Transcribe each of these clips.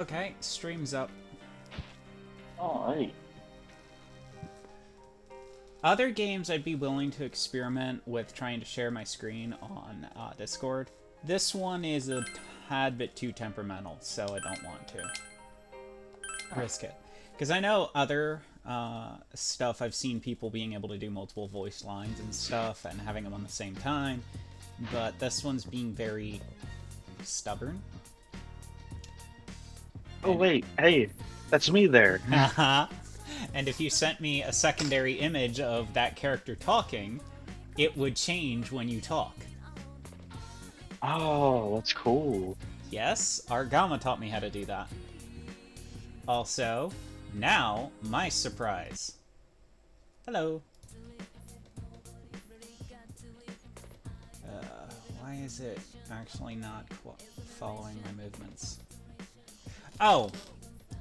Okay, stream's up. Alright. Other games I'd be willing to experiment with trying to share my screen on Discord. This one is a tad bit too temperamental, so I don't want to risk it. Because I know other stuff, I've seen people being able to do multiple voice lines and stuff and having them on the same time, but this one's being very stubborn. Oh wait, hey, that's me there. And if you sent me a secondary image of that character talking, it would change when you talk. Oh, that's cool. Yes, Argama taught me how to do that. Also, now, my surprise. Hello. Why is it actually not following my movements? Oh,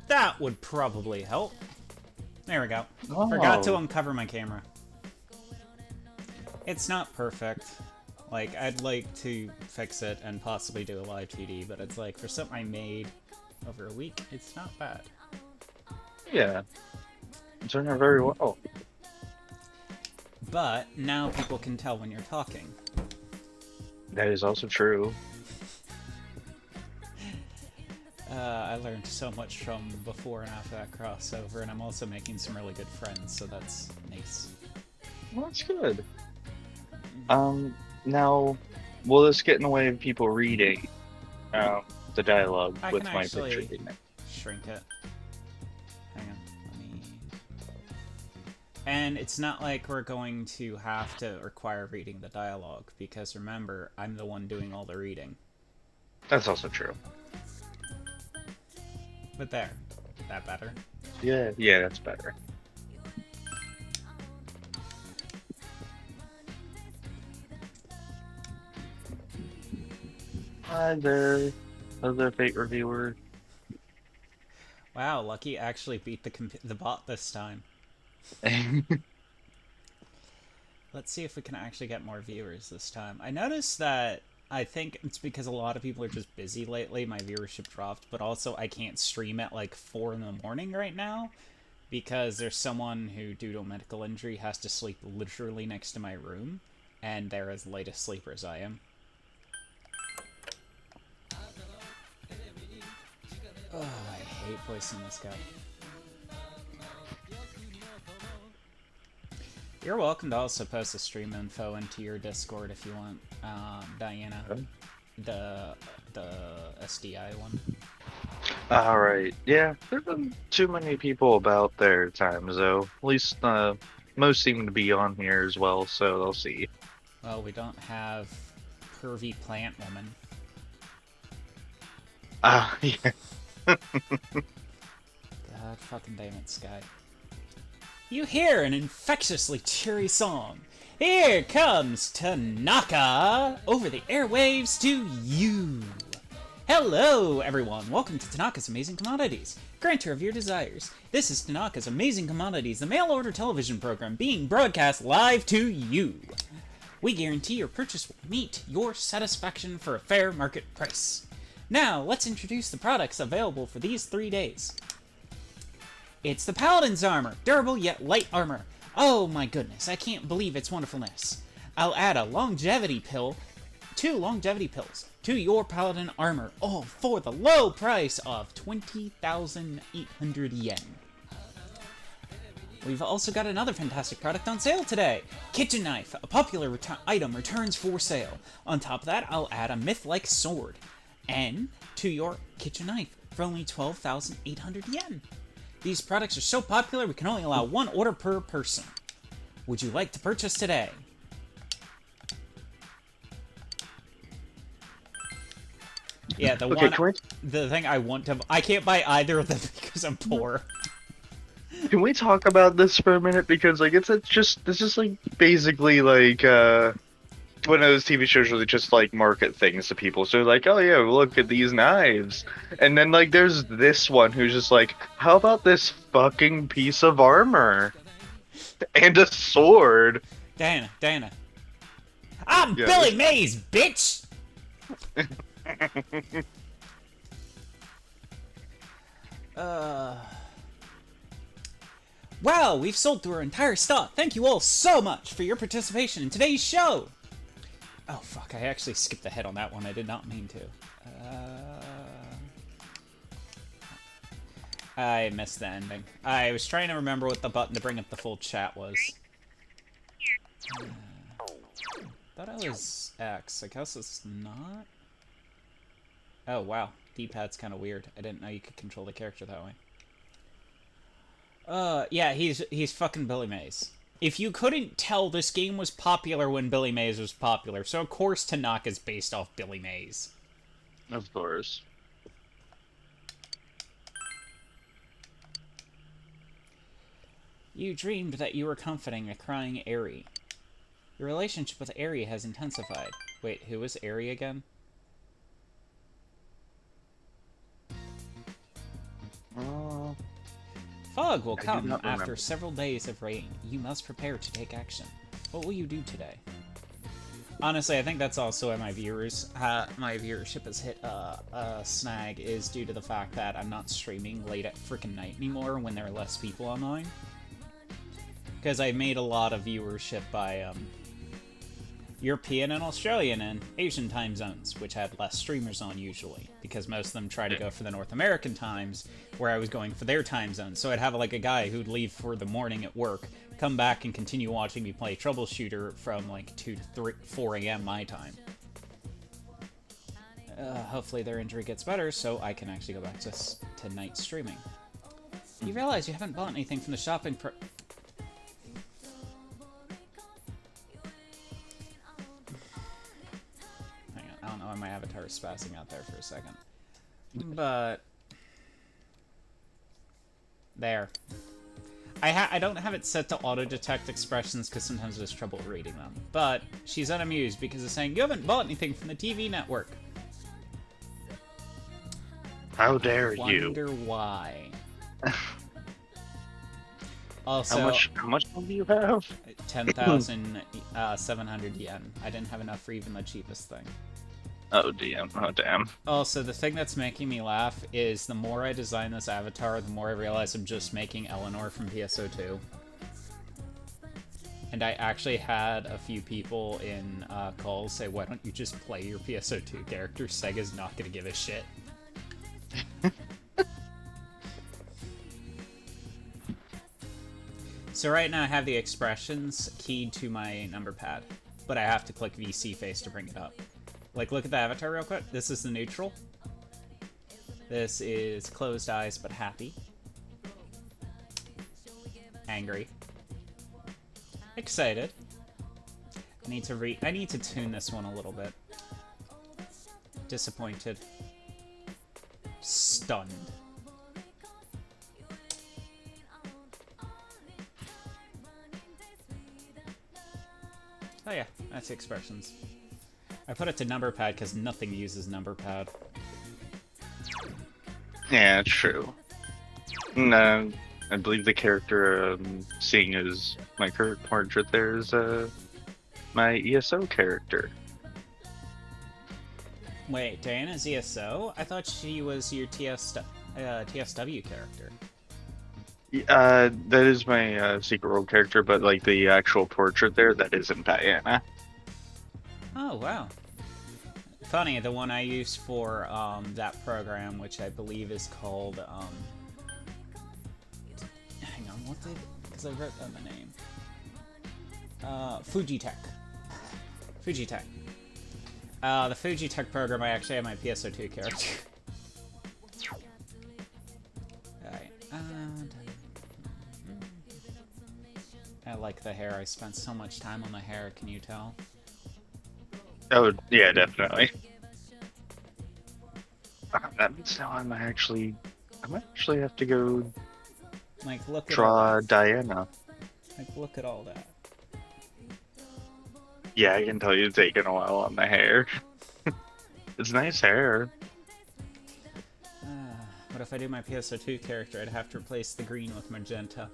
that would probably help. There we go. Oh. Forgot to uncover my camera. It's not perfect. Like, I'd like to fix it and possibly do a live TD, but it's like, for something I made over a week, it's not bad. Yeah. It's turned out very well. But now people can tell when you're talking. That is also true. I learned so much from before and after that crossover, and I'm also making some really good friends, so that's nice. Well, that's good. Now, will this get in the way of people reading the dialogue I with can my actually picture in it? shrink it. Hang on, let me... And it's not like we're going to have to require reading the dialogue, because remember, I'm the one doing all the reading. That's also true. But there. That better? Yeah, yeah, that's better. Hi there, other Fate reviewer. Wow, Lucky actually beat the bot this time. Let's see if we can actually get more viewers this time. I noticed that I think it's because a lot of people are just busy lately, my viewership dropped, but also I can't stream at like 4 in the morning right now because there's someone who, due to a medical injury, has to sleep literally next to my room, and they're as light a sleeper as I am. Oh, I hate voicing this guy. You're welcome to also post the stream info into your Discord if you want, Diana. The SDI one. Alright, yeah, there's been too many people about their times though. At least most seem to be on here as well, so they'll see. Well, we don't have pervy plant woman. Yeah. God fucking damn it, Sky. You hear an infectiously cheery song. Here comes Tanaka over the airwaves to you. Hello, everyone. Welcome to Tanaka's Amazing Commodities, granter of your desires. This is Tanaka's Amazing Commodities, the mail-order television program being broadcast live to you. We guarantee your purchase will meet your satisfaction for a fair market price. Now, let's introduce the products available for these 3 days. It's the Paladin's Armor, durable yet light armor. Oh my goodness, I can't believe its wonderfulness. I'll add a longevity pill, 2 longevity pills, to your Paladin Armor, all for the low price of 20,800 yen. We've also got another fantastic product on sale today. Kitchen Knife, a popular item, returns for sale. On top of that, I'll add a myth-like sword, and to your Kitchen Knife for only 12,800 yen. These products are so popular we can only allow 1 order per person. Would you like to purchase today? Yeah, the thing I want to... I can't buy either of them because I'm poor. Can we talk about this for a minute? Because like it's just like basically like one of those TV shows where they just like market things to people. So like, oh yeah, look at these knives, and then like there's this one who's just like, how about this fucking piece of armor and a sword? Diana. I'm Billy Mays, bitch! Wow, we've sold through our entire stock. Thank you all so much for your participation in today's show. Oh, fuck, I actually skipped ahead on that one. I did not mean to. I missed the ending. I was trying to remember what the button to bring up the full chat was. Thought it was X. I guess it's not. Oh, wow. D-pad's kind of weird. I didn't know you could control the character that way. Yeah, he's fucking Billy Mays. If you couldn't tell, this game was popular when Billy Mays was popular, so of course Tanaka's based off Billy Mays. Of course. You dreamed that you were comforting a crying Eri. Your relationship with Eri has intensified. Wait, who was Eri again? Fog will come after several days of rain. You must prepare to take action. What will you do today? Honestly, I think that's also why my viewership has hit a snag, is due to the fact that I'm not streaming late at frickin' night anymore when there are less people online. Because I made a lot of viewership by European and Australian and Asian time zones, which had less streamers on usually, because most of them try to go for the North American times, where I was going for their time zone. So I'd have like a guy who'd leave for the morning at work, come back and continue watching me play Troubleshooter from like 2 to 4 a.m. my time. Hopefully their injury gets better, so I can actually go back to night streaming. You realize you haven't bought anything from the shopping I don't know why my avatar is spazzing out there for a second. But... there. I don't have it set to auto-detect expressions because sometimes there's trouble reading them. But she's unamused because it's saying, you haven't bought anything from the TV network. How dare you? Wonder why. Also, how much do you have? 10,700 yen. I didn't have enough for even the cheapest thing. Oh damn! Oh damn! Also, the thing that's making me laugh is the more I design this avatar, the more I realize I'm just making Eleanor from PSO2. And I actually had a few people in calls say, why don't you just play your PSO2 character? Sega's not gonna give a shit. So right now I have the expressions keyed to my number pad, but I have to click VC face to bring it up. Like, look at the avatar real quick. This is the neutral. This is closed eyes but happy. Angry. Excited. I need to tune this one a little bit. Disappointed. Stunned. Oh yeah, that's the expressions. I put it to number pad because nothing uses number pad. Yeah, true. No, I believe the character seeing as my current portrait there is my ESO character. Wait, Diana's ESO? I thought she was your TSW character. That is my secret world character, but like the actual portrait there, that isn't Diana. Oh, wow. Funny, the one I use for that program, which I believe is called, hang on, what did, because I wrote down the name. Fujitech. Fujitech. The Fujitech program, I actually have my PSO2 character. Alright, I like the hair. I spent so much time on the hair, can you tell? Oh, yeah, definitely. That means now I might actually have to go Like, look at draw Diana. Like, look at all that. Yeah, I can tell you've taken a while on the hair. It's nice hair. What if I do my PSO2 character? I'd have to replace the green with magenta.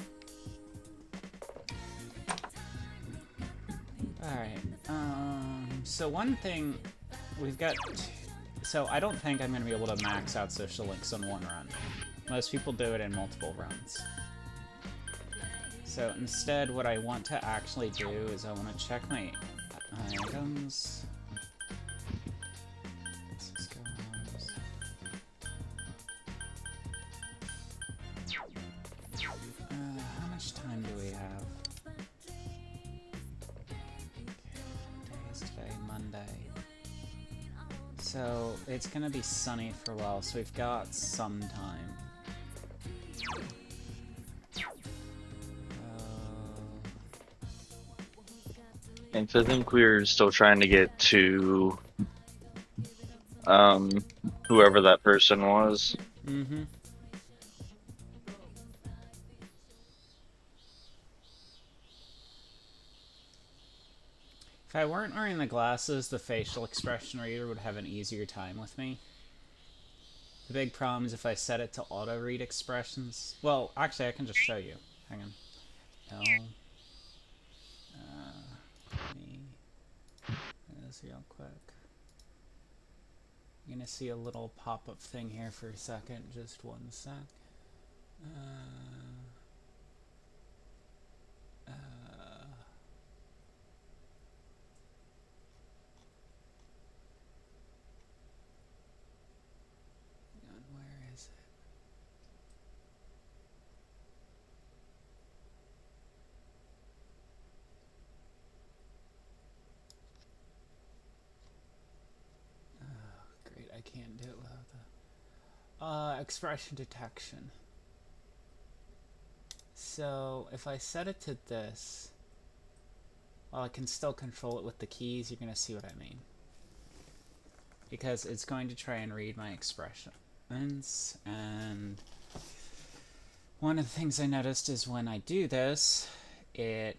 Alright, so one thing, we've got... So I don't think I'm going to be able to max out social links on one run. Most people do it in multiple runs. So instead, what I want to actually do is I want to check my items. How much time do we have? Today's today, Monday. So it's gonna be sunny for a while, so we've got some time. And so I think we're still trying to get to whoever that person was. Mm-hmm. If I weren't wearing the glasses, the facial expression reader would have an easier time with me. The big problem is if I set it to auto-read expressions. Well, actually, I can just show you. Hang on. No. Let me do this real quick. You're gonna see a little pop-up thing here for a second. Just one sec. Where is it? Great, I can't do it without the expression detection. So if I set it to this, while I can still control it with the keys, you're gonna see what I mean. Because it's going to try and read my expressions, and one of the things I noticed is when I do this, it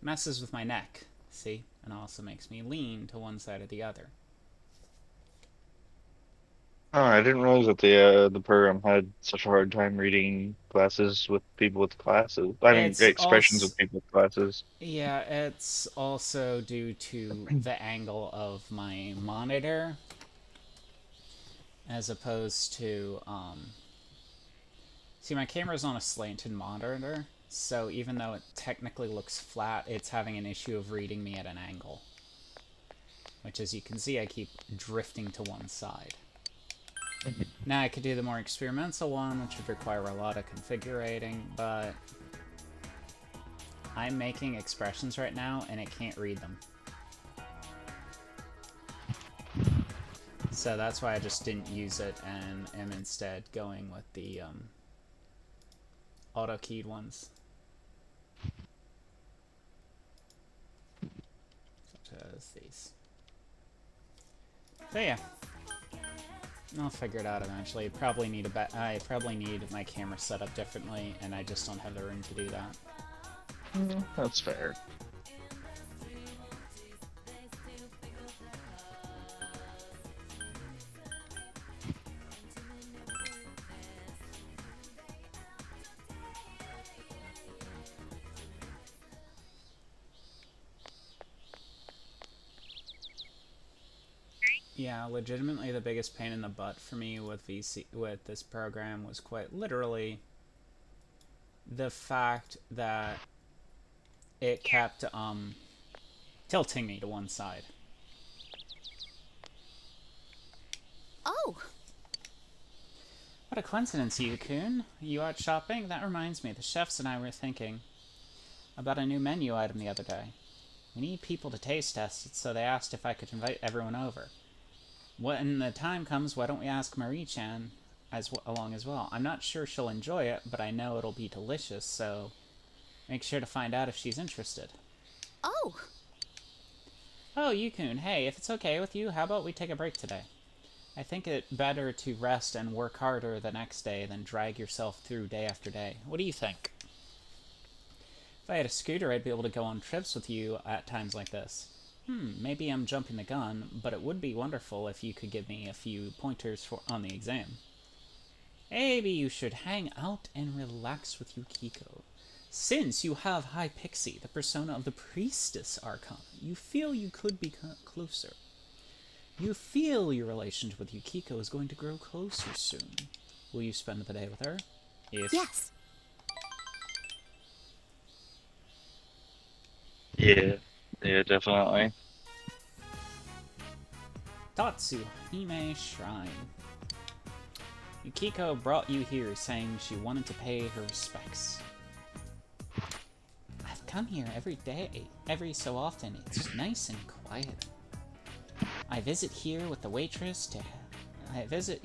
messes with my neck, see? And also makes me lean to one side or the other. Oh, I didn't realize that the program had such a hard time reading glasses with people with glasses. I mean, It's expressions also, with people with glasses. yeah, it's also due to the angle of my monitor, as opposed to, see, my camera's on a slanted monitor, so even though it technically looks flat, it's having an issue of reading me at an angle. Which, as you can see, I keep drifting to one side. Now I could do the more experimental one, which would require a lot of configurating, but I'm making expressions right now, and it can't read them. So that's why I just didn't use it, and am instead going with the auto-keyed ones. Such as these. So yeah. I'll figure it out eventually. Probably need I probably need my camera set up differently, and I just don't have the room to do that. That's fair. Yeah, legitimately the biggest pain in the butt for me with this program was quite literally the fact that it kept tilting me to one side. Oh. What a coincidence, Yukun. You out shopping? That reminds me, the chefs and I were thinking about a new menu item the other day. We need people to taste test it, so they asked if I could invite everyone over. When the time comes, why don't we ask Marie-chan along as well? I'm not sure she'll enjoy it, but I know it'll be delicious, so make sure to find out if she's interested. Oh. Oh, Yukun, hey, if it's okay with you, how about we take a break today? I think it better to rest and work harder the next day than drag yourself through day after day. What do you think? If I had a scooter, I'd be able to go on trips with you at times like this. Maybe I'm jumping the gun, but it would be wonderful if you could give me a few pointers on the exam. Maybe you should hang out and relax with Yukiko. Since you have Hypixie, the persona of the Priestess Archon, you feel you could be closer. You feel your relationship with Yukiko is going to grow closer soon. Will you spend the day with her? Yes. Yes. Yeah. Yeah, definitely. Tatsuhime Shrine. Yukiko brought you here saying she wanted to pay her respects. I've come here every day, every so often. It's nice and quiet. I visit here with the waitress to... I visit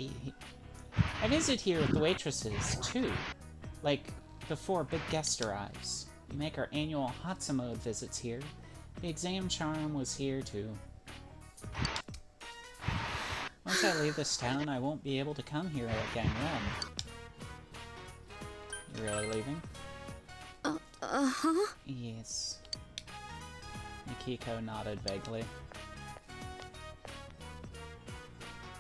here with the waitresses, too. Like, before big guest arrives. We make our annual Hatsumode visits here. The exam charm was here, too. Once I leave this town, I won't be able to come here again when? You really leaving? Uh-huh. Yes. Yukiko nodded vaguely.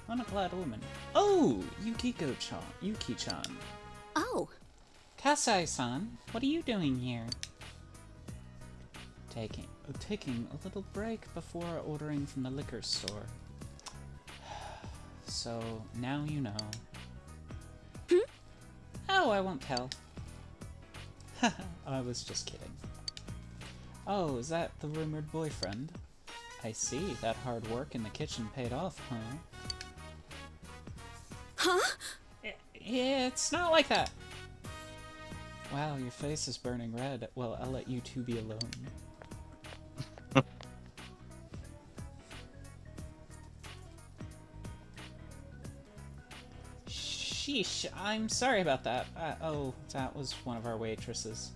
Unaclad woman. Oh! Yukiko-chan. Yuki-chan. Oh. Kasai-san, what are you doing here? Taking a little break before ordering from the liquor store. So, now you know. Oh, I won't tell. I was just kidding. Oh, is that the rumored boyfriend? I see, that hard work in the kitchen paid off, huh? Huh? Yeah, it's not like that. Wow, your face is burning red. Well, I'll let you two be alone. Sheesh, I'm sorry about that. Oh, that was one of our waitresses.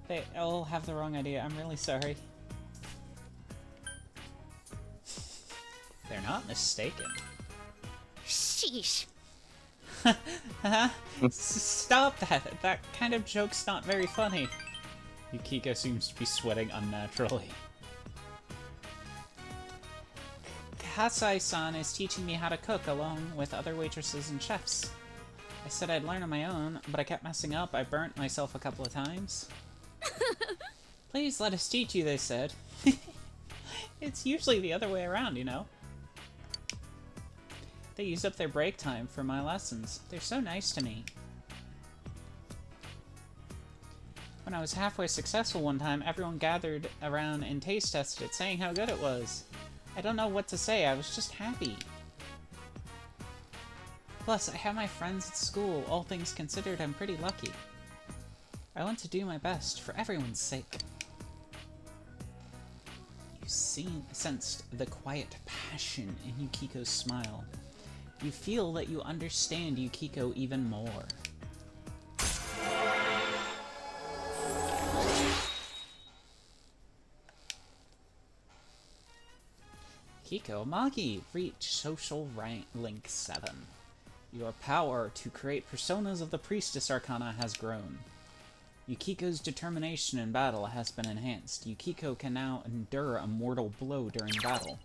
They all have the wrong idea. I'm really sorry. They're not mistaken. Sheesh. Stop that! That kind of joke's not very funny. Yukiko seems to be sweating unnaturally. Kasai-san is teaching me how to cook along with other waitresses and chefs. I said I'd learn on my own, but I kept messing up. I burnt myself a couple of times. Please let us teach you, they said. It's usually the other way around, you know? They use up their break time for my lessons. They're so nice to me. When I was halfway successful one time, everyone gathered around and taste tested it, saying how good it was. I don't know what to say, I was just happy. Plus, I have my friends at school. All things considered, I'm pretty lucky. I want to do my best, for everyone's sake. You sensed the quiet passion in Yukiko's smile. You feel that you understand Yukiko even more. Kiko Magi, reach social rank link 7. Your power to create personas of the Priestess Arcana has grown. Yukiko's determination in battle has been enhanced. Yukiko can now endure a mortal blow during battle.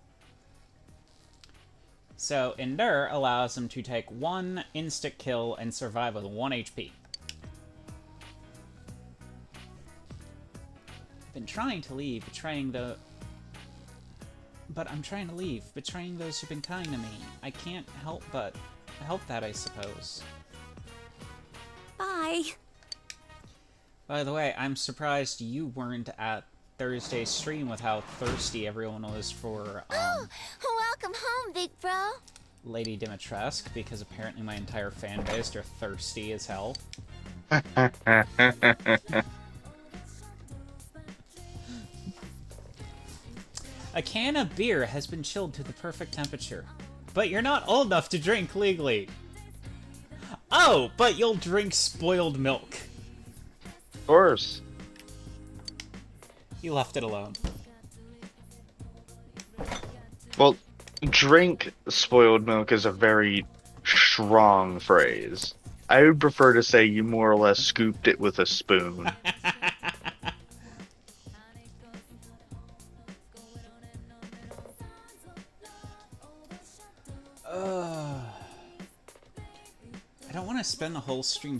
So, Endure allows him to take 1 instant kill and survive with 1 HP. I've been trying to leave, But I'm trying to leave, betraying those who've been kind to me. I can't help but help that, I suppose. Bye. By the way, I'm surprised you weren't at Thursday's stream with how thirsty everyone was for, Welcome home, big bro. Lady Dimitrescu, because apparently my entire fan base are thirsty as hell. A can of beer has been chilled to the perfect temperature. But you're not old enough to drink legally. Oh, but you'll drink spoiled milk. Of course. You left it alone. Well, drink spoiled milk is a very strong phrase. I would prefer to say you more or less scooped it with a spoon. I don't want to spend the whole stream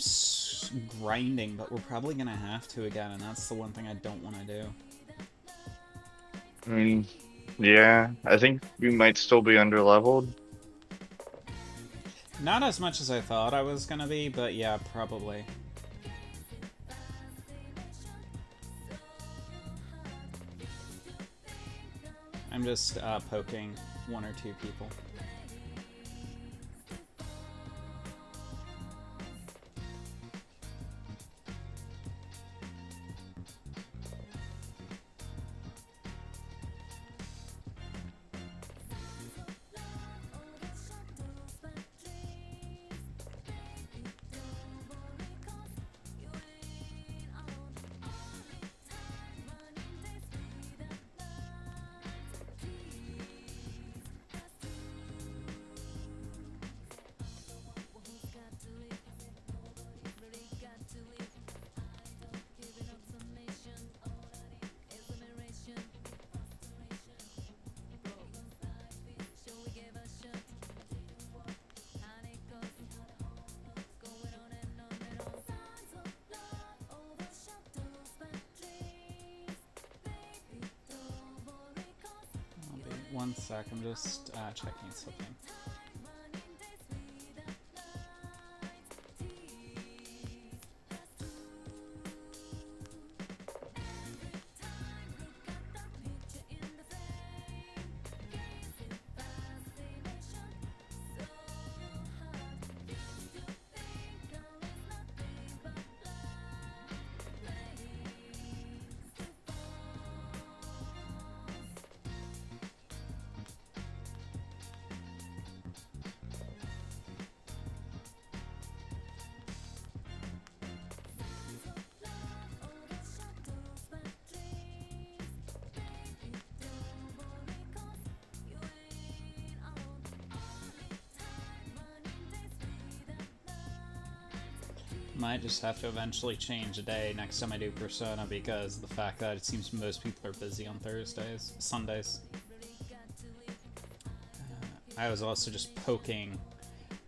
grinding, but we're probably going to have to again, and that's the one thing I don't want to do. I mean, yeah, I think we might still be underleveled. Not as much as I thought I was gonna be, but yeah, probably. I'm just poking one or two people. One sec, I'm just checking something. Might just have to eventually change a day next time I do Persona because of the fact that it seems most people are busy on Sundays. I was also just poking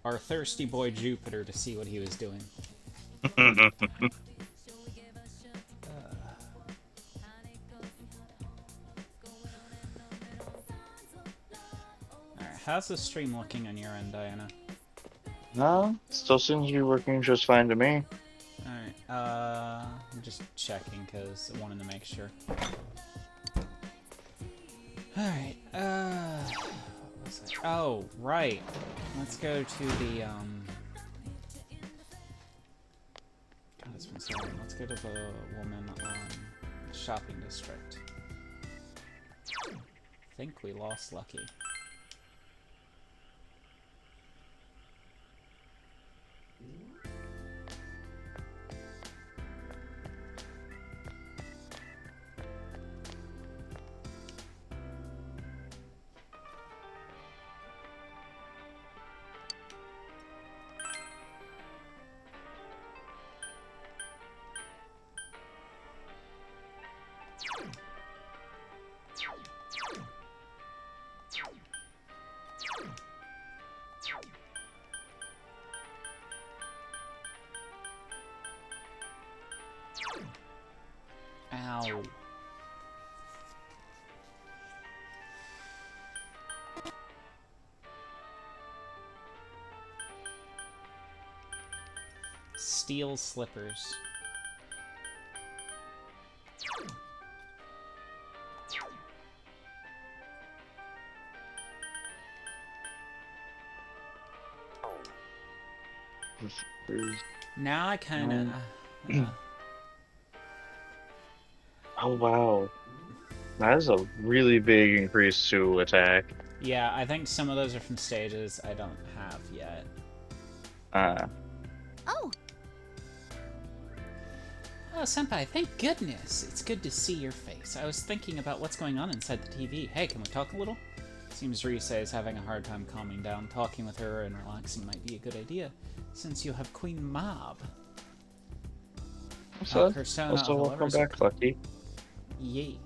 our thirsty boy Jupiter to see what he was doing. Alright, how's the stream looking on your end, Diana? No, still seems to be working just fine to me. Alright, I'm just checking because I wanted to make sure. Alright, what was it? Oh, right. Let's go to the, God, it's been so long. Let's go to the woman on shopping district. I think we lost Lucky. Ow. Steel slippers. Now I kind of... Oh wow, that is a really big increase to attack. Yeah, I think some of those are from stages I don't have yet. Oh, Oh, Senpai, thank goodness. It's good to see your face. I was thinking about what's going on inside the TV. Hey, can we talk a little? Seems Rise is having a hard time calming down. Talking with her and relaxing might be a good idea, since you have Queen Mab. Persona Also, of the welcome Lovers. back, Lucky. Yay.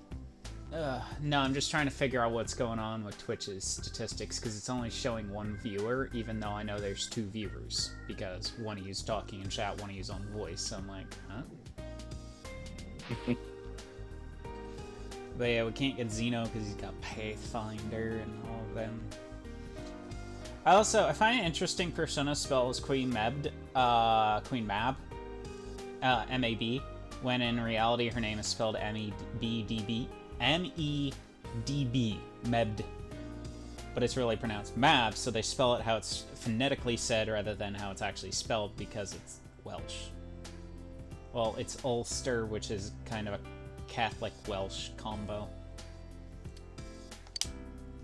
No, I'm just trying to figure out what's going on with Twitch's statistics, because it's only showing one viewer, even though I know there's two viewers, because one of you's talking in chat, one of you's on voice, so I'm like, huh? But yeah, we can't get Xeno because he's got Pathfinder and all of them. I find it interesting Persona spells Queen Meb, Queen Mab, M-A-B, when in reality her name is spelled M-E-B-D-B, M-E-D-B, Mebd. But it's really pronounced Mab, so they spell it how it's phonetically said rather than how it's actually spelled because it's Welsh. Well, it's Ulster, which is kind of a Catholic Welsh combo.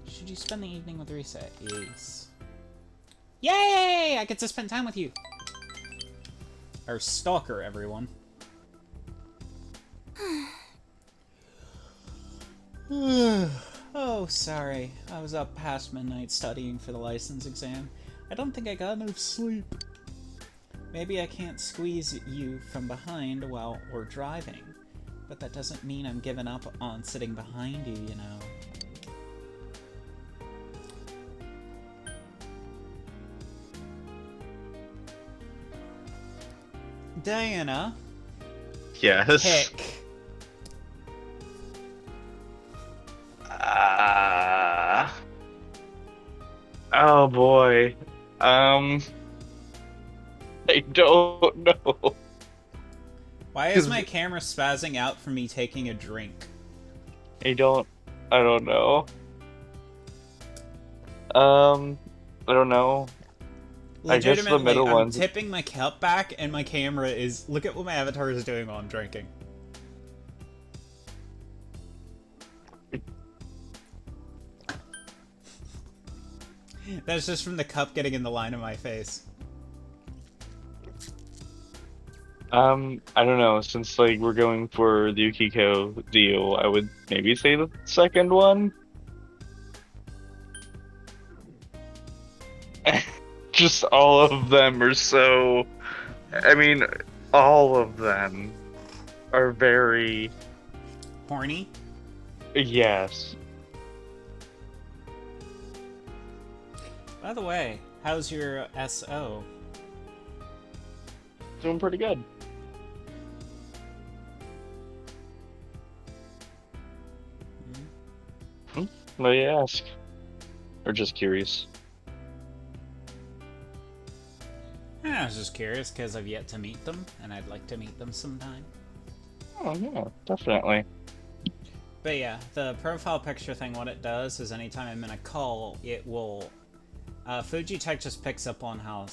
Should you spend the evening with Risa? Yes. Yay! I get to spend time with you! Our stalker, everyone. Oh, sorry. I was up past midnight studying for the license exam. I don't think I got enough sleep. Maybe I can't squeeze you from behind while we're driving. But that doesn't mean I'm giving up on sitting behind you, you know. Diana. Yes. Pick. Oh boy. I don't know. Why is my camera spazzing out from me taking a drink? I don't know. I don't know. I guess the Legitimately, middle I'm one. tipping my cup back and my camera is... Look at what my avatar is doing while I'm drinking. That's just from the cup getting in the line of my face. I don't know. Since like we're going for the Yukiko deal, I would maybe say the second one. Just all of them are so. I mean, all of them are very. Horny? Yes. By the way, how's your SO? Doing pretty good. What do you ask? Or just curious? I was just curious because I've yet to meet them, and I'd like to meet them sometime. Oh yeah, definitely. But yeah, the profile picture thing, what it does is anytime I'm in a call, it will... Fujitech just picks up on how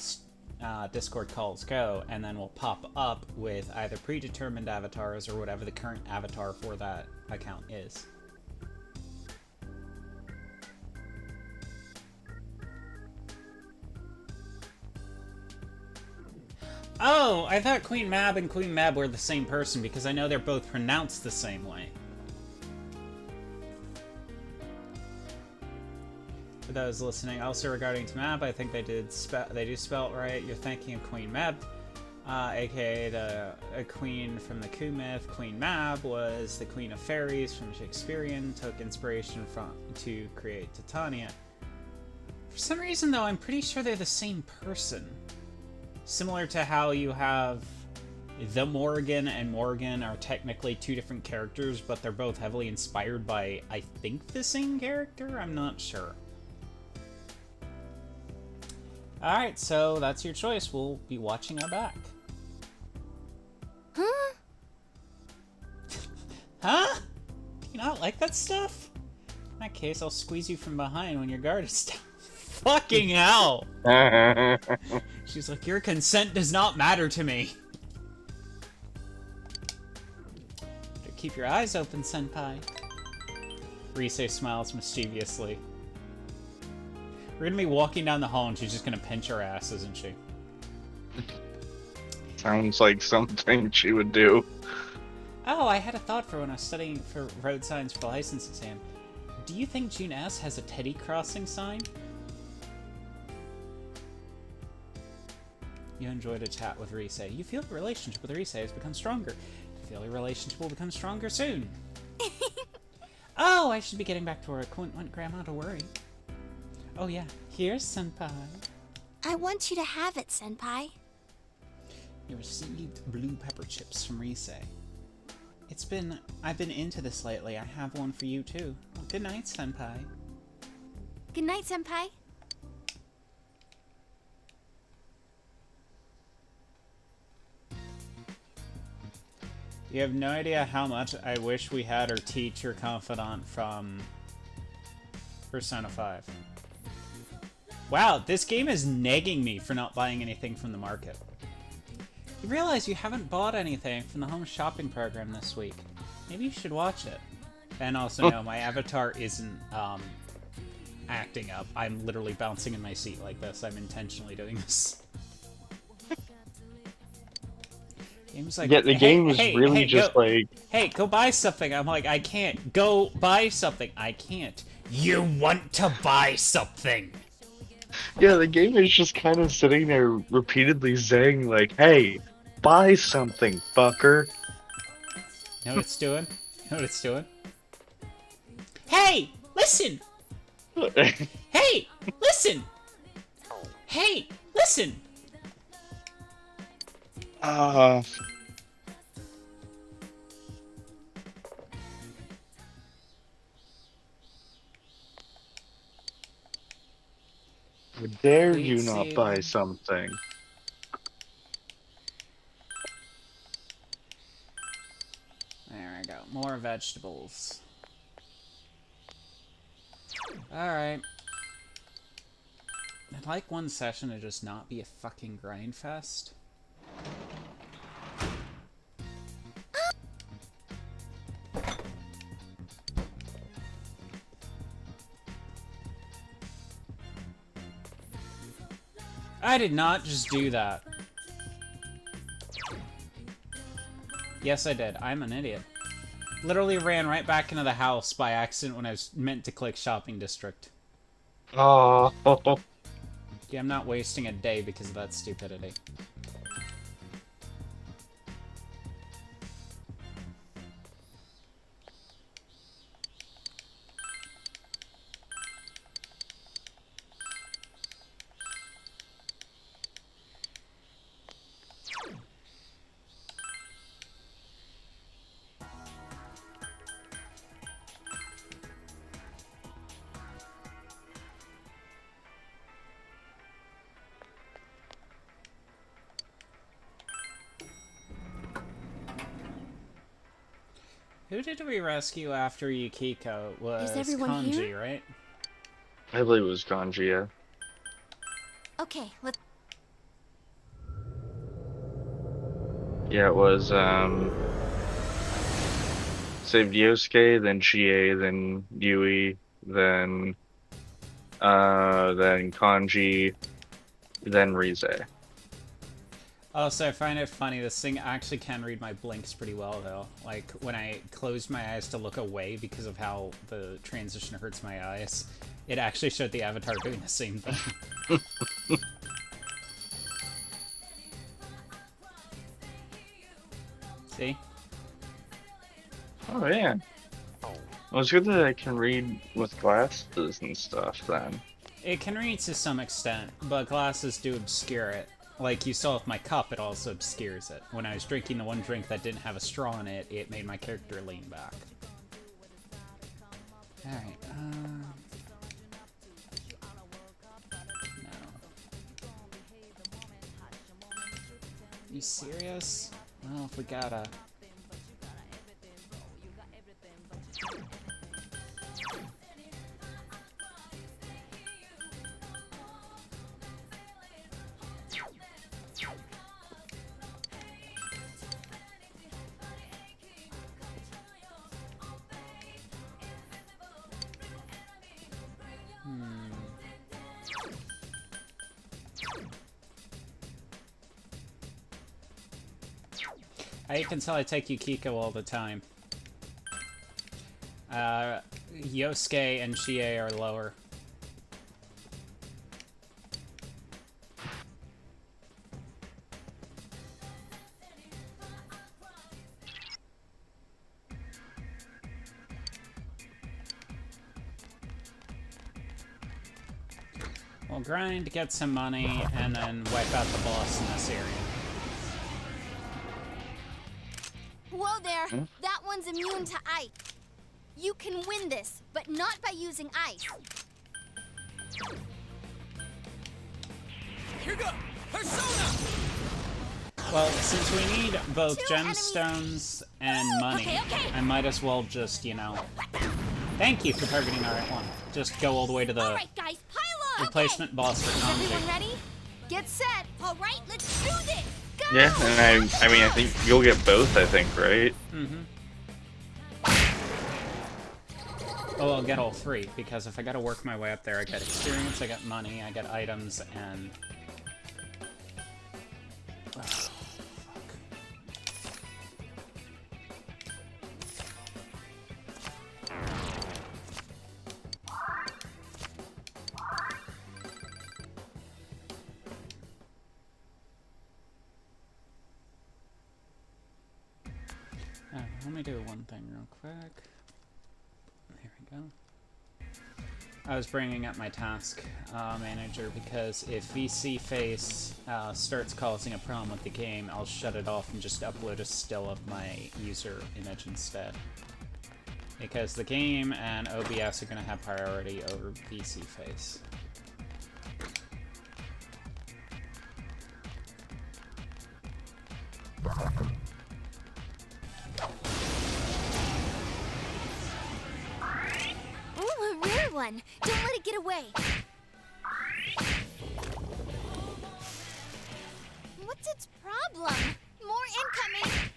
Discord calls go, and then will pop up with either predetermined avatars or whatever the current avatar for that account is. Oh, I thought Queen Mab and Queen Mab were the same person because I know they're both pronounced the same way. For those listening, also regarding to Mab, I think they do spell it right. You're thinking of Queen Mab, aka a queen from the Ku myth. Queen Mab was the queen of fairies from Shakespearean, took inspiration to create Titania. For some reason, though, I'm pretty sure they're the same person. Similar to how you have the Morgan and Morgan are technically two different characters, but they're both heavily inspired by, I think, the same character? I'm not sure. Alright, so that's your choice. We'll be watching our back. Huh? Huh? Do you not like that stuff? In that case, I'll squeeze you from behind when your guard is down. Fucking hell! She's like, your consent does not matter to me. Better keep your eyes open, senpai. Rise smiles mischievously. We're gonna be walking down the hall and she's just gonna pinch her ass, isn't she? Sounds like something she would do. Oh, I had a thought for when I was studying for road signs for the license exam. Do you think June S has a Teddy crossing sign? You enjoyed a chat with Rise. You feel the relationship with Rise has become stronger. You feel your relationship will become stronger soon. Oh, I should be getting back to work. Wouldn't want Grandma to worry. Oh yeah, here's Senpai. I want you to have it, Senpai. You received blue pepper chips from Rise. I've been into this lately. I have one for you too. Well, good night, Senpai. Good night, Senpai. You have no idea how much I wish we had our teacher confidant from Persona 5. Wow, this game is nagging me for not buying anything from the market. You realize you haven't bought anything from the home shopping program this week. Maybe you should watch it. And also, no, my avatar isn't acting up. I'm literally bouncing in my seat like this. I'm intentionally doing this. Game's like, Yeah, the game was hey, really hey, just go, like... Hey, go buy something. I'm like, I can't. Go buy something. I can't. You want to buy something. Yeah, the game is just kind of sitting there repeatedly saying, like, hey, buy something, fucker. Know what it's doing? Know what it's doing? Hey, listen! Hey, listen! Hey, listen! Dare Please you not see buy them. something? There we go. More vegetables. Alright. I'd like one session to just not be a fucking grind fest. I did not just do that. Yes, I did. I'm an idiot. Literally ran right back into the house by accident when I was meant to click shopping district. Oh, Yeah, I'm not wasting a day because of that stupidity. Who did we rescue after Yukiko? It was everyone Kanji, here? right? I believe it was Kanji, yeah. Okay, let's. Yeah, it was, saved Yosuke, then Chie, then Yui, then Kanji, then Rize. Also, I find it funny, this thing actually can read my blinks pretty well, though. Like, when I closed my eyes to look away because of how the transition hurts my eyes, it actually showed the avatar doing the same thing. See? Oh, yeah. Well, it's good that I can read with glasses and stuff, then. It can read to some extent, but glasses do obscure it. Like you saw with my cup, it also obscures it. When I was drinking the one drink that didn't have a straw in it, it made my character lean back. Alright, no. You serious? Well, if we gotta... You can tell I take Yukiko all the time. Yosuke and Chie are lower. We'll grind to get some money, and then wipe out the boss in this area. Whoa there! That one's immune to ice. You can win this, but not by using ice. Here go! Persona! Well, since we need both Two gemstones and money, Okay. I might as well just, you know... Thank you for targeting the right one. Just go all the way to the Alright, guys, pile up! replacement boss for Is everyone Kanji. ready? Get set! Alright, let's do this! Go! Yeah, and I mean, I think you'll get both, I think, right? Mm-hmm. Oh, I'll get all three, because if I gotta work my way up there, I get experience, I get money, I get items, and... Oh, fuck. Let me do one thing real quick. Here we go. I was bringing up my task manager because if VC Face starts causing a problem with the game, I'll shut it off and just upload a still of my user image instead. Because the game and OBS are going to have priority over VC Face. Ooh, a rare one! Don't let it get away! What's its problem? More incoming!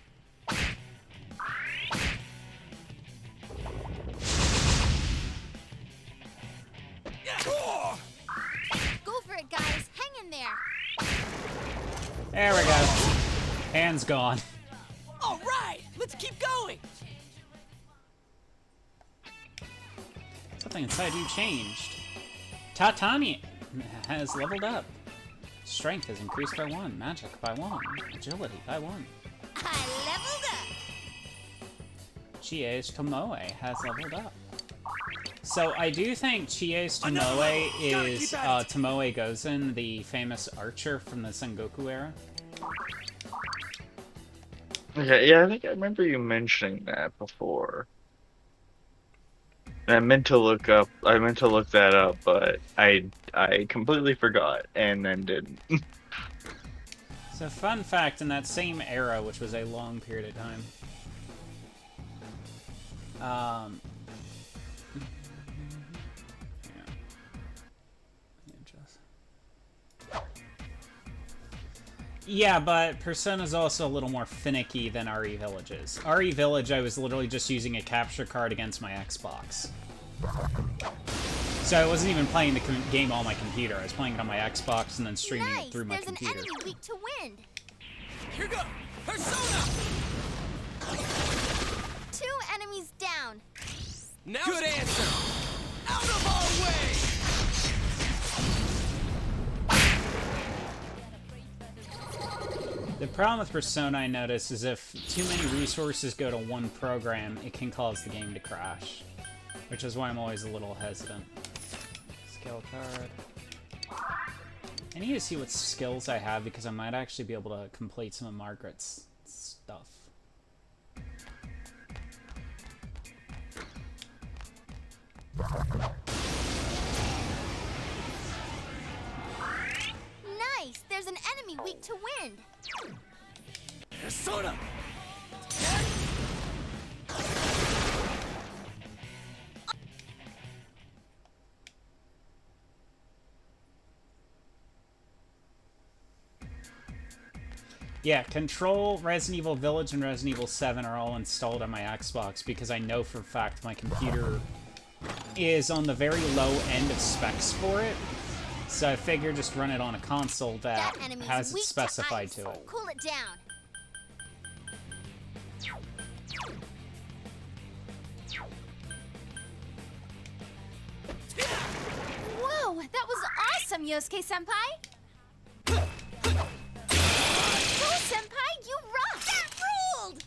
Go for it, guys! Hang in there! There we go. Hand's gone. All right, let's keep going. Something inside you changed. Tatani has leveled up. Strength has increased by 1, magic by 1, agility by 1. I leveled up! Chie's Tomoe has leveled up. So I do think Chie's Another Tomoe level. Gotta is keep at it. Tomoe Gozen, the famous archer from the Sengoku era. Okay, yeah, I think I remember you mentioning that before. And I meant to look that up, but I completely forgot and then didn't. So fun fact, in that same era, which was a long period of time, yeah, but Persona's also a little more finicky than RE Village is. RE Village, I was literally just using a capture card against my Xbox. So I wasn't even playing the game on my computer. I was playing it on my Xbox and then streaming Nice! it through my There's computer. an enemy weak to wind! Here go. Persona. 2 enemies down! Now good answer. Out of our way. The problem with Persona, I notice, is if too many resources go to one program, it can cause the game to crash. Which is why I'm always a little hesitant. Skill card. I need to see what skills I have because I might actually be able to complete some of Margaret's stuff. Nice! There's an enemy weak to wind! Persona. Yeah, Control, Resident Evil Village, and Resident Evil 7 are all installed on my Xbox because I know for a fact my computer is on the very low end of specs for it. So I figure just run it on a console that enemy's has it weak specified ice. to it. Cool it down! Whoa! That was awesome, Yosuke-senpai! Go, senpai! You rock! That ruled!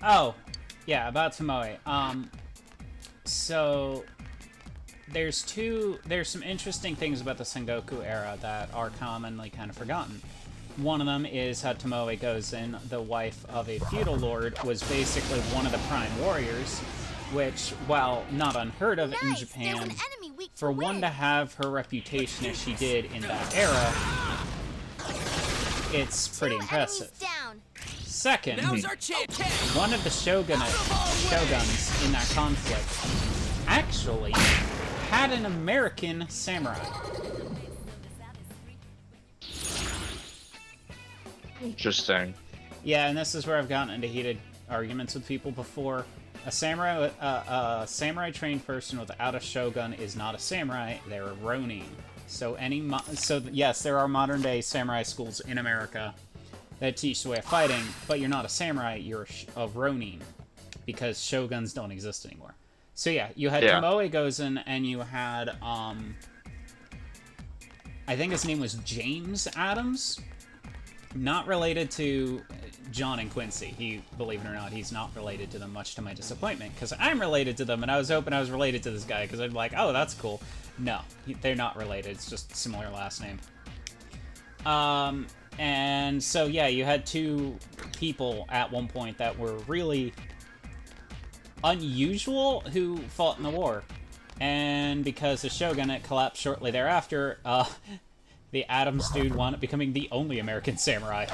Oh, yeah, about Tomoe. So there's some interesting things about the Sengoku era that are commonly kind of forgotten. One of them is how Tomoe Gozen, the wife of a feudal lord, was basically one of the prime warriors, which, while not unheard of in Nice! Japan, There's an enemy weak for to one win. to have her reputation as she did in that era, it's pretty Two impressive. enemies down. Second, Now's our chance. one of the shoguns in that conflict actually had an American samurai. Interesting. Yeah, and this is where I've gotten into heated arguments with people before. A samurai trained person without a shogun is not a samurai; they're a ronin. So yes, there are modern day samurai schools in America that teach the way of fighting, but you're not a samurai; you're a ronin, because shoguns don't exist anymore. So yeah, you had Tomoe Gozen, and you had I think his name was James Adams. Not related to John and Quincy. He, believe it or not, he's not related to them, much to my disappointment, because I'm related to them, and I was hoping I was related to this guy, because I'd be like, oh, that's cool. No, they're not related. It's just a similar last name. And so, yeah, you had two people at one point that were really unusual who fought in the war. And because the shogunate collapsed shortly thereafter, the Adams dude wound up becoming the only American samurai.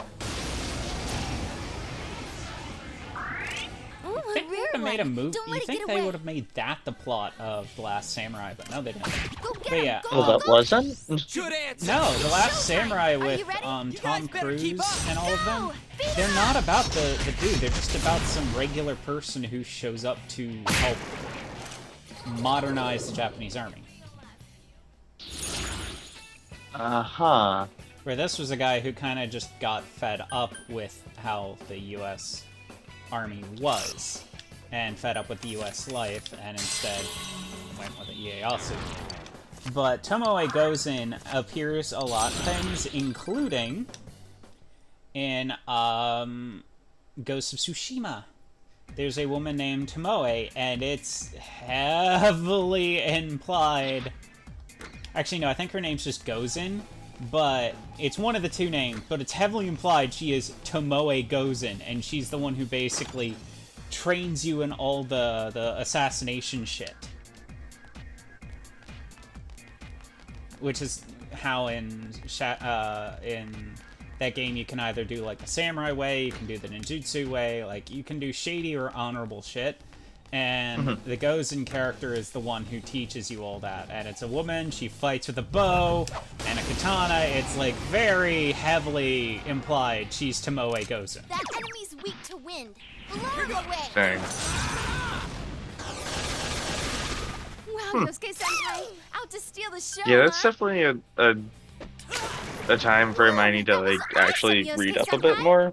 Ooh, I think they would have made a movie. Don't You let it think get they away. would have made that the plot of The Last Samurai, but no, they didn't. Go get But him, yeah, go, Oh, go, that go. wasn't? Good answer. No, The Last Showtime. Samurai Are with you ready? Tom You guys better keep Cruise up. and all of them. Go! Beat They're him! not about the dude. They're just about some regular person who shows up to help modernize the Japanese army. Uh-huh. Where this was a guy who kind of just got fed up with how the U.S. Army was, and fed up with the U.S. life, and instead went with the Ieyasu. But Tomoe Gozen appears a lot of things, including in Ghost of Tsushima. There's a woman named Tomoe, and it's heavily implied. Actually, no, I think her name's just Gozen, but it's one of the two names, but it's heavily implied she is Tomoe Gozen, and she's the one who basically trains you in all the assassination shit. Which is how in that game you can either do like the samurai way, you can do the ninjutsu way, like you can do shady or honorable shit. And the Gozen character is the one who teaches you all that. And it's a woman, she fights with a bow and a katana. It's like very heavily implied she's Tomoe Gozen. That enemy's weak to wind. Blow him away! Dang. Wow, Yosuke-senpai, out to steal the show, Yeah, that's huh? definitely a time frame I need to like actually Awesome, read up a Yosuke-senpai. bit more.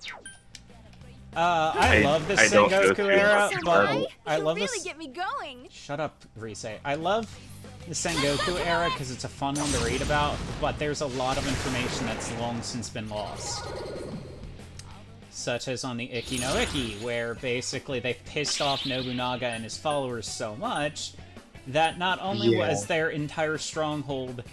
I love the I don't go Sengoku through era, that. but Senpai, I you love really this. get me going. Shut up, Rise. I love the Sengoku era because it's a fun one to read about, but there's a lot of information that's long since been lost. Such as on the Ikki no Ikki, where basically they pissed off Nobunaga and his followers so much that not only was their entire stronghold,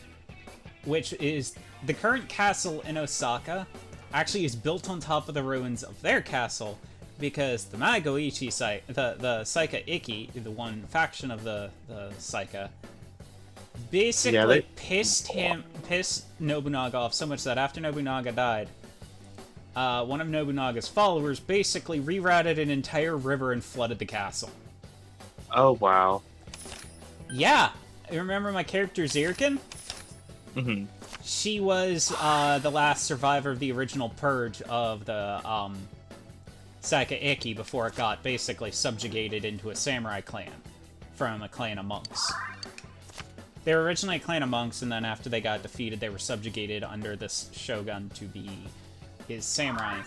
which is the current castle in Osaka, actually is built on top of the ruins of their castle, because the Magoichi site, the Saika Ikki, the one faction of the Saika, basically pissed Nobunaga off so much that after Nobunaga died, one of Nobunaga's followers basically rerouted an entire river and flooded the castle. Oh wow. Yeah, remember my character Zirkin? Mm-hmm. She was the last survivor of the original purge of the Saika Ikki before it got basically subjugated into a samurai clan from a clan of monks. They were originally a clan of monks, and then after they got defeated, they were subjugated under this shogun to be his samurai.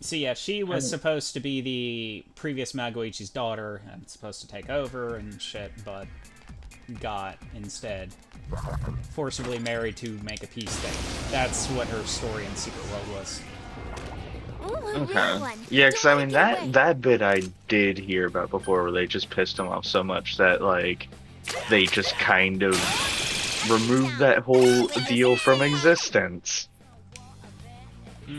So yeah, she was supposed to be the previous Magoichi's daughter and supposed to take over and shit, but got instead forcibly married to make a peace thing. That's what her story in Secret World was. Ooh, a real Okay. one. Yeah, because I Don't mean let it get away. that bit I did hear about before, where they just pissed him off so much that like they just kind of removed that whole deal from existence.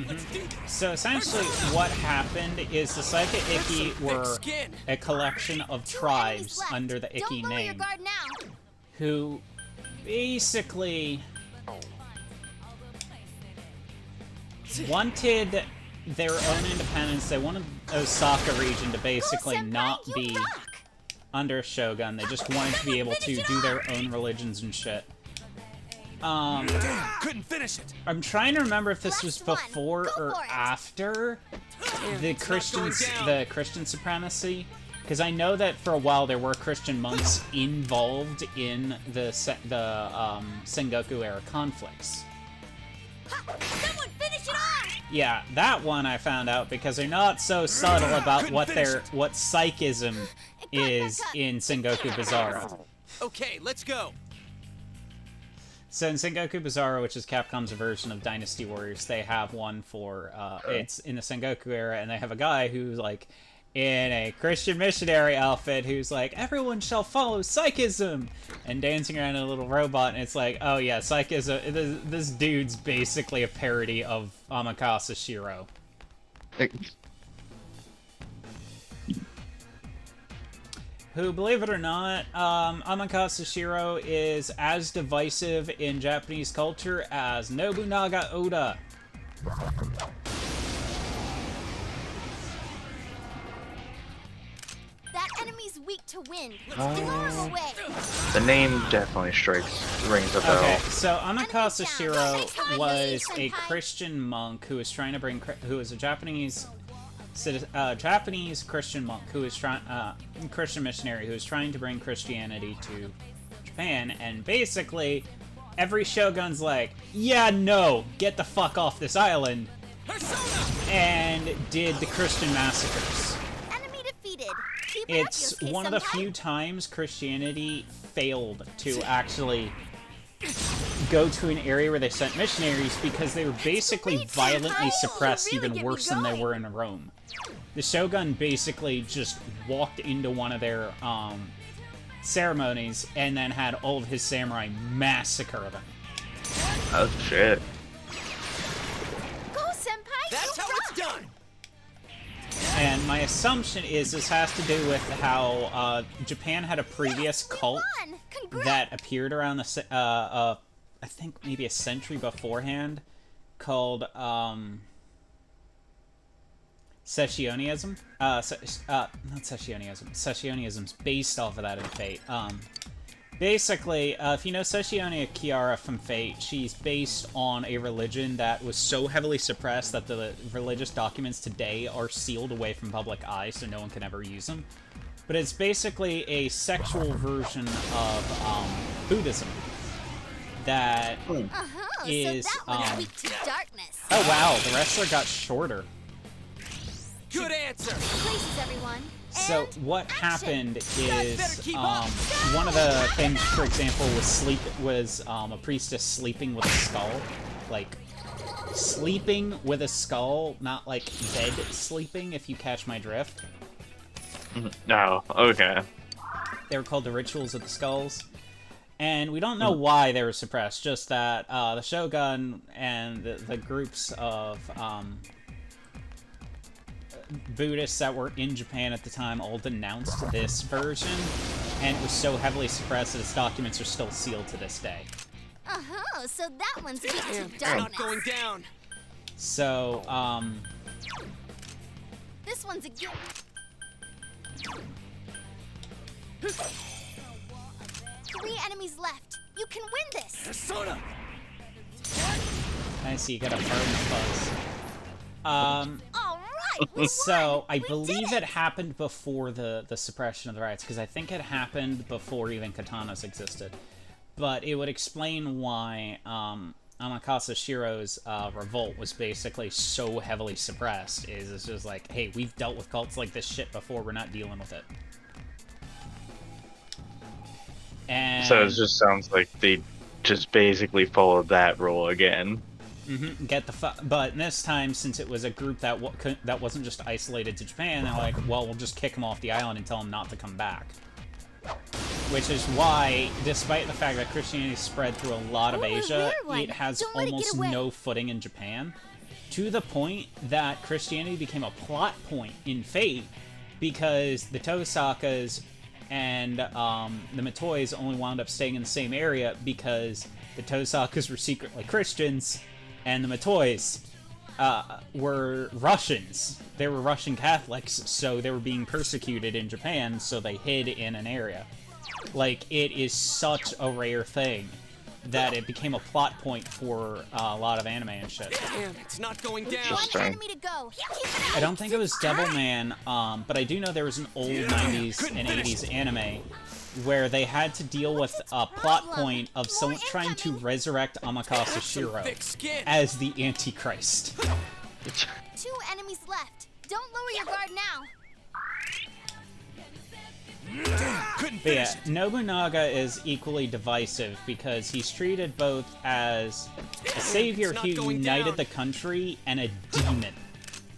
Let's do this. So essentially, what happened is the Psychic Icky Thick were skin. a collection of Two enemies tribes left. under the Don't Icky lower your name guard now. who basically wanted their own independence. They wanted Osaka region to basically Senpai, not you be rock. under a shogun. They just wanted to be able to do their own religions and shit. Damn, couldn't finish it. I'm trying to remember if this was Last one. before Go or for it. after the It's not going down. the Christian supremacy, because I know that for a while there were Christian monks involved in the Sengoku era conflicts. Someone finish it off. Yeah, that one I found out because they're not so subtle about Couldn't what finish their it. what psychism is in Sengoku Bizarro. Okay, let's go. So in Sengoku Bizarro, which is Capcom's version of Dynasty Warriors, they have one for, it's in the Sengoku era, and they have a guy who's, like, in a Christian missionary outfit who's like, everyone shall follow Psychism! And dancing around in a little robot, and it's like, oh yeah, Psychism, this dude's basically a parody of Amakase Shiro. Who, believe it or not, Amakase Shiro is as divisive in Japanese culture as Nobunaga Oda. That enemy's weak to wind. Let's throw him away. The name definitely rings a bell. Okay, so Amakase Enemy Shiro down. Nice hard was lead, a senpai. Christian monk who was trying to bring, who was a Japanese Christian monk who was trying, Christian missionary who was trying to bring Christianity to Japan, and basically every shogun's like, yeah, no, get the fuck off this island, Persona! and did the Christian massacres. Enemy defeated. Keep it It's up, Yosuke one of the senpai. few times Christianity failed to actually go to an area where they sent missionaries because they were basically Sweet, violently senpai. suppressed, You really even get me worse than they going. were in Rome. The shogun basically just walked into one of their ceremonies and then had all of his samurai massacre them. Oh shit. Go, senpai. That's you how rock. it's done. And my assumption is this has to do with how Japan had a previous We cult won. Congrats. that appeared around the I think maybe a century beforehand, called Sessionism. Not Sessionism. Sessionism's based off of that in Fate. Basically, if you know Sessionia Kiara from Fate, she's based on a religion that was so heavily suppressed that the religious documents today are sealed away from public eye, so no one can ever use them. But it's basically a sexual version of Buddhism that Uh-huh. is, so that one's weak to darkness. oh wow, the wrestler got shorter. Good answer. Places, everyone. So And what action. happened better is keep up. one of the things, for example, was a priestess sleeping with a skull, like sleeping with a skull, not like bed sleeping. If you catch my drift, No, okay. they were called the rituals of the skulls. And we don't know why they were suppressed, just that the Shogun and the groups of Buddhists that were in Japan at the time all denounced this version, and it was so heavily suppressed that its documents are still sealed to this day. Uh-huh. So that one's weak Damn, to it's not darkness. going down. So, This one's a gift. Three enemies left. You can win this. Persona! I see you got a burn fuzz. All right. We So, won. I We did believe it happened before the suppression of the riots, because I think it happened before even katanas existed. But it would explain why Amakase Shiro's revolt was basically so heavily suppressed. It's just like, hey, we've dealt with cults like this shit before, we're not dealing with it. And So it just sounds like they just basically followed that rule again. Get the but this time, since it was a group that that wasn't just isolated to Japan, they're like, well, we'll just kick them off the island and tell them not to come back. Which is why, despite the fact that Christianity spread through a lot of Asia, it has almost no footing in Japan, to the point that Christianity became a plot point in Fate, because the Tosakas and the Matois only wound up staying in the same area because the Tosakas were secretly Christians, and the Matois were Russians. They were Russian Catholics, so they were being persecuted in Japan, so they hid in an area. Like, it is such a rare thing that it became a plot point for a lot of anime and shit. Damn, it's not going down. Interesting. One enemy to go. Keep it up. I don't think it was Devilman, but I do know there was an old 90s and 80s anime where they had to deal with a plot point of someone trying to resurrect Amakase Shiro Thick skin. as the Antichrist. 2 enemies left. Don't lower your guard now. Couldn't But yeah, finish it. Nobunaga is equally divisive because he's treated both as a savior It's not who going united down. the country and a demon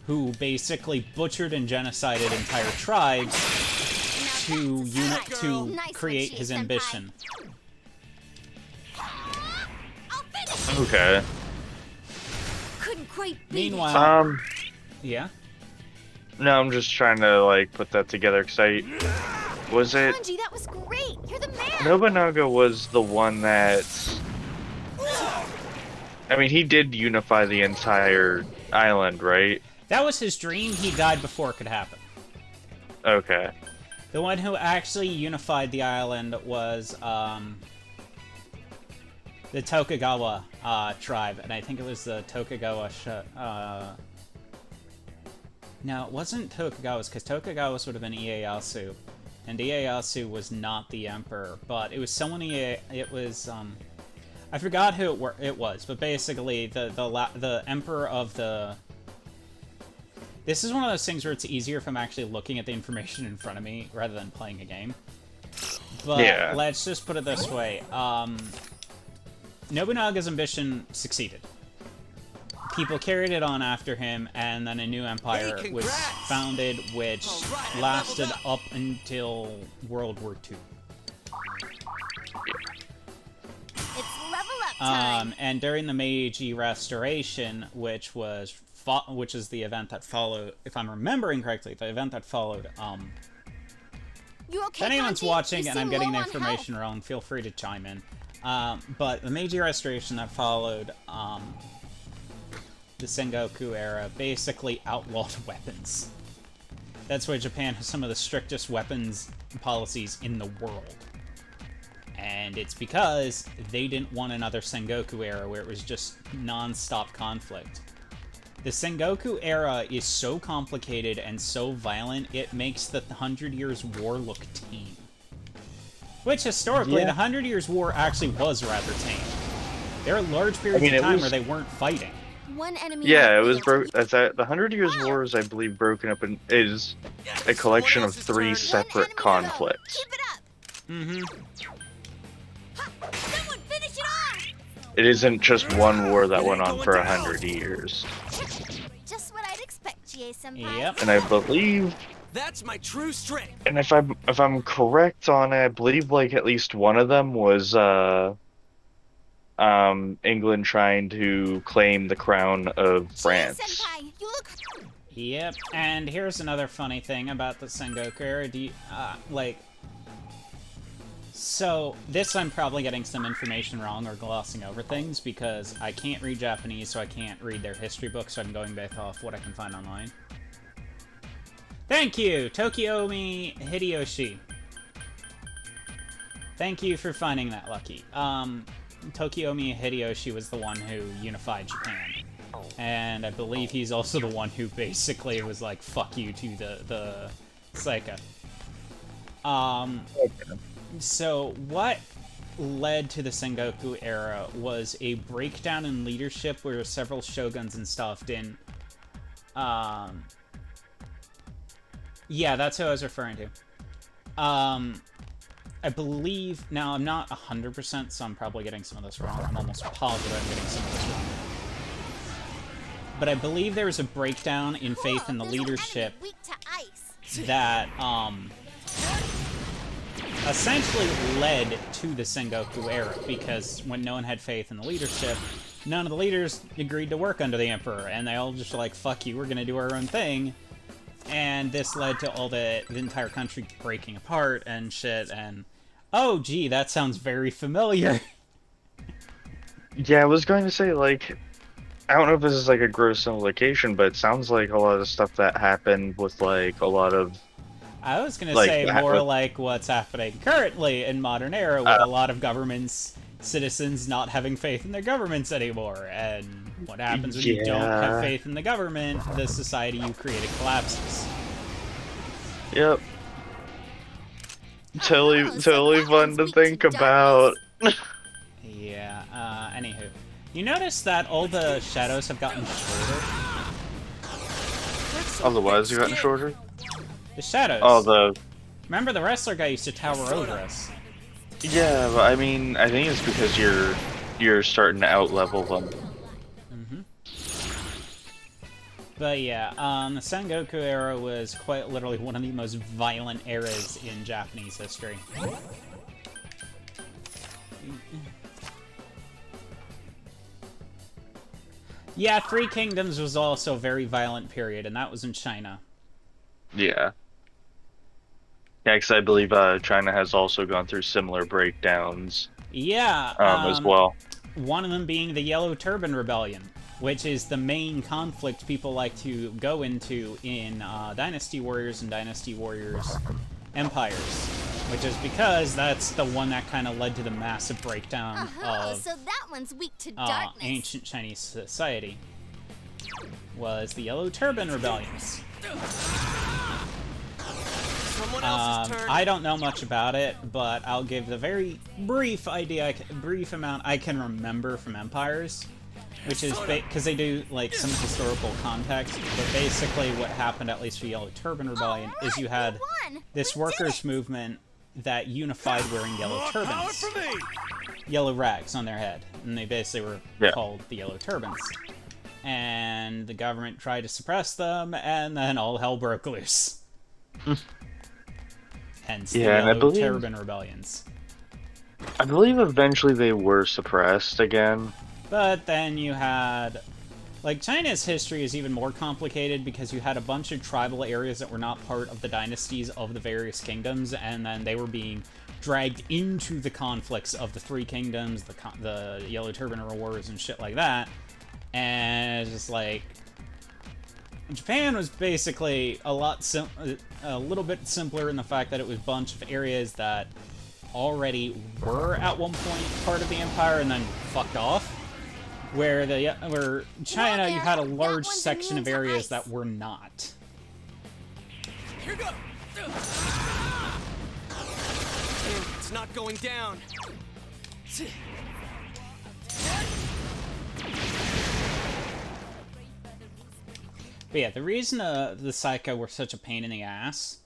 who basically butchered and genocided entire tribes to Nice create one, his Chie-senpai. ambition. I'll finish. Okay. Couldn't quite beat Meanwhile, yeah, No, I'm just trying to like put that together because was it Sanji, that was great. You're the man. Nobunaga was the one that. I mean, he did unify the entire island, right? that was his dream. He died before it could happen. Okay. The one who actually unified the island was the Tokugawa tribe, and I think it was the Tokugawa. No, it wasn't Tokugawa's, because Tokugawa's would have been Ieyasu, and Ieyasu was not the emperor, but it was someone. It was I forgot who it was, but basically the emperor of the. This is one of those things where it's easier if I'm actually looking at the information in front of me rather than playing a game. But Yeah. let's just put it this way. Nobunaga's ambition succeeded. People carried it on after him, and then a new empire Hey, was congrats! founded, which All right, I lasted leveled up until World War II. It's level up time. And during the Meiji Restoration, which is the event that followed, if I'm remembering correctly, the event that followed. You okay, If anyone's Sanji? watching You and I'm seem getting the low on information wrong, feel free to chime in. But the Meiji Restoration that followed the Sengoku era basically outlawed weapons. That's why Japan has some of the strictest weapons policies in the world. And it's because they didn't want another Sengoku era where it was just non-stop conflict. The Sengoku era is so complicated and so violent, it makes the 100 Years' War look tame. Which, historically, Yeah. the 100 Years' War actually was rather tame. There are large periods mean, of it time was- where they weren't fighting. One enemy. Yeah, it left. was broke. The 100 Years' War is, I believe, broken up in is a collection of 3 One separate enemy to go. conflicts. Keep it up. Mm-hmm. Someone finish it off. It isn't just one war that went on for 100 years. Just what I'd expect, Chie-senpai. Yep. And I believe, That's my true strength. and if I'm correct on it, I believe like at least one of them was England trying to claim the crown of France. Chie-senpai, you look. Yep, and here's another funny thing about the Sengoku era. So, this I'm probably getting some information wrong or glossing over things because I can't read Japanese, so I can't read their history books, so I'm going back off what I can find online. Thank you, Tokiomi Hideyoshi. Thank you for finding that, Lucky. Tokiomi Hideyoshi was the one who unified Japan. And I believe he's also the one who basically was like, fuck you to the Seika. So what led to the Sengoku era was a breakdown in leadership where several shoguns and stuff didn't... Yeah, that's who I was referring to. I believe... Now, I'm not 100%, so I'm probably getting some of this wrong. I'm almost positive I'm getting some of this wrong. but I believe there was a breakdown in faith in the There's an enemy leadership weak to ice. that essentially led to the Sengoku era, because when no one had faith in the leadership, none of the leaders agreed to work under the Emperor, and they all just were like, fuck you, we're gonna do our own thing. And this led to all the entire country breaking apart and shit, and oh gee, that sounds very familiar. Yeah, I was going to say, like, I don't know if this is like a gross simplification, but it sounds like a lot of stuff that happened with like a lot of I was gonna Like, say that more was- like what's happening currently in modern era with a lot of governments, citizens not having faith in their governments anymore, and what happens when you don't have Yeah. faith in the government, the society you created collapses. Yep. Oh, Totally so that fun one's to weak think to about. Yeah, anywho. You notice that all the shadows have gotten shorter? Otherwise, you gotten shorter. The shadows. Oh, the Remember the wrestler guy used to tower over us. yeah, but I mean, I think it's because you're starting to outlevel them. But yeah, the Sengoku era was quite literally one of the most violent eras in Japanese history. Yeah, Three Kingdoms was also a very violent period, and that was in China. Yeah. Yeah, because I believe China has also gone through similar breakdowns Yeah, as well. one of them being the Yellow Turban Rebellion, which is the main conflict people like to go into in Dynasty Warriors and Dynasty Warriors Empires, which is because that's the one that kind of led to the massive breakdown of So that one's weak to darkness. ancient Chinese society, was the Yellow Turban Rebellions. Someone else's turn. I don't know much about it, but I'll give the very brief amount I can remember from Empires, which is because they do like some historical context. But basically, what happened, at least for Yellow Turban Rebellion, is you had this workers' movement that unified wearing yellow More power turbans, for me. yellow rags on their head, and they basically were Yeah. called the Yellow Turbans. And the government tried to suppress them, and then all hell broke loose. Hence the Yeah, and I Yellow believe- Turban Rebellions. I believe eventually they were suppressed again. But then you had... Like, China's history is even more complicated because you had a bunch of tribal areas that were not part of the dynasties of the various kingdoms, and then they were being dragged into the conflicts of the Three Kingdoms, the Yellow Turban Wars, and shit like that. And it's just like... Japan was basically a little bit simpler in the fact that it was a bunch of areas that already were at one point part of the empire and then fucked off. Where China, you had a large one's section of immune to areas ice. that were not. Here go. It's not going down. But yeah, the reason the Psycho were such a pain in the ass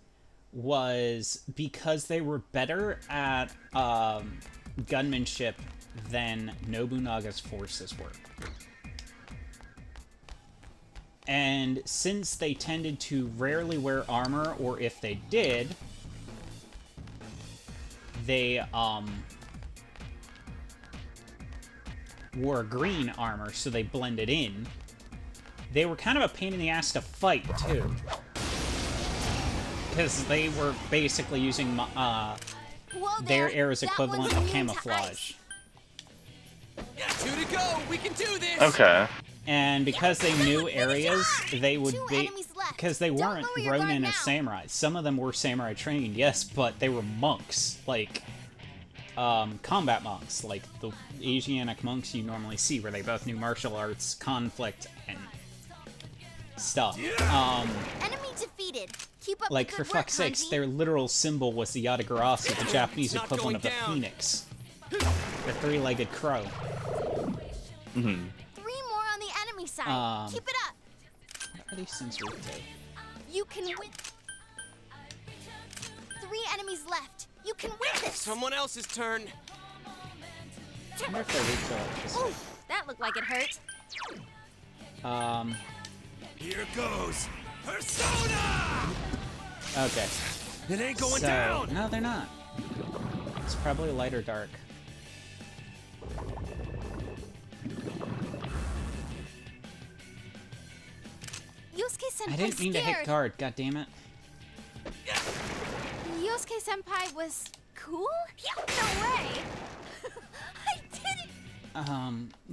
was because they were better at gunmanship than Nobunaga's forces were. And since they tended to rarely wear armor, or if they did, they wore green armor, so they blended in. They were kind of a pain in the ass to fight, too. Because they were basically using Whoa their there, era's that equivalent one's of immune to camouflage. ice. 2 to go. We can do this. Okay. And because they knew areas, they would Two be... enemies left. Because they Don't weren't lower your guard Ronin now. as samurai. Some of them were samurai trained, yes, but they were monks. Like, combat monks. Like the Asiatic monks you normally see, where they both knew martial arts, conflict, and stuff. Enemy defeated. Keep up Like, the for good work, fuck's sakes, Hanji. their literal symbol was the Yatagarasu, the Japanese not equivalent of going the down. phoenix. The three-legged crow. Hmm. 3 more on the enemy side. Keep it up. What are these things root to? You can win. 3 enemies left. You can win this. Someone else's turn. I wonder if they're root to, like, just- Oof, that looked like it hurt. Here goes Persona! Okay. It ain't going So, down! no, they're not. It's probably light or dark. Yosuke Senpai I didn't mean to hit scared. guard, god damn it. Yosuke Senpai was cool? No way! I did it!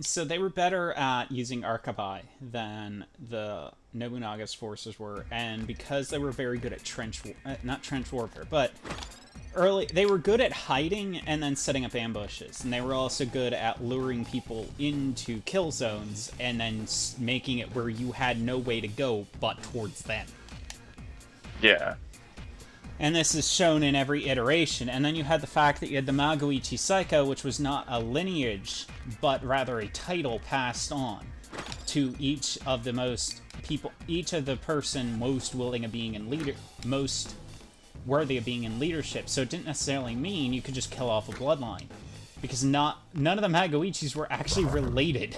So they were better at using Arcabai than the Nobunaga's forces were, and because they were very good at not trench warfare, but they were good at hiding and then setting up ambushes, and they were also good at luring people into kill zones and then making it where you had no way to go but towards them. Yeah. And this is shown in every iteration. And then you had the fact that you had the Magoichi Saika, which was not a lineage, but rather a title passed on to each of the person most willing of being in most worthy of being in leadership. So it didn't necessarily mean you could just kill off a bloodline, because none of the Magoichis were actually related.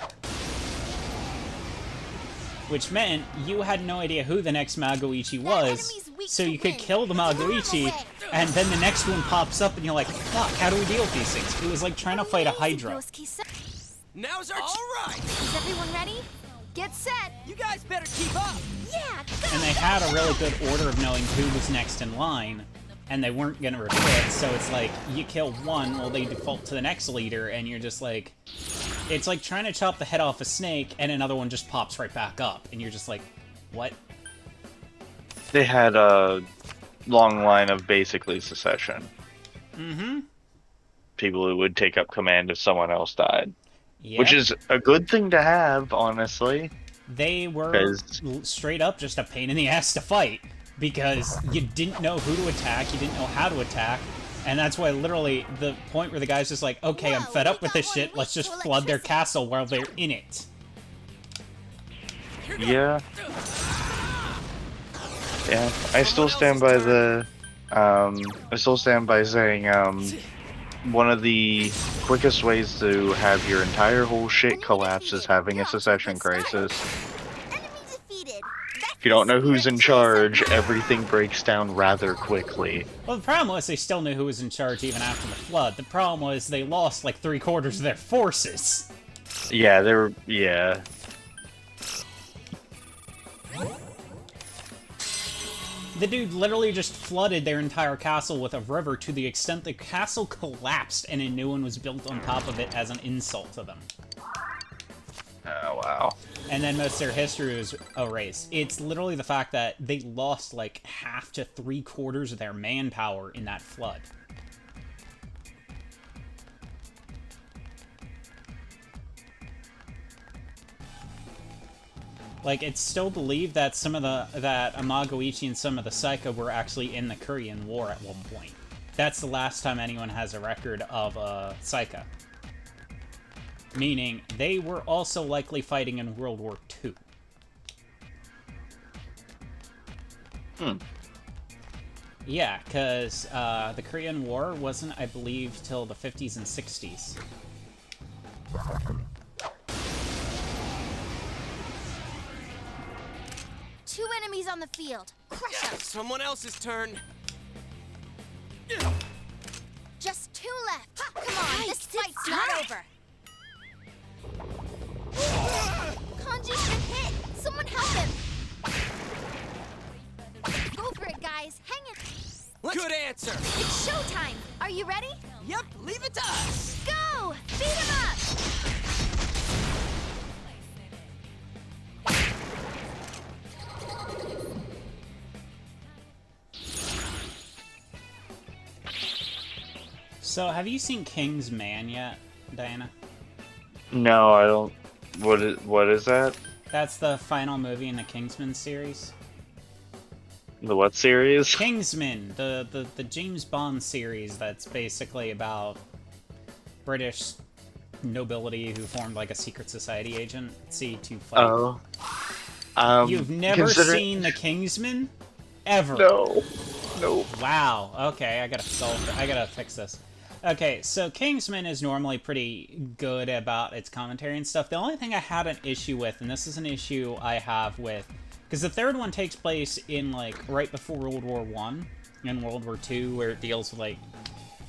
Which meant you had no idea who the next Magoichi was, so you could kill the Magoichi, and then the next one pops up, and you're like, fuck, how do we deal with these things? It was like trying to fight a Hydra. Now's our Alright! Is everyone ready? Get set! You guys better keep up! Yeah, go! And they had a really good order of knowing who was next in line, and they weren't gonna repeat, so it's like, you kill one, well, they default to the next leader, and you're just like... It's like trying to chop the head off a snake, and another one just pops right back up, and you're just like, what? They had a long line of basically secession. Mm-hmm. People who would take up command if someone else died. Yep. Which is a good thing to have, honestly. They were 'Cause- straight up just a pain in the ass to fight, because you didn't know who to attack, you didn't know how to attack, and that's why literally the point where the guy's just like, okay, I'm Whoa, fed up we with got this one shit, let's weak just to flood their electricity. castle while they're in it. Yeah. Yeah. I still stand by the I still stand by saying one of the quickest ways to have your entire whole shit collapse is having a secession crisis. Enemy defeated. If you don't know who's in charge, everything breaks down rather quickly. Well, the problem was they still knew who was in charge even after the flood. The problem was they lost like 3/4 of their forces. Yeah, they were. Yeah. The dude literally just flooded their entire castle with a river to the extent the castle collapsed and a new one was built on top of it as an insult to them. Oh wow. And then most of their history was erased. It's literally the fact that they lost like half to 3/4 of their manpower in that flood. Like, it's still believed that that Amagoichi and some of the Saika were actually in the Korean War at one point. That's the last time anyone has a record of Saika. Meaning, they were also likely fighting in World War II. Yeah, because the Korean War wasn't, I believe, till the 50s and 60s. Two enemies on the field. Crush them. Someone else's turn. Just two left. Come on, this fight's not over. Kanji's been hit. Someone help him. Go for it, guys. Hang it. Good answer. It's showtime. Are you ready? Yep, leave it to us. Go! Beat him up! So, have you seen King's Man yet, Diana? No, I don't. What is that? That's the final movie in the Kingsman series. The what series? Kingsman, the James Bond series that's basically about British nobility who formed like a secret society agency to fight. Oh. You've never seen the Kingsman? Ever? No. Nope. Wow. Okay, I gotta fix this. Okay, so Kingsman is normally pretty good about its commentary and stuff. The only thing I had an issue with, and this is an issue I have with, because the third one takes place in, like, right before World War One and World War Two, where it deals with, like,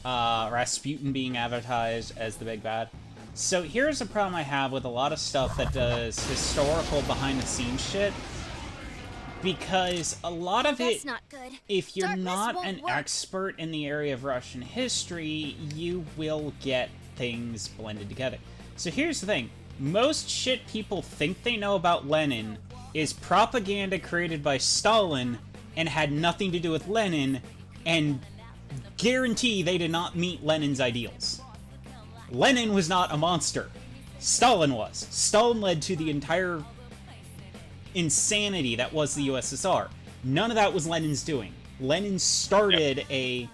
Rasputin being advertised as the big bad. So here's a problem I have with a lot of stuff that does historical behind-the-scenes shit. Because a lot of That's it, not good. if you're Darkness not won't an work. expert in the area of Russian history, you will get things blended together. So here's the thing. Most shit people think they know about Lenin is propaganda created by Stalin and had nothing to do with Lenin, and guarantee they did not meet Lenin's ideals. Lenin was not a monster. Stalin was. Stalin led to the entire insanity that was the USSR. None of that was Lenin's doing. Lenin started a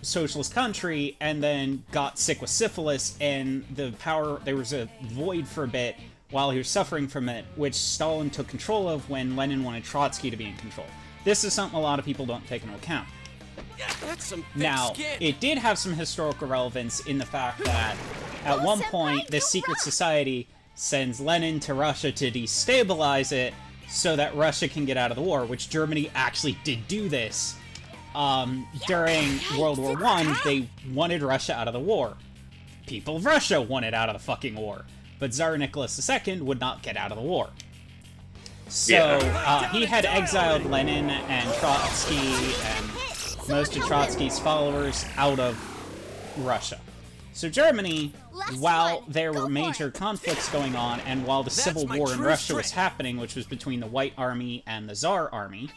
socialist country and then got sick with syphilis, and there was a void for a bit while he was suffering from it, which Stalin took control of when Lenin wanted Trotsky to be in control. This is something a lot of people don't take into account. That's some thick Now, skin. it did have some historical relevance in the fact that at Oh, one Senpai, point, this you secret rock! society sends Lenin to Russia to destabilize it so that Russia can get out of the war, which Germany actually did do this. During World War One, they wanted Russia out of the war. People of Russia wanted out of the fucking war. But Tsar Nicholas II would not get out of the war. So, he had exiled Lenin and Trotsky and most of Trotsky's followers out of Russia. So Germany, Last while one. there Go were for major it. conflicts going on, and while the Civil my War in true Russia was strength. happening, which was between the White Army and the Tsar Army,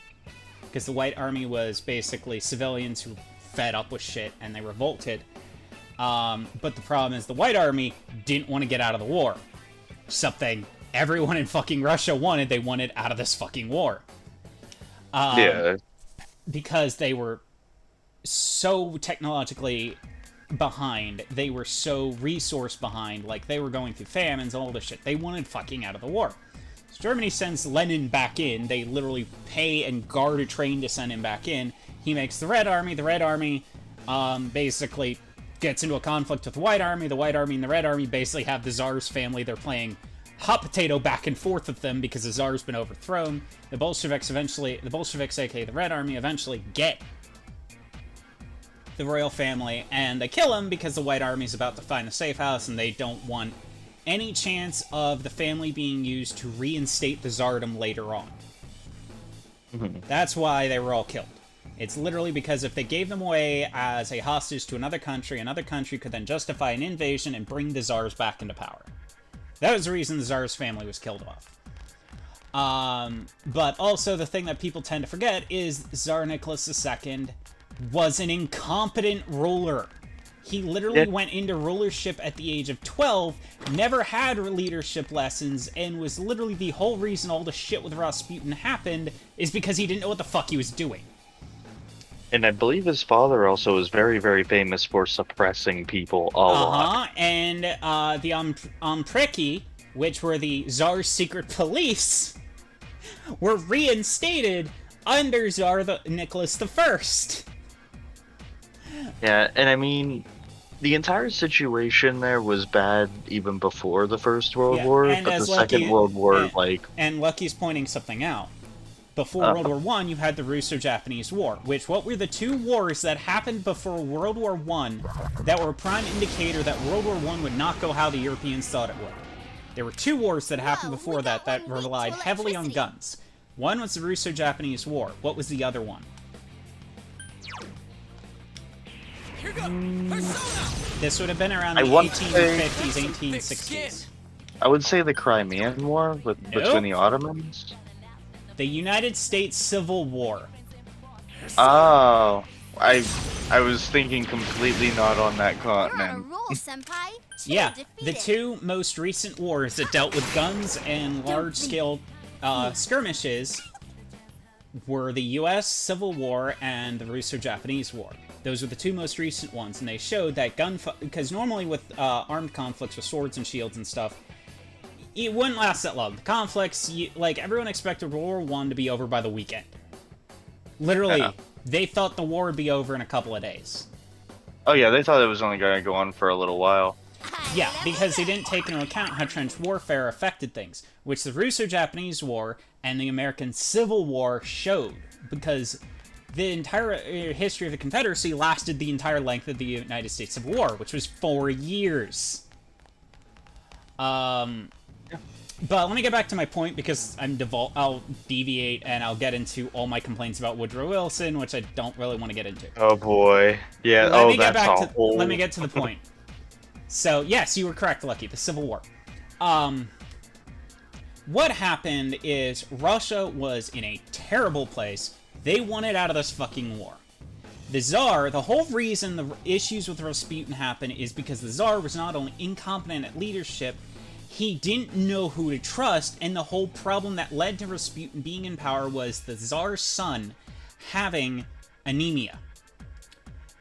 because the White Army was basically civilians who fed up with shit and they revolted. But the problem is the White Army didn't want to get out of the war. Something everyone in fucking Russia wanted. They wanted out of this fucking war. Yeah. Because they were so technologically behind, they were so resource behind, like they were going through famines, all this shit. They wanted fucking out of the war. So Germany sends Lenin back in. They literally pay and guard a train to send him back in. He makes the Red Army. The Red Army basically gets into a conflict with the White Army. The White Army and the Red Army basically have the Tsar's family. They're playing hot potato back and forth with them because the Tsar's been overthrown. The Bolsheviks, aka the Red Army, eventually get the royal family, and they kill him because the White Army's about to find the safe house, and they don't want any chance of the family being used to reinstate the Tsardom later on. That's why they were all killed. It's literally because if they gave them away as a hostage to another country could then justify an invasion and bring the Tsars back into power. That was the reason the Tsar's family was killed off. But also the thing that people tend to forget is Tsar Nicholas II was an incompetent ruler. He literally went into rulership at the age of 12, never had leadership lessons, and was literally the whole reason all the shit with Rasputin happened is because he didn't know what the fuck he was doing. And I believe his father also was very, very famous for suppressing people a lot. And the Ompreki, which were the Tsar's secret police, were reinstated under Tsar Nicholas I. Yeah, and I mean, the entire situation there was bad even before the First World Yeah, War, and but the as Second Lucky- World War, and- like, And Lucky's pointing something out. Before World War I, you had the Russo-Japanese War, what were the two wars that happened before World War I that were a prime indicator that World War I would not go how the Europeans thought it would? There were two wars that happened Whoa, before we that got one weak relied to heavily on electricity. guns. One was the Russo-Japanese War. What was the other one? Here goes Persona. This would have been around I the want to say- 1850s, Some thick 1860s. I would say the Crimean War between the Ottomans. The United States Civil War. Oh, I was thinking completely not on that You're on a continent. roll, Senpai. Chill, Yeah, the defeated. two most recent wars that dealt with guns and large-scale skirmishes were the U.S. Civil War and the Russo-Japanese War. Those were the two most recent ones, and they showed that because normally with armed conflicts with swords and shields and stuff, it wouldn't last that long. The conflicts, like, everyone expected World War I to be over by the weekend. Literally, Yeah. they thought the war would be over in a couple of days. Oh yeah, they thought it was only going to go on for a little while. Yeah, because they didn't take into account how trench warfare affected things, which the Russo-Japanese War and the American Civil War showed, because the entire history of the Confederacy lasted the entire length of the United States Civil War, which was 4 years. But let me get back to my point, because I'll deviate and I'll get into all my complaints about Woodrow Wilson, which I don't really want to get into. Oh boy, yeah. Let me get to the point. So, yes, you were correct, Lucky. The Civil War. What happened is Russia was in a terrible place. They wanted out of this fucking war. The Tsar, the whole reason the issues with Rasputin happened is because the Tsar was not only incompetent at leadership, he didn't know who to trust, and the whole problem that led to Rasputin being in power was the Tsar's son having anemia.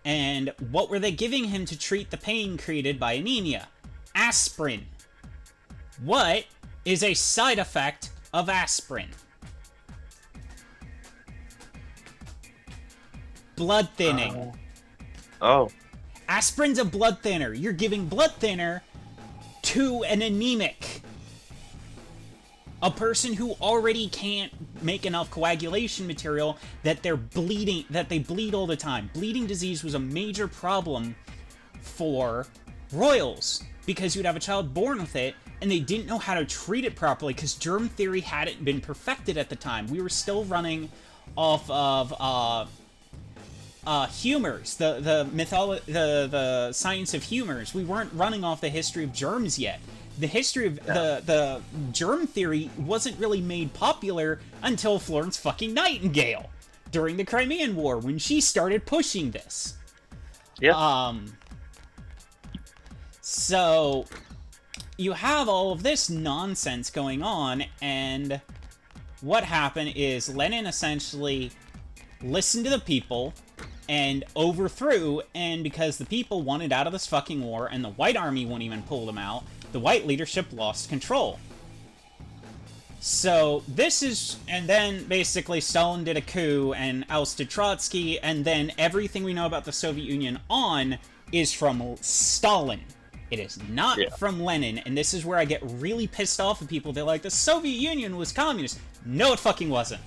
And what were they giving him to treat the pain created by anemia? Aspirin. What is a side effect of aspirin? Blood thinning. Oh. Aspirin's a blood thinner. You're giving blood thinner to an anemic. A person who already can't make enough coagulation material that they're bleeding, that they bleed all the time. Bleeding disease was a major problem for royals because you'd have a child born with it and they didn't know how to treat it properly because germ theory hadn't been perfected at the time. We were still running off of humors, the science of humors. We weren't running off the history of germs yet. The history of the germ theory wasn't really made popular until Florence fucking Nightingale during the Crimean War when she started pushing this. Yeah. So you have all of this nonsense going on, and what happened is Lenin essentially listened to the people and overthrew, and because the people wanted out of this fucking war and the White Army wouldn't even pull them out, the white leadership lost control. So this is, and then basically Stalin did a coup and ousted Trotsky, and then everything we know about the Soviet Union on is from Stalin. It is not from Lenin, and this is where I get really pissed off at people. They're like, the Soviet Union was communist. No, it fucking wasn't.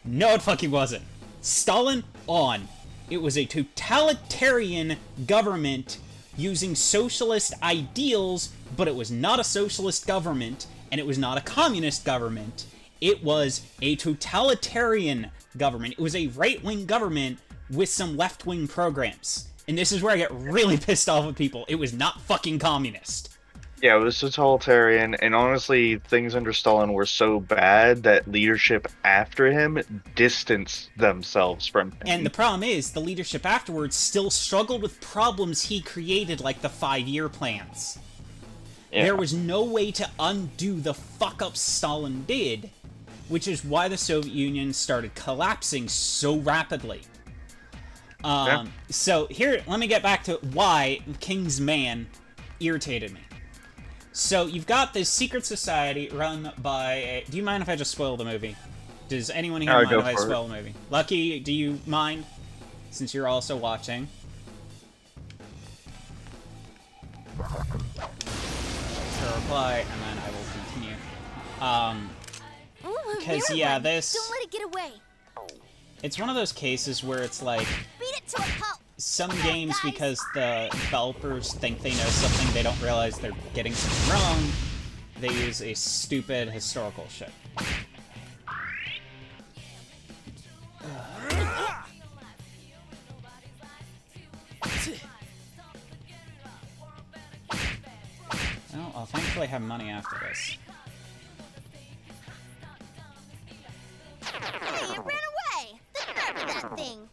No, it fucking wasn't. Stalin on. It was a totalitarian government using socialist ideals, but it was not a socialist government, and it was not a communist government. It was a totalitarian government. It was a right-wing government with some left-wing programs. And this is where I get really pissed off at people. It was not fucking communist. Yeah, it was totalitarian, and honestly, things under Stalin were so bad that leadership after him distanced themselves from him. And the problem is, the leadership afterwards still struggled with problems he created, like the 5-year plans. Yeah. There was no way to undo the fuck-ups Stalin did, which is why the Soviet Union started collapsing so rapidly. So here, let me get back to why King's Man irritated me. So you've got this secret society run by do you mind if I just spoil the movie? Does anyone here mind if I spoil the movie? Lucky, do you mind? Since you're also watching. So reply, and then I will continue. Because, yeah, this... Don't let it get away. It's one of those cases where it's like... Beat it to a pulp. Some games, because the developers think they know something, they don't realize they're getting something wrong. They use a stupid historical shit. Well, I'll thankfully have money after this. Hey, it ran away! The nerve of that thing!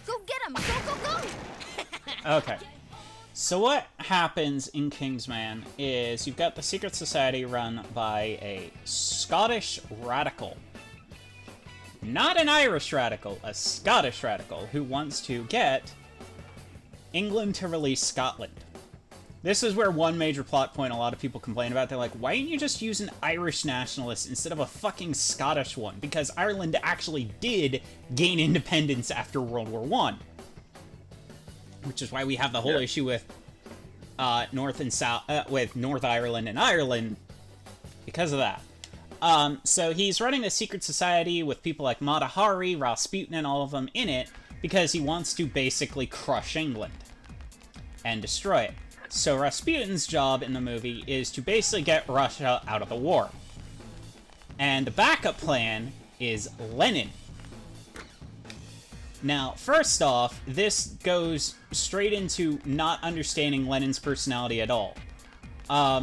Go get him! Go, go, go! Okay. So what happens in Kingsman is you've got the secret society run by a Scottish radical. Not an Irish radical, a Scottish radical who wants to get England to release Scotland. This is where one major plot point a lot of people complain about. They're like, why didn't you just use an Irish nationalist instead of a fucking Scottish one? Because Ireland actually did gain independence after World War One. Which is why we have the whole issue with North and South, with North Ireland and Ireland, because of that. So he's running a secret society with people like Mata Hari, Rasputin, and all of them in it, because he wants to basically crush England and destroy it. So Rasputin's job in the movie is to basically get Russia out of the war. And the backup plan is Lenin. Now, first off, this goes straight into not understanding Lenin's personality at all.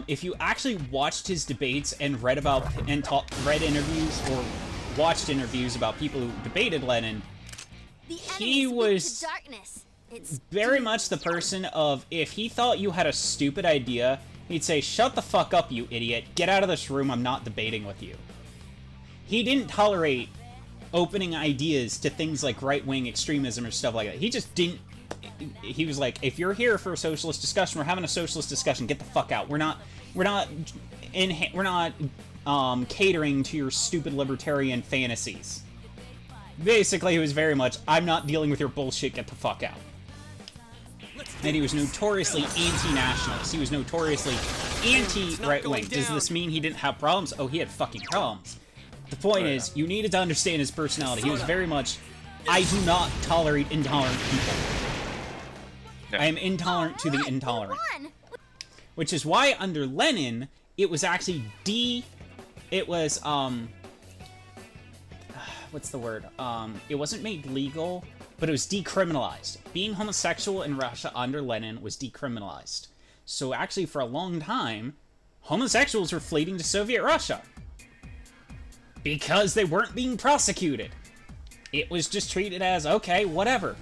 If you actually watched his debates and read about and read interviews or watched interviews about people who debated Lenin, he was very much the person of, if he thought you had a stupid idea, he'd say, "Shut the fuck up, you idiot. Get out of this room. I'm not debating with you." He didn't tolerate opening ideas to things like right-wing extremism or stuff like that. He just didn't. He was like, if you're here for a socialist discussion, we're having a socialist discussion. Get the fuck out. We're not catering to your stupid libertarian fantasies. Basically, he was very much, I'm not dealing with your bullshit. Get the fuck out. And he was notoriously anti-nationalist. He was notoriously anti-right-wing. Does this mean he didn't have problems? Oh, he had fucking problems. The point is, you needed to understand his personality. He was very much, I do not tolerate intolerant people. I am intolerant to the intolerant. Which is why under Lenin, it was actually what's the word? It wasn't made legal, but it was decriminalized. Being homosexual in Russia under Lenin was decriminalized. So actually, for a long time, homosexuals were fleeing to Soviet Russia. Because they weren't being prosecuted. It was just treated as, okay, whatever.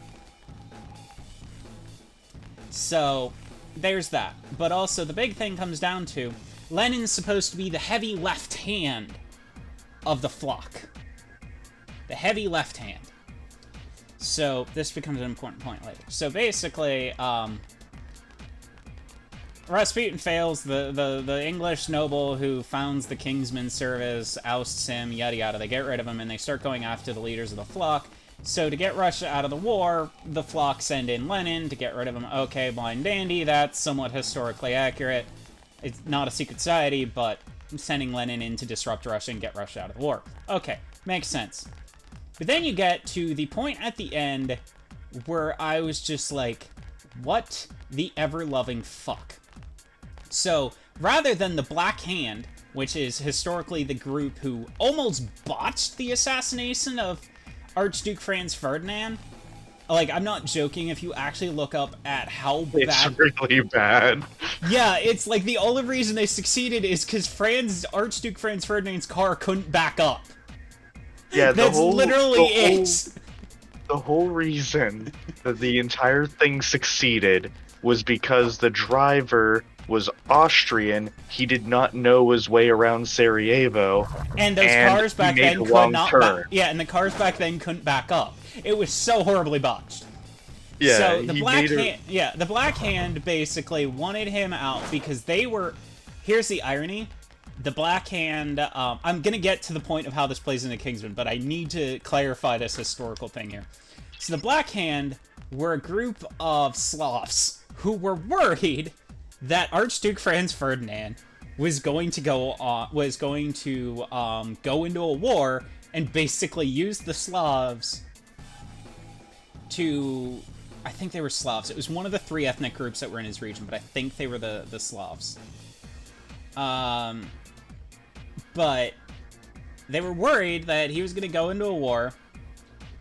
So, there's that. But also, the big thing comes down to, Lenin's supposed to be the heavy left hand of the flock. The heavy left hand. So, this becomes an important point later. So, basically, Rasputin fails, the English noble who founds the Kingsman service ousts him, yada yada, they get rid of him, and they start going after the leaders of the flock. So to get Russia out of the war, the flock send in Lenin to get rid of him. Okay, blind dandy, that's somewhat historically accurate. It's not a secret society, but sending Lenin in to disrupt Russia and get Russia out of the war. Okay, makes sense. But then you get to the point at the end where I was just like, what the ever-loving fuck? So, rather than the Black Hand, which is historically the group who almost botched the assassination of Archduke Franz Ferdinand, like, I'm not joking, if you actually look up at how bad... It's really bad. Yeah, it's like the only reason they succeeded is because Archduke Franz Ferdinand's car couldn't back up. Yeah, That's literally it. The whole reason that the entire thing succeeded was because the driver was Austrian. He did not know his way around Sarajevo, and those cars back then could not. Yeah, and the cars back then couldn't back up. It was so horribly botched. Yeah, so the the Black Hand basically wanted him out because they were. Here's the irony: the Black Hand. I'm gonna get to the point of how this plays into Kingsman, but I need to clarify this historical thing here. So the Black Hand were a group of Slavs who were worried that Archduke Franz Ferdinand was going to go into a war and basically use the Slavs to... I think they were Slavs. It was one of the three ethnic groups that were in his region, but I think they were the Slavs. But they were worried that he was going to go into a war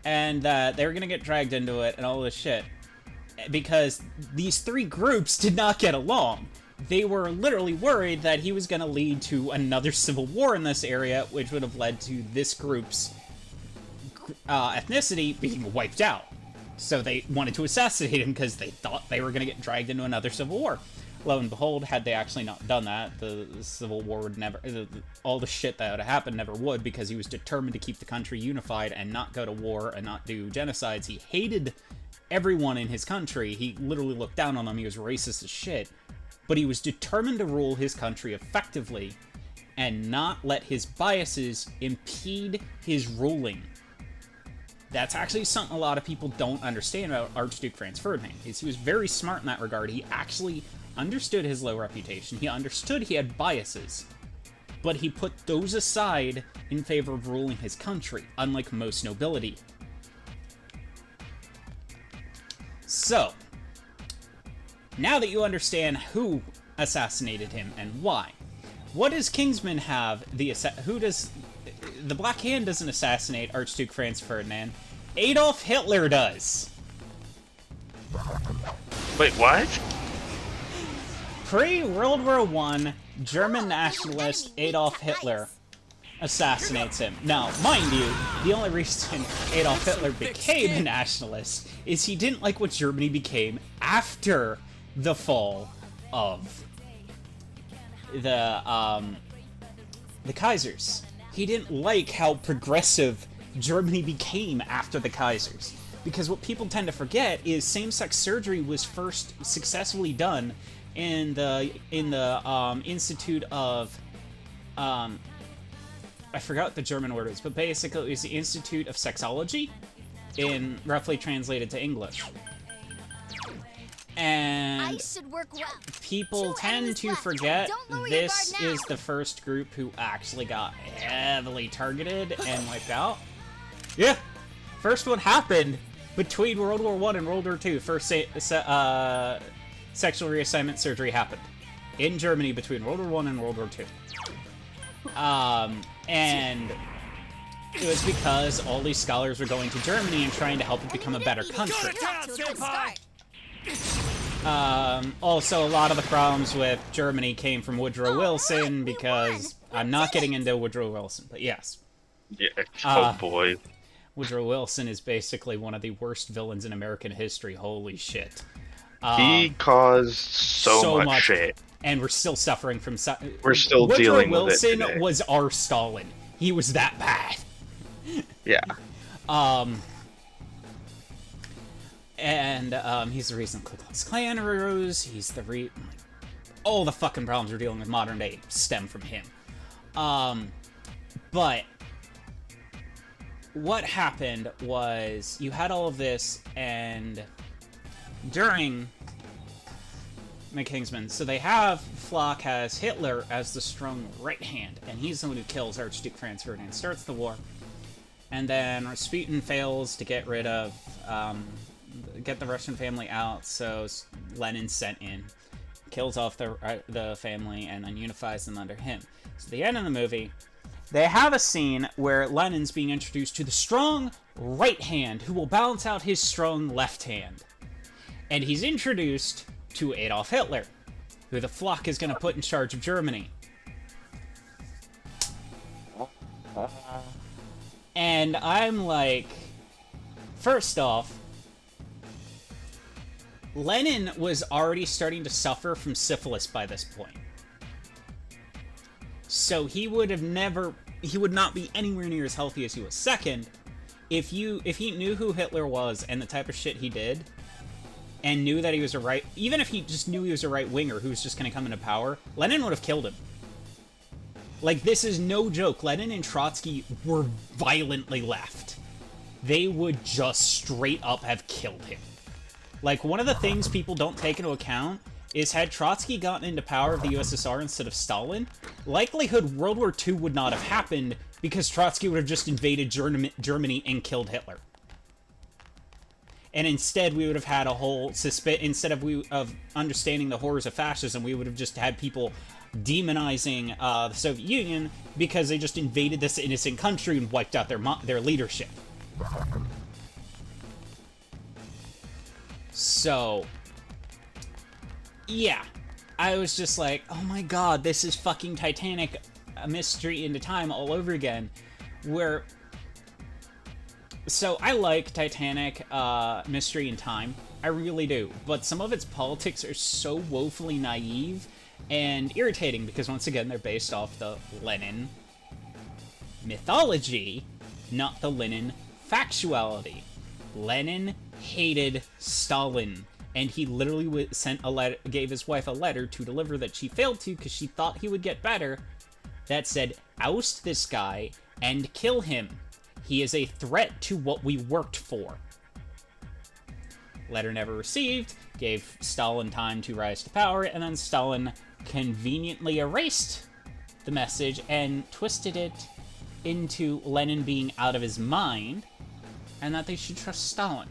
and that they were going to get dragged into it and all this shit. Because these three groups did not get along. They were literally worried that he was going to lead to another civil war in this area, which would have led to this group's ethnicity being wiped out. So they wanted to assassinate him because they thought they were going to get dragged into another civil war. Lo and behold, had they actually not done that, the civil war would never... all the shit that would have happened never would, because he was determined to keep the country unified and not go to war and not do genocides. He hated everyone in his country. He literally looked down on them. He was racist as shit. but he was determined to rule his country effectively and not let his biases impede his ruling. That's actually something a lot of people don't understand about Archduke Franz Ferdinand, is he was very smart in that regard. He actually understood his low reputation, he understood he had biases, but he put those aside in favor of ruling his country, unlike most nobility. So, now that you understand who assassinated him and why, what does Kingsman have? Who does... The Black Hand doesn't assassinate Archduke Franz Ferdinand. Adolf Hitler does. Wait, what? Pre-World War I, German nationalist Adolf Hitler assassinates him. Now, mind you, the only reason Adolf Hitler became a nationalist is he didn't like what Germany became after the fall of the Kaisers. He didn't like how progressive Germany became after the Kaisers. Because what people tend to forget is same-sex surgery was first successfully done in the Institute of I forgot what the German word is, but basically it was the Institute of Sexology, in roughly translated to English. And I should work well. people tend to forget this is the first group who actually got heavily targeted and wiped out. Yeah, first one happened between World War I and World War II. First sexual reassignment surgery happened in Germany between World War I and World War II. And it was because all these scholars were going to Germany and trying to help it become a better country. Also, a lot of the problems with Germany came from Woodrow Wilson, because I'm not getting into Woodrow Wilson, but yes. Yeah. Oh boy. Woodrow Wilson is basically one of the worst villains in American history. Holy shit. He caused so much shit. And we're still suffering from... We're still dealing with it Woodrow today. Wilson was our Stalin. He was that bad. Yeah. And he's the reason Ku Klux Klan arose. He's the all the fucking problems we're dealing with modern day stem from him. But what happened was you had all of this, and during McKingsman, so they have Flock has Hitler as the strong right hand, and he's the one who kills Archduke Franz Ferdinand, starts the war, and then Rasputin fails to get rid of get the Russian family out, so Lenin's sent in, kills off the family, and then unifies them under him. So at the end of the movie, they have a scene where Lenin's being introduced to the strong right hand who will balance out his strong left hand. And he's introduced to Adolf Hitler, who the Flock is going to put in charge of Germany. And I'm like, first off, Lenin was already starting to suffer from syphilis by this point. So he would not be anywhere near as healthy as he was. Second, if he knew who Hitler was and the type of shit he did, and knew that he was even if he just knew he was a right-winger who was just going to come into power, Lenin would have killed him. Like, this is no joke. Lenin and Trotsky were violently left. They would just straight up have killed him. Like, one of the things people don't take into account is, had Trotsky gotten into power of the USSR instead of Stalin, likelihood World War II would not have happened, because Trotsky would have just invaded Germany and killed Hitler. And instead, we would have had a whole instead of understanding the horrors of fascism, we would have just had people demonizing the Soviet Union because they just invaded this innocent country and wiped out their leadership. So, yeah, I was just like, oh my god, this is fucking Titanic, a mystery into time all over again, where... So, I like Titanic, Mystery in Time. I really do. But some of its politics are so woefully naive and irritating, because once again, they're based off the Lenin mythology, not the Lenin factuality. Lenin hated Stalin. and he literally sent a letter, gave his wife a letter to deliver that she failed to because she thought he would get better, that said, oust this guy and kill him. He is a threat to what we worked for. Letter never received, gave Stalin time to rise to power, and then Stalin conveniently erased the message and twisted it into Lenin being out of his mind, and that they should trust Stalin.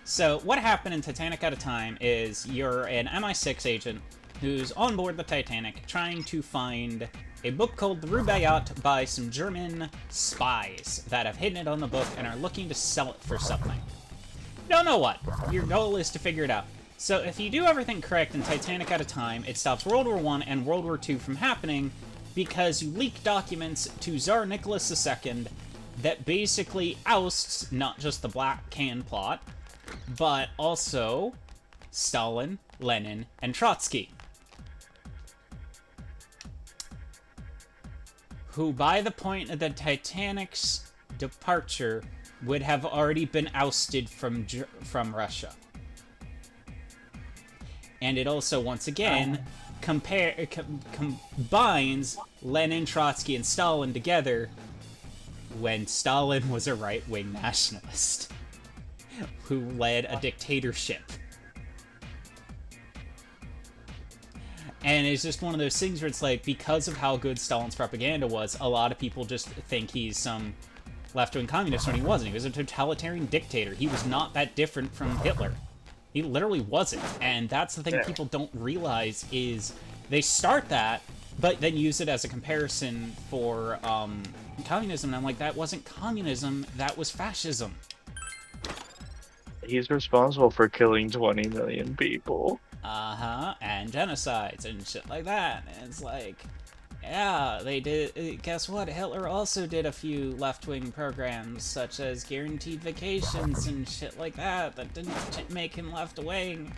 So, what happened in Titanic at a Time is you're an MI6 agent who's on board the Titanic trying to find a book called The Rubaiyat by some German spies that have hidden it on the book and are looking to sell it for something. You don't know what. Your goal is to figure it out. So if you do everything correct in Titanic at a Time, it stops World War I and World War II from happening because you leak documents to Tsar Nicholas II that basically ousts not just the Black Can plot, but also Stalin, Lenin, and Trotsky, who by the point of the Titanic's departure would have already been ousted from Russia. And it also, once again, combines Lenin, Trotsky, and Stalin together when Stalin was a right-wing nationalist who led a dictatorship. And it's just one of those things where it's like, because of how good Stalin's propaganda was, a lot of people just think he's some left-wing communist when he wasn't. He was a totalitarian dictator. He was not that different from Hitler. He literally wasn't. And that's the thing people don't realize is they start that, but then use it as a comparison for communism. And I'm like, that wasn't communism, that was fascism. He's responsible for killing 20 million people. And genocides and shit like that. And it's like, yeah, they did. Guess what? Hitler also did a few left-wing programs, such as guaranteed vacations and shit like that, that didn't make him left-wing.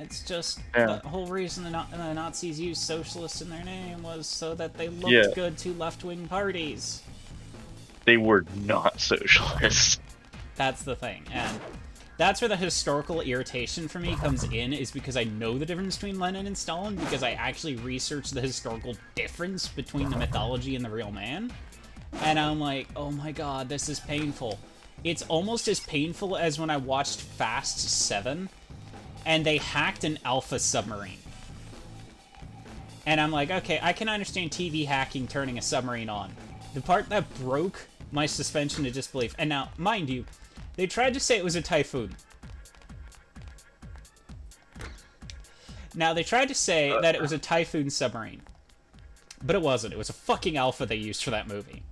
It's just the whole reason the Nazis used socialists in their name was so that they looked good to left-wing parties. They were not socialists. That's the thing, and that's where the historical irritation for me comes in, is because I know the difference between Lenin and Stalin, because I actually researched the historical difference between the mythology and the real man. And I'm like, oh my god, this is painful. It's almost as painful as when I watched Fast 7, and they hacked an Alpha submarine. And I'm like, okay, I can understand TV hacking turning a submarine on. The part that broke my suspension of disbelief, and now, mind you, they tried to say it was a Typhoon. Now, they tried to say that it was a Typhoon submarine. But it wasn't. It was a fucking Alpha they used for that movie.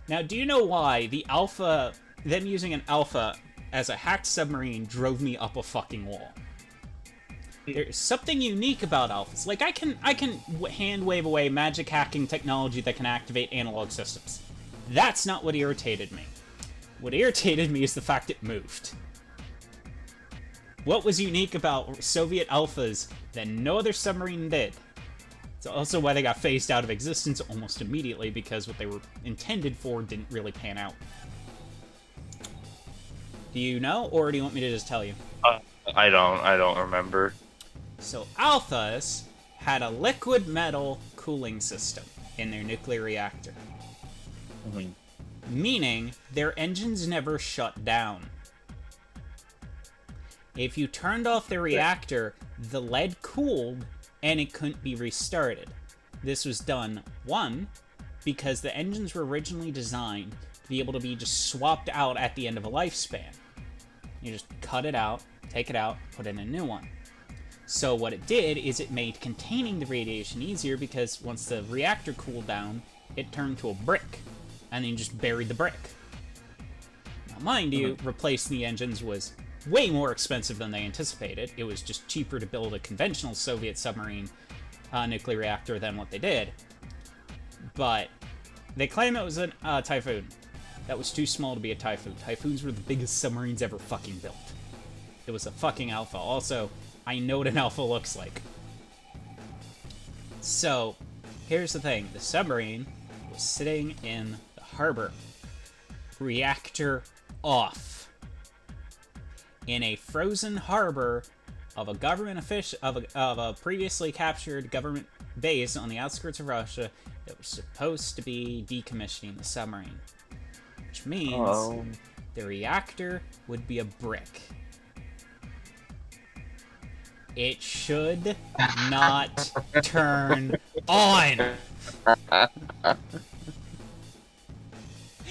Now, do you know why the Alpha, them using an Alpha as a hacked submarine, drove me up a fucking wall? There's something unique about Alphas. Like, I can hand wave away magic hacking technology that can activate analog systems. That's not what irritated me. What irritated me is the fact it moved. What was unique about Soviet Alphas that no other submarine did? It's also why they got phased out of existence almost immediately, because what they were intended for didn't really pan out. Do you know, or do you want me to just tell you? I don't remember. So Alphas had a liquid metal cooling system in their nuclear reactor. Mm-hmm. Meaning, their engines never shut down. If you turned off the reactor, the lead cooled, and it couldn't be restarted. This was done, one, because the engines were originally designed to be able to be just swapped out at the end of a lifespan. You just cut it out, take it out, put in a new one. So what it did is it made containing the radiation easier, because once the reactor cooled down, it turned to a brick. And then you just buried the brick. Now, mind you, replacing the engines was way more expensive than they anticipated. It was just cheaper to build a conventional Soviet submarine nuclear reactor than what they did. But they claim it was a Typhoon. That was too small to be a Typhoon. Typhoons were the biggest submarines ever fucking built. It was a fucking Alpha. Also, I know what an Alpha looks like. So, here's the thing. The submarine was sitting in harbor. Reactor off. in a frozen harbor of a government official of a previously captured government base on the outskirts of Russia that was supposed to be decommissioning the submarine, which means the reactor would be a brick. It should not turn on.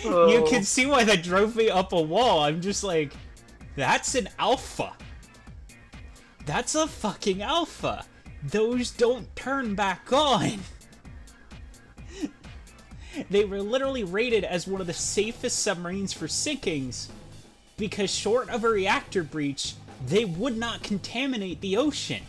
You can see why that drove me up a wall. I'm just like, that's an alpha. That's a fucking alpha. Those don't turn back on. They were literally rated as one of the safest submarines for sinkings because short of a reactor breach, they would not contaminate the ocean.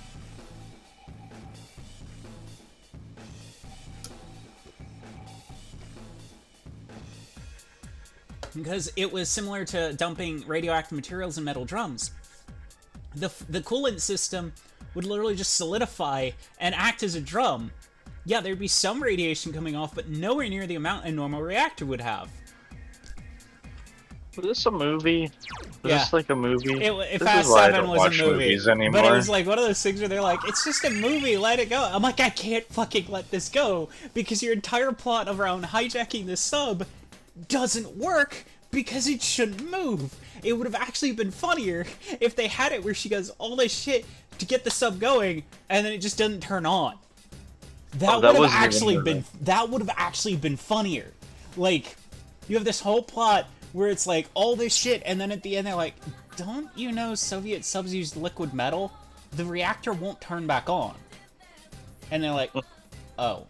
Because it was similar to dumping radioactive materials in metal drums. The coolant system would literally just solidify and act as a drum. Yeah, there'd be some radiation coming off, but nowhere near the amount a normal reactor would have. Was this a movie? Was Yeah. this like a movie? Fast 7 was a movie. Anymore. But it was like one of those things where they're like, it's just a movie, let it go. I'm like, I can't fucking let this go, because your entire plot around hijacking the sub doesn't work because it shouldn't move. It would have actually been funnier if they had it where she does all this shit to get the sub going, and then it just doesn't turn on. That would have actually been funnier. Like, you have this whole plot where it's like all this shit, and then at the end they're like, don't you know Soviet subs use liquid metal? The reactor won't turn back on. And they're like, oh.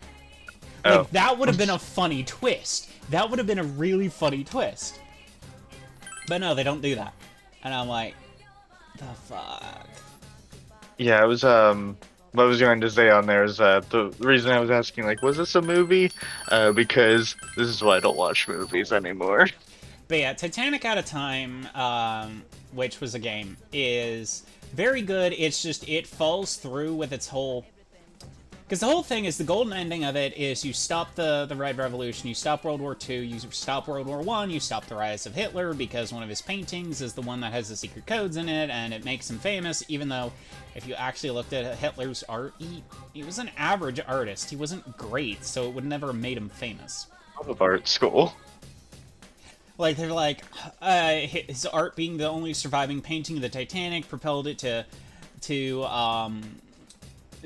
Like, that would have been a funny twist. That would have been a really funny twist. But no, they don't do that. And I'm like, the fuck? Yeah, it was, what I was going to say on there is that the reason I was asking, like, was this a movie? Because this is why I don't watch movies anymore. But yeah, Titanic Out of Time, which was a game, is very good. It's just, it falls through with its whole... Because the whole thing is, the golden ending of it is you stop the Red Revolution, you stop World War II, you stop World War I, you stop the rise of Hitler, because one of his paintings is the one that has the secret codes in it, and it makes him famous, even though, if you actually looked at Hitler's art, he was an average artist. He wasn't great, so it would never have made him famous. Out of art school. Like, they're like, his art being the only surviving painting of the Titanic propelled it to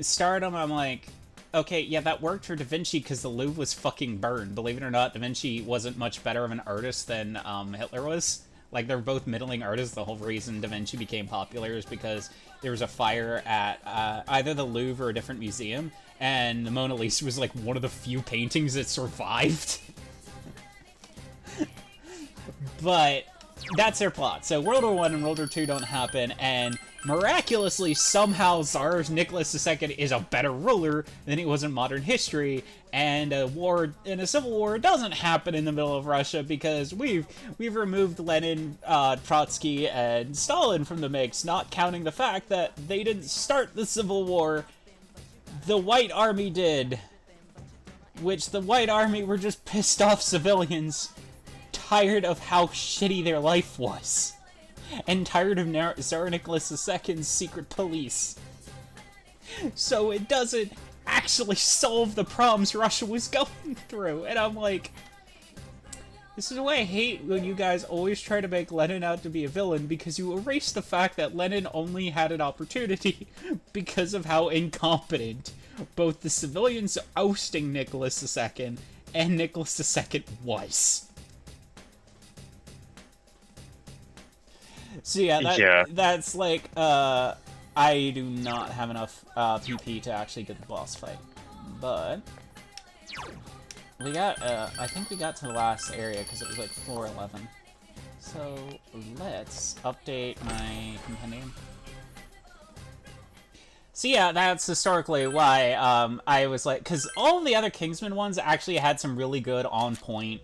stardom. I'm like, okay, yeah, that worked for Da Vinci because the Louvre was fucking burned. Believe it or not, Da Vinci wasn't much better of an artist than Hitler was. Like, they're both middling artists. The whole reason Da Vinci became popular is because there was a fire at either the Louvre or a different museum, and the Mona Lisa was like one of the few paintings that survived. But that's their plot. So World War I and World War II don't happen, and miraculously, somehow, Tsar Nicholas II is a better ruler than he was in modern history, and a civil war doesn't happen in the middle of Russia because we've removed Lenin, Trotsky, and Stalin from the mix, not counting the fact that they didn't start the civil war. The White Army did, which the White Army were just pissed off civilians, tired of how shitty their life was. And tired of Tsar Nicholas II's secret police. So it doesn't actually solve the problems Russia was going through. And I'm like, this is why I hate when you guys always try to make Lenin out to be a villain, because you erase the fact that Lenin only had an opportunity because of how incompetent both the civilians ousting Nicholas II and Nicholas II was. So yeah, that's like, I do not have enough PP to actually get the boss fight. But we got, I think we got to the last area because it was like floor 11. So let's update my compendium. So yeah, that's historically why I was like, because all of the other Kingsman ones actually had some really good on point,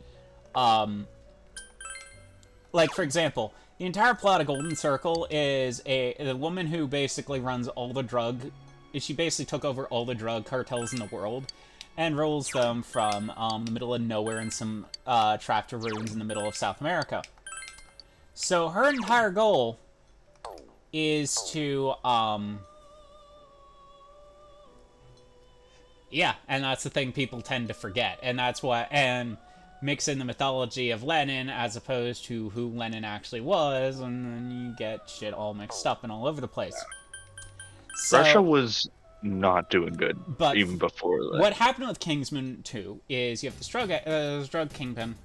like for example, the entire plot of Golden Circle is the woman who basically runs all the drug... She basically took over all the drug cartels in the world and rules them from the middle of nowhere in some trapped ruins in the middle of South America. So her entire goal is to, yeah, and that's the thing people tend to forget, and that's why, and mix in the mythology of Lenin as opposed to who Lenin actually was, and then you get shit all mixed up and all over the place. So, Russia was not doing good, but even before that. what happened with Kingsman 2 is you have this drug kingpin,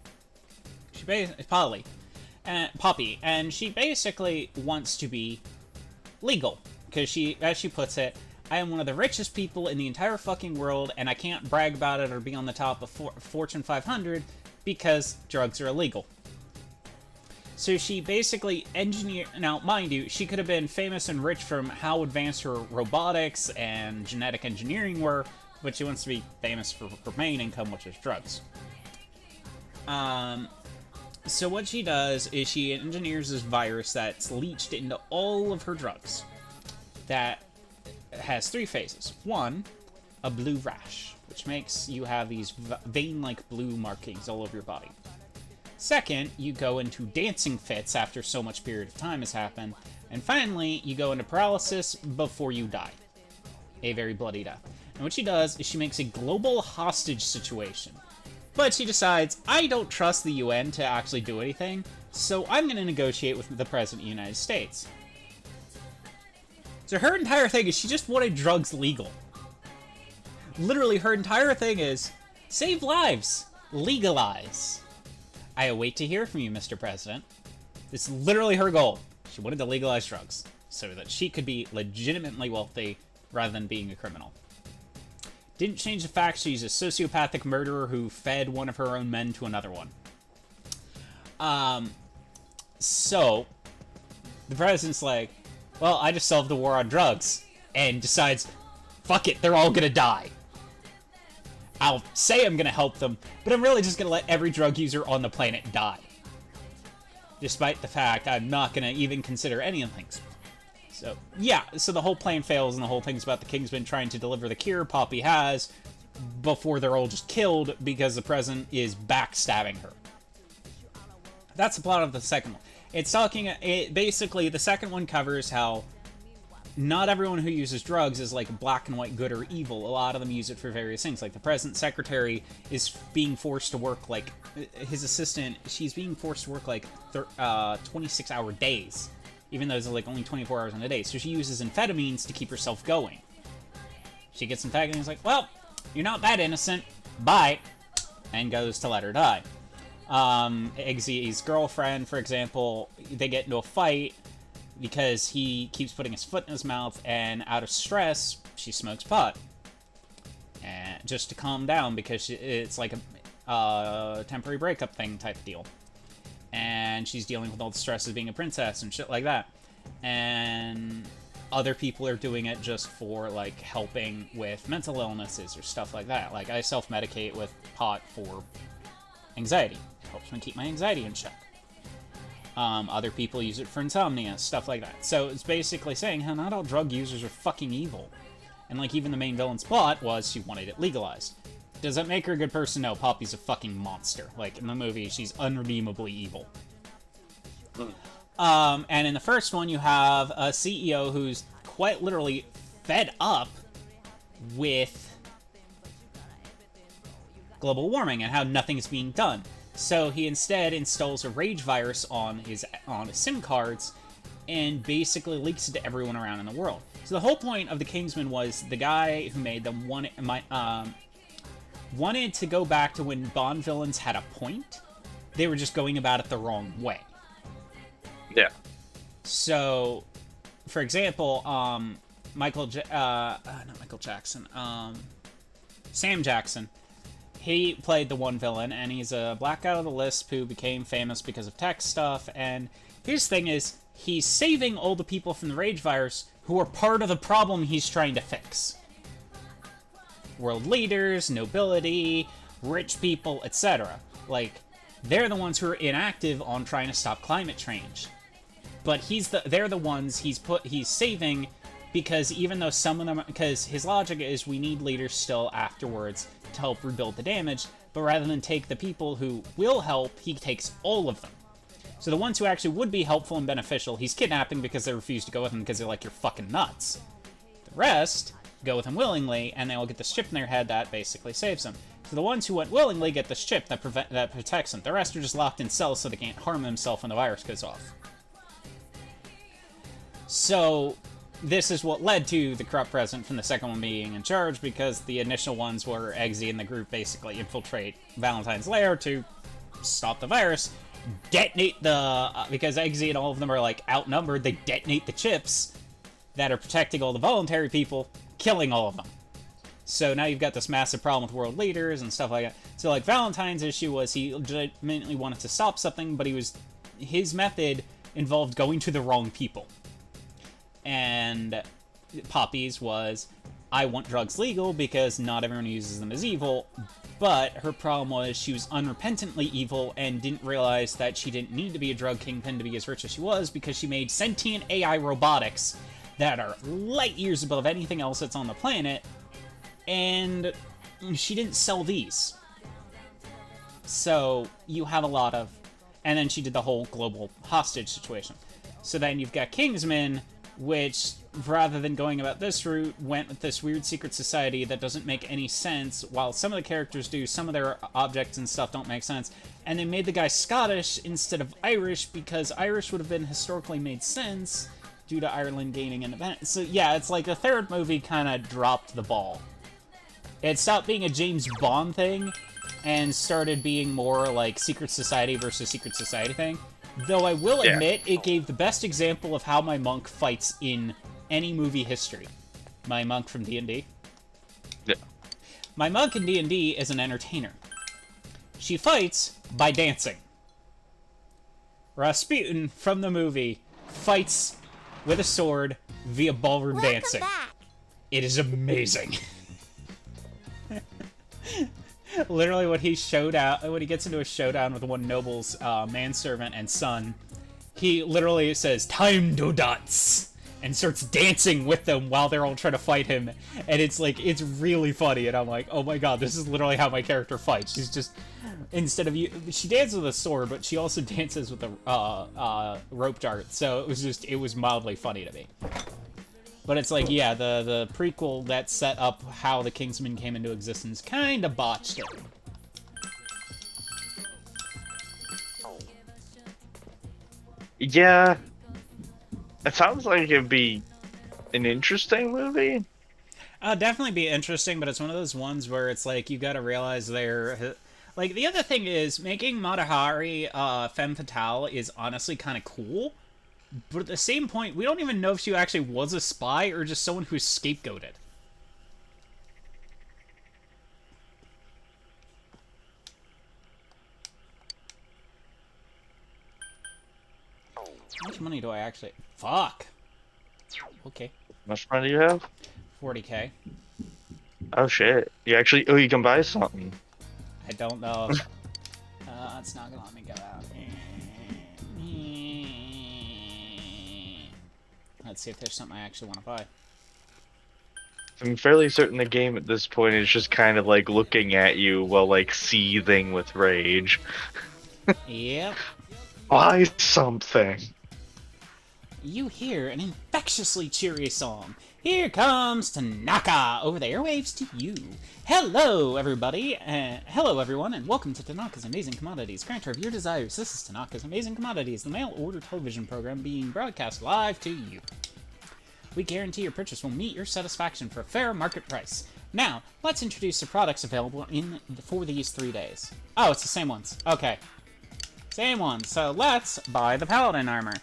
Poppy, and she basically wants to be legal, because she, as she puts it, I am one of the richest people in the entire fucking world, and I can't brag about it or be on the top of Fortune 500 because drugs are illegal. So she basically now, mind you, she could have been famous and rich from how advanced her robotics and genetic engineering were, but she wants to be famous for her main income, which is drugs. So what she does is she engineers this virus that's leached into all of her drugs that has 3 phases. 1, a blue rash, which makes you have these vein-like blue markings all over your body. 2nd, you go into dancing fits after so much period of time has happened. And finally, you go into paralysis before you die. A very bloody death. And what she does is she makes a global hostage situation. But she decides, I don't trust the UN to actually do anything, so I'm going to negotiate with the President of the United States. So her entire thing is she just wanted drugs legal. Literally, her entire thing is, save lives, legalize. I await to hear from you, Mr. President. This is literally her goal. She wanted to legalize drugs, so that she could be legitimately wealthy rather than being a criminal. Didn't change the fact she's a sociopathic murderer who fed one of her own men to another one. So, the president's like, well, I just solved the war on drugs, and decides, fuck it, they're all gonna die. I'll say I'm gonna help them, but I'm really just gonna let every drug user on the planet die. Despite the fact I'm not gonna even consider any of the things. So, yeah, so the whole plan fails, and the whole thing's about the Kingsman trying to deliver the cure Poppy has before they're all just killed because the president is backstabbing her. That's the plot of the second one. It's talking, basically, the second one covers how not everyone who uses drugs is like black and white good or evil. A lot of them use it for various things. Like the president's secretary is being forced to work like, his assistant, she's being forced to work like 26-hour days. Even though it's like only 24 hours in a day. So she uses amphetamines to keep herself going. She gets infected and is like, well, you're not that innocent. Bye. And goes to let her die. Eggsy's girlfriend, for example, they get into a fight because he keeps putting his foot in his mouth, and out of stress, she smokes pot. And just to calm down, because it's like a temporary breakup thing type deal. And she's dealing with all the stress of being a princess and shit like that. And other people are doing it just for, like, helping with mental illnesses or stuff like that. Like, I self-medicate with pot for anxiety. It helps me keep my anxiety in check. Other people use it for insomnia, stuff like that. So it's basically saying how not all drug users are fucking evil. And, like, even the main villain's plot was she wanted it legalized. Does that make her a good person? No, Poppy's a fucking monster. Like, in the movie, she's unredeemably evil. And in the first one, you have a CEO who's quite literally fed up with global warming and how nothing is being done. So he instead installs a rage virus on his SIM cards and basically leaks it to everyone around in the world. So the whole point of the Kingsman was the guy who made them wanted to go back to when Bond villains had a point. They were just going about it the wrong way. Yeah. So, for example, Sam Jackson, he played the one villain, and he's a black guy with a lisp who became famous because of tech stuff, and his thing is, he's saving all the people from the rage virus who are part of the problem he's trying to fix. World leaders, nobility, rich people, etc. Like, they're the ones who are inactive on trying to stop climate change. But they're the ones he's saving, because even though some of them, because his logic is we need leaders still afterwards to help rebuild the damage, but rather than take the people who will help, he takes all of them. So the ones who actually would be helpful and beneficial, he's kidnapping because they refuse to go with him because they're like, you're fucking nuts. The rest go with him willingly, and they all get this chip in their head that basically saves them. So the ones who went willingly get this chip that protects them. The rest are just locked in cells so they can't harm themselves when the virus goes off. So this is what led to the corrupt president from the second one being in charge, because the initial ones were Eggsy and the group basically infiltrate Valentine's lair to stop the virus, detonate the... because Eggsy and all of them are, like, outnumbered, they detonate the chips that are protecting all the voluntary people, killing all of them. So now you've got this massive problem with world leaders and stuff like that. So, like, Valentine's issue was he legitimately wanted to stop something, but his method involved going to the wrong people. And Poppy's was, I want drugs legal because not everyone who uses them is evil, but her problem was she was unrepentantly evil and didn't realize that she didn't need to be a drug kingpin to be as rich as she was, because she made sentient AI robotics that are light years above anything else that's on the planet, and she didn't sell these. So you have a lot of... And then she did the whole global hostage situation. So then you've got Kingsman, which, rather than going about this route, went with this weird secret society that doesn't make any sense. While some of the characters do, some of their objects and stuff don't make sense. And they made the guy Scottish instead of Irish, because Irish would have been historically made sense due to Ireland gaining independence. So yeah, it's like the third movie kind of dropped the ball. It stopped being a James Bond thing and started being more like Secret Society versus Secret Society thing. Though I will admit, it gave the best example of how my monk fights in any movie history. My monk from D&D. Yeah. My monk in D&D is an entertainer. She fights by dancing. Rasputin from the movie fights with a sword via ballroom dancing. Back. It is amazing. Literally, when he gets into a showdown with one noble's manservant and son, he literally says, "Time to dance," and starts dancing with them while they're all trying to fight him. And it's like, it's really funny. And I'm like, oh my god, this is literally how my character fights. She's just, she dances with a sword, but she also dances with a rope dart. So it was mildly funny to me. But it's like, yeah, the prequel that set up how the Kingsman came into existence kind of botched it. Yeah. It sounds like it'd be an interesting movie. Definitely be interesting, but it's one of those ones where it's like, you gotta realize they're... Like, the other thing is, making Mata Hari femme fatale is honestly kind of cool. But at the same point, we don't even know if she actually was a spy or just someone who's scapegoated. How much money do I actually... Fuck! Okay. How much money do you have? 40k. Oh shit. You actually... Oh, you can buy something. I don't know. It's not gonna let me go out. Let's see if there's something I actually want to buy. I'm fairly certain the game at this point is just kind of like looking at you while like seething with rage. Yep. Buy something. You hear an infectiously cheery song. Here comes Tanaka over the airwaves to you. Hello, everybody. Hello, everyone, and welcome to Tanaka's Amazing Commodities, grantor of your desires. This is Tanaka's Amazing Commodities, the mail-order television program being broadcast live to you. We guarantee your purchase will meet your satisfaction for a fair market price. Now, let's introduce the products available for these 3 days. Oh, it's the same ones. Okay. Same ones. So let's buy the Paladin armor.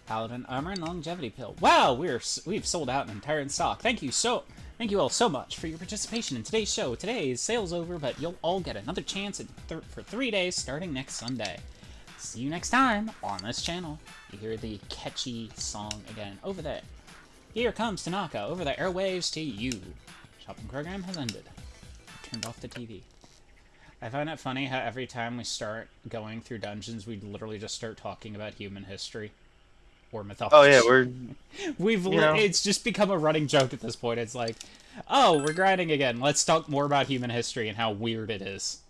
Paladin armor and longevity pill. Wow, we've sold out an entire stock. Thank you all so much for your participation in today's show. Today's sale's over, but you'll all get another chance for 3 days starting next Sunday. See you next time on this channel. You hear the catchy song again over there. Here comes Tanaka over the airwaves to you. Shopping program has ended. Turned off the TV. I find it funny how every time we start going through dungeons, we literally just start talking about human history. or mythology. Oh yeah, we're It's just become a running joke at this point. It's like, oh, we're grinding again. Let's talk more about human history and how weird it is.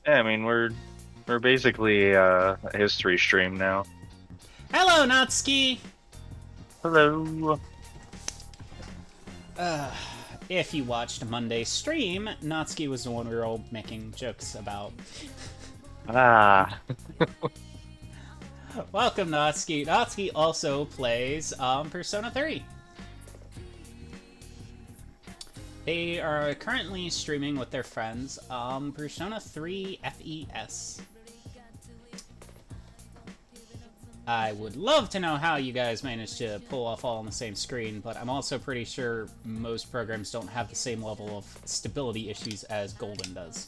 yeah. I mean, we're basically a history stream now. Hello, Natsuki! Hello. If you watched Monday's stream, Natsuki was the one we were all making jokes about. Ah. Welcome, Natsuki. Natsuki also plays Persona 3. They are currently streaming with their friends Persona 3 FES. I would love to know how you guys managed to pull off all on the same screen, but I'm also pretty sure most programs don't have the same level of stability issues as Golden does.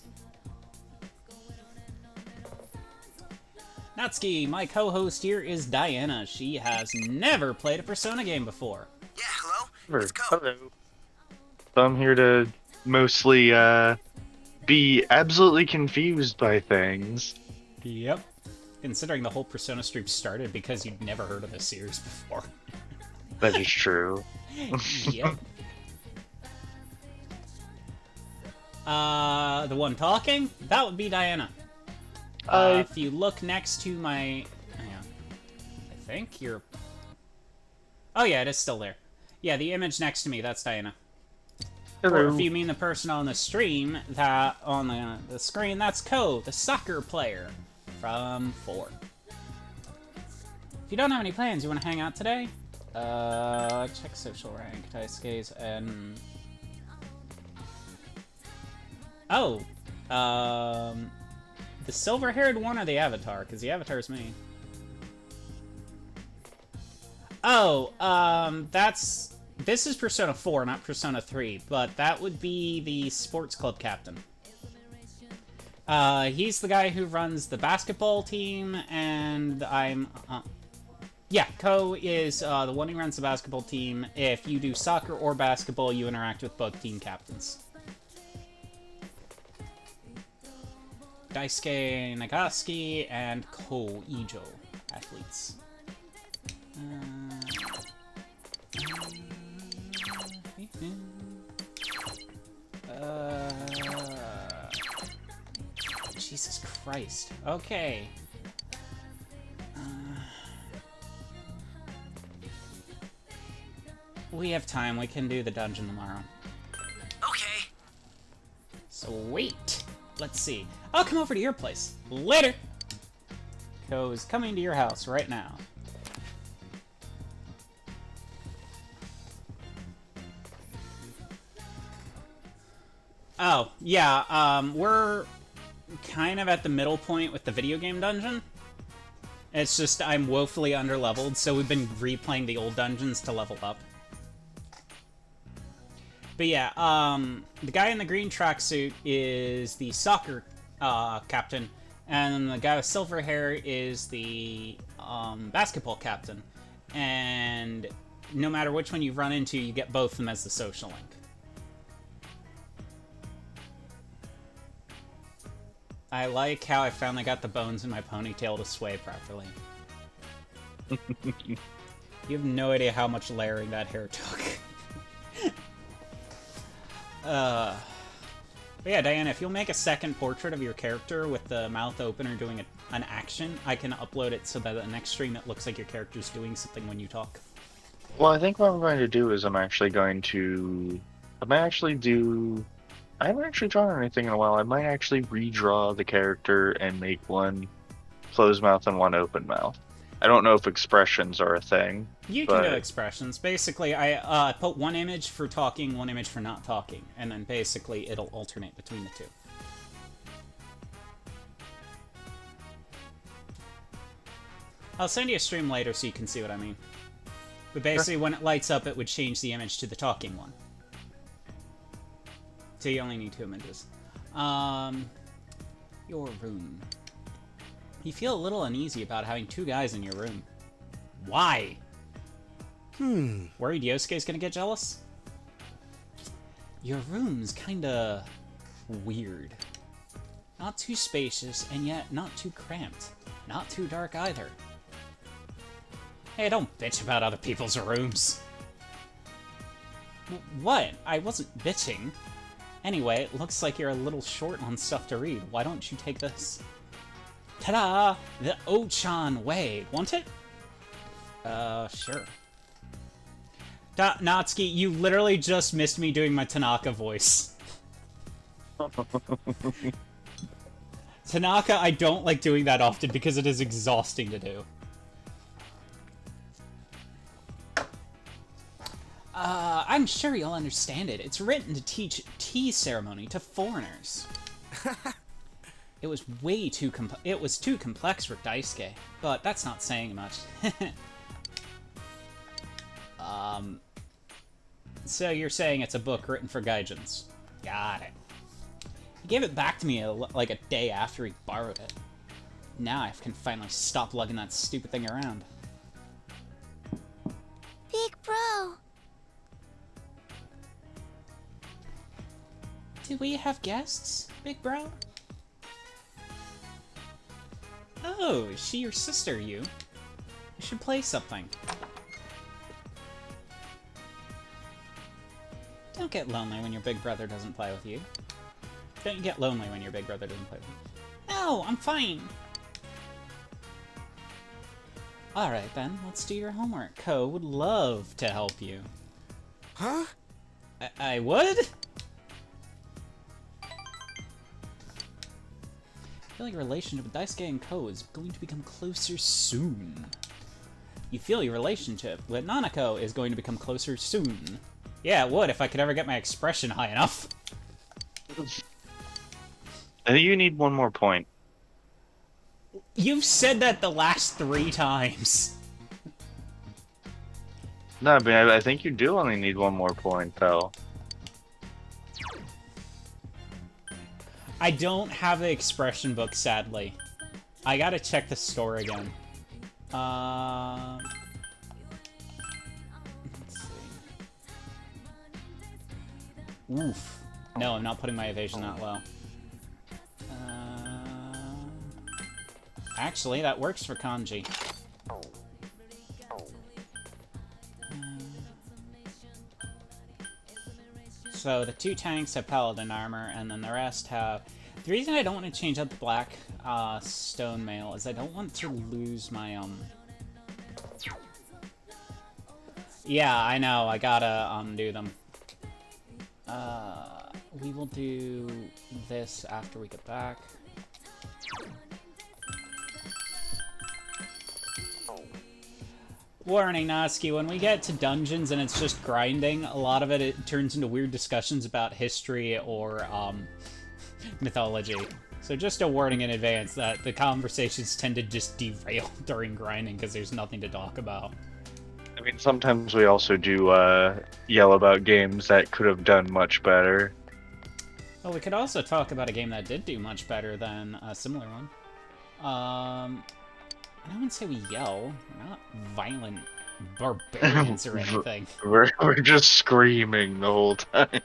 Natsuki, my co-host here is Diana. She has never played a Persona game before. Yeah, hello? Let's go. Hello. So I'm here to mostly be absolutely confused by things. Yep. Considering the whole Persona stream started because you'd never heard of this series before. That is true. Yep. The one talking? That would be Diana. If you look next to my... Hang on. I think you're... Oh yeah, it is still there. Yeah, the image next to me, that's Diana. Hello. Or if you mean the person on the stream, that on the screen, that's Ko, the soccer player from 4. If you don't have any plans, you want to hang out today? Check social rank, dice gaze, and... Oh, the silver-haired one or the avatar? Because the avatar's me. Oh, this is Persona 4, not Persona 3, but that would be the sports club captain. He's the guy who runs the basketball team, and yeah, Ko is the one who runs the basketball team. If you do soccer or basketball, you interact with both team captains. Daisuke Nagasuki and Ko Ijo, athletes. Jesus Christ. Okay. We have time. We can do the dungeon tomorrow. Okay. So wait. Let's see. I'll come over to your place. Later! Ko is coming to your house right now. Oh, yeah, we're kind of at the middle point with the video game dungeon. It's just I'm woefully underleveled, so we've been replaying the old dungeons to level up. But yeah, the guy in the green tracksuit is the soccer captain, and the guy with silver hair is the basketball captain. And no matter which one you run into, you get both of them as the social link. I like how I finally got the bones in my ponytail to sway properly. You have no idea how much layering that hair took. But yeah, Diana, if you'll make a second portrait of your character with the mouth open or doing an action, I can upload it so that the next stream it looks like your character's doing something when you talk. Well, I think what I'm going to do is I might actually I haven't actually drawn anything in a while. I might actually redraw the character and make one closed mouth and one open mouth. I don't know if expressions are a thing. You can do expressions. Basically, I put one image for talking, one image for not talking, and then basically it'll alternate between the two. I'll send you a stream later so you can see what I mean. But basically, when it lights up, it would change the image to the talking one. So you only need 2 images. Your room. You feel a little uneasy about having 2 guys in your room. Why? Worried Yosuke's gonna get jealous? Your room's kinda weird. Not too spacious, and yet not too cramped. Not too dark either. Hey, don't bitch about other people's rooms. What? I wasn't bitching. Anyway, it looks like you're a little short on stuff to read. Why don't you take this? Ta-da! The Ochan Way. Want it? Sure. Natsuki, you literally just missed me doing my Tanaka voice. Tanaka, I don't like doing that often because it is exhausting to do. I'm sure you'll understand it. It's written to teach tea ceremony to foreigners. It was too complex for Daisuke, but that's not saying much. So you're saying it's a book written for gaijins. Got it. He gave it back to me like a day after he borrowed it. Now I can finally stop lugging that stupid thing around. Big bro. Do we have guests, big bro? Oh, is she your sister, you? We should play something. Don't get lonely when your big brother doesn't play with you. Don't you get lonely when your big brother doesn't play with you? No, I'm fine. Alright then, let's do your homework. Ko would love to help you. Huh? I would? I feel like your relationship with Daisuke and Ko is going to become closer soon. You feel your relationship with Nanako is going to become closer soon. Yeah, it would if I could ever get my expression high enough. I think you need one more point. You've said that the last 3 times. No, but I think you do only need one more point, though. I don't have the expression book, sadly. I gotta check the store again. Let's see. Oof. No, I'm not putting my evasion that low. Actually, that works for kanji. So the 2 tanks have paladin armor, and then the rest have... The reason I don't want to change out the black stone mail is I don't want to lose my Yeah, I know. I gotta undo them. We will do this after we get back. Warning, Natsuki, when we get to dungeons and it's just grinding, a lot of it turns into weird discussions about history or, mythology. So just a warning in advance that the conversations tend to just derail during grinding because there's nothing to talk about. I mean, sometimes we also do, yell about games that could have done much better. Well, we could also talk about a game that did do much better than a similar one. I wouldn't say we yell. We're not violent barbarians or anything. We're just screaming the whole time.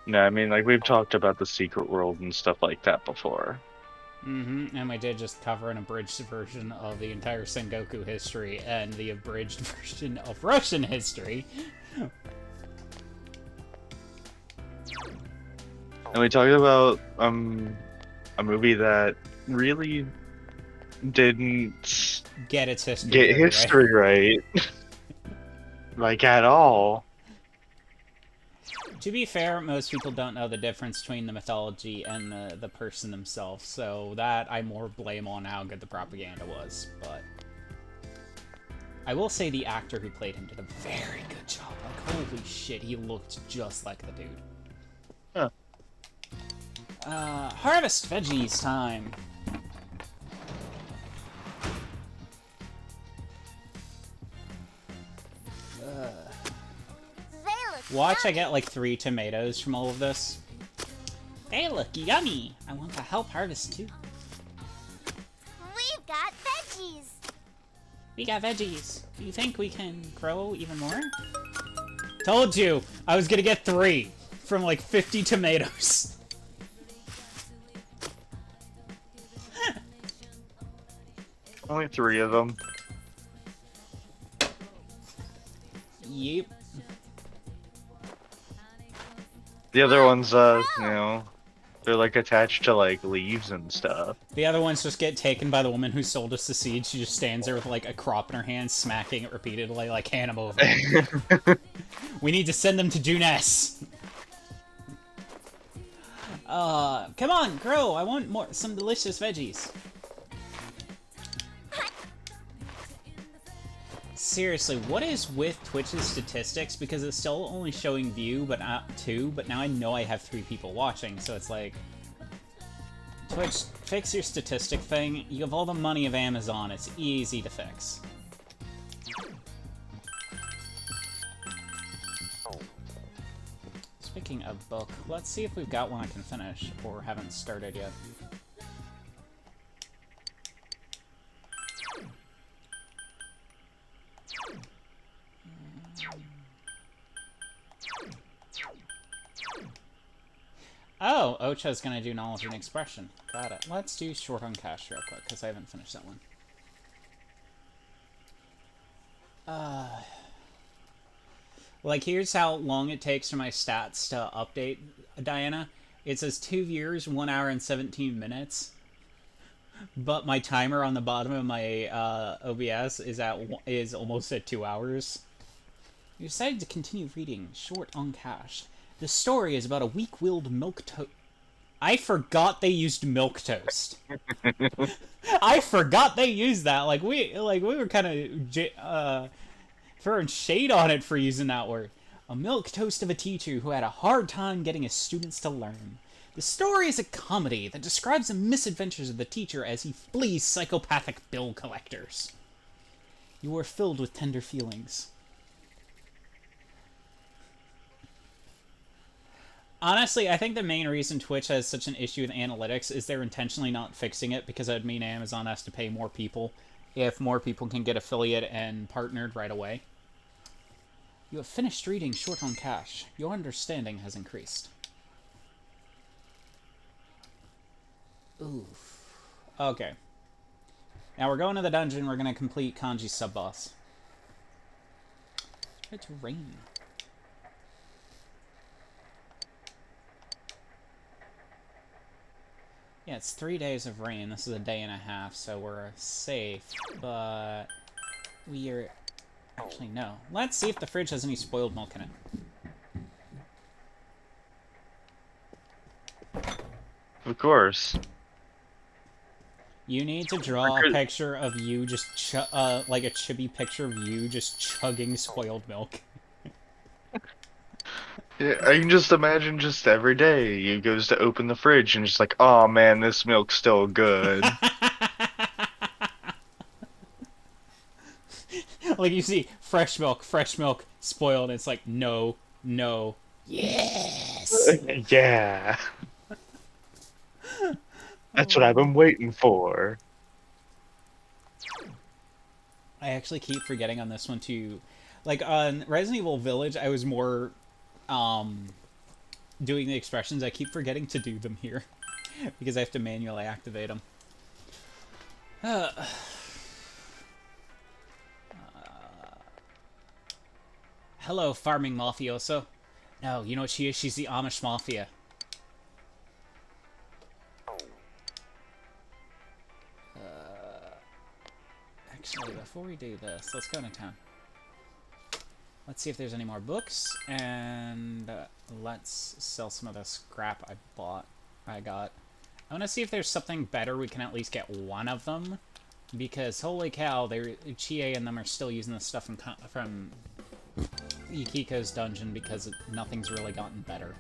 No, I mean, like, we've talked about the secret world and stuff like that before. Mm-hmm, and we did just cover an abridged version of the entire Sengoku history and the abridged version of Russian history. And we talked about a movie that really didn't get its history get history right. Like, at all. To be fair, most people don't know the difference between the mythology and the person themselves, so that I more blame on how good the propaganda was, but... I will say the actor who played him did a very good job. Like, holy shit, he looked just like the dude. Huh. Harvest veggies time. Watch, I get like 3 tomatoes from all of this. They look yummy! I want to help harvest too. We've got veggies. We got veggies. Do you think we can grow even more? Told you! I was gonna get 3 from like 50 tomatoes. Only 3 of them. Yep. The other ones, they're like attached to like leaves and stuff. The other ones just get taken by the woman who sold us the seed. She just stands there with like a crop in her hand, smacking it repeatedly, like hand 'em over. We need to send them to Junes. Come on, grow. I want some delicious veggies. Seriously, what is with Twitch's statistics? Because it's still only showing view, but not 2, but now I know I have 3 people watching, so it's like... Twitch, fix your statistic thing. You have all the money of Amazon, it's easy to fix. Speaking of book, let's see if we've got one I can finish, or haven't started yet. Oh, Ocha's gonna do Knowledge and Expression. Got it. Let's do Short on Cash real quick, because I haven't finished that one. Like, here's how long it takes for my stats to update, Diana. It says 2 viewers, 1 hour and 17 minutes. But my timer on the bottom of my OBS is almost at 2 hours. You decided to continue reading Short on Cash. The story is about a weak-willed milk toast. I forgot they used milk toast. I forgot they used that. Like we were kind of throwing shade on it for using that word. A milk toast of a teacher who had a hard time getting his students to learn. The story is a comedy that describes the misadventures of the teacher as he flees psychopathic bill collectors. You are filled with tender feelings. Honestly, I think the main reason Twitch has such an issue with analytics is they're intentionally not fixing it, because that would mean Amazon has to pay more people if more people can get affiliate and partnered right away. You have finished reading Short on Cash. Your understanding has increased. Oof. Okay. Now we're going to the dungeon. We're going to complete Kanji's sub-boss. It's rain. Yeah, it's 3 days of rain. This is a day and a half, so we're safe. But we are... Actually, no. Let's see if the fridge has any spoiled milk in it. Of course. You need to draw a picture of you just, like a chibi picture of you just chugging spoiled milk. Yeah, I can just imagine just every day he goes to open the fridge and just like, oh man, this milk's still good. Like you see, fresh milk, spoiled, and it's like, no, no, yes! Yeah. That's what I've been waiting for. I actually keep forgetting on this one too. Like on Resident Evil Village, I was more doing the expressions. I keep forgetting to do them here because I have to manually activate them. Hello, farming mafioso. No, you know what she is? She's the Amish Mafia. Actually, before we do this, let's go into town. Let's see if there's any more books, and let's sell some of the scrap I got. I want to see if there's something better we can at least get one of them, because holy cow, Chie and them are still using this stuff from Yukiko's dungeon because nothing's really gotten better.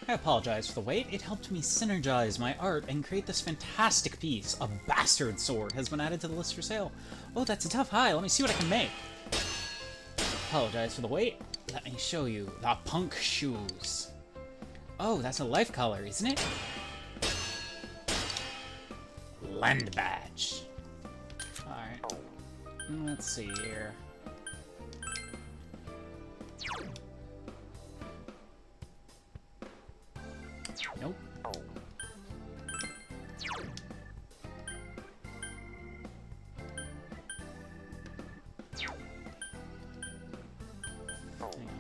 I apologize for the wait. It helped me synergize my art and create this fantastic piece. A bastard sword has been added to the list for sale. Oh, that's a tough high. Let me see what I can make. Apologize for the wait. Let me show you the punk shoes. Oh, that's a life color, isn't it? Land badge. Alright. Let's see here. Nope. Hang on.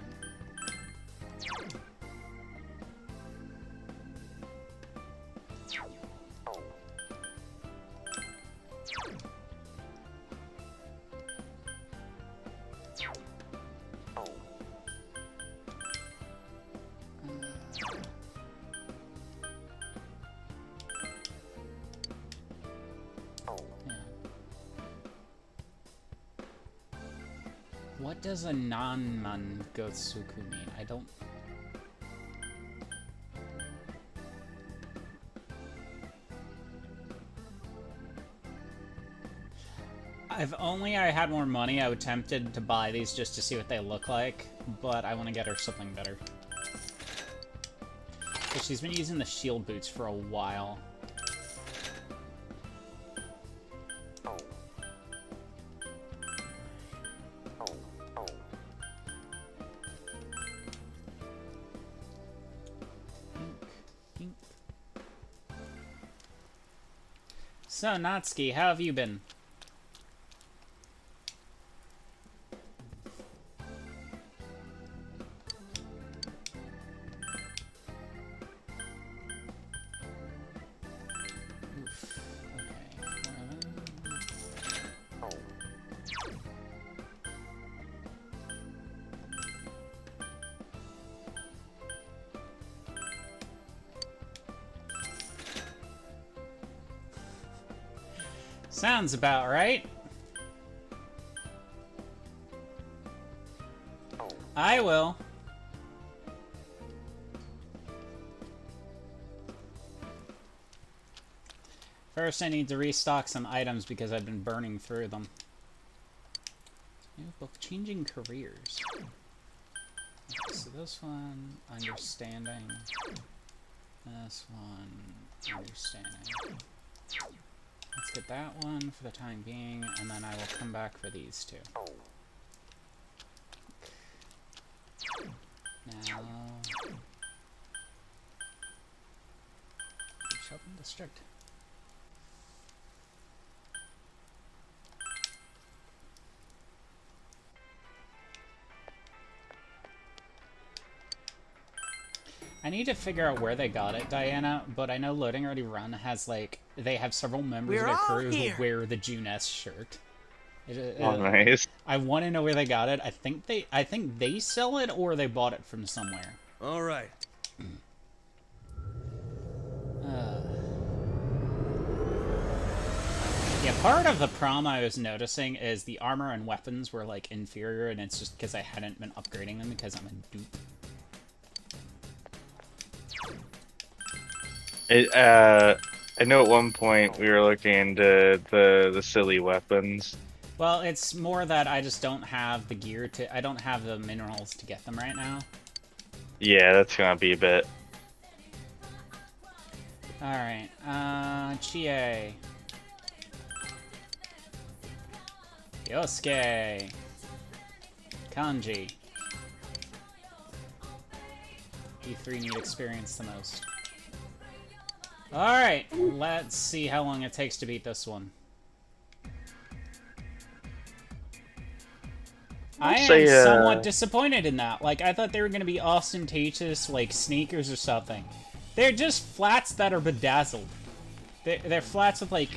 What does a non-Mangotsuku mean? I don't... If only I had more money, I would tempted to buy these just to see what they look like, but I want to get her something better. But she's been using the shield boots for a while. So, Natsuki, how have you been? Oof. Okay. Sounds about right. I will. First, I need to restock some items because I've been burning through them. Both changing careers. Okay, so this one, understanding. This one, understanding. Let's get that one for the time being, and then I will come back for these two. Now... Shopping district. I need to figure out where they got it, Diana, but I know Loading Ready Run has, like, they have several members of their crew who wear the Junes shirt. Oh, nice. I want to know where they got it. I think they sell it or they bought it from somewhere. All right. Yeah, part of the problem I was noticing is the armor and weapons were, like, inferior, and it's just because I hadn't been upgrading them because I'm a dupe. I know at one point we were looking into the silly weapons. Well, it's more that I just don't have the gear to... I don't have the minerals to get them right now. Yeah, that's gonna be a bit. Alright, Chie. Yosuke. Kanji. You three need experience the most. Alright, let's see how long it takes to beat this one. I am somewhat disappointed in that. Like, I thought they were going to be ostentatious, like, sneakers or something. They're just flats that are bedazzled. They're flats with, like,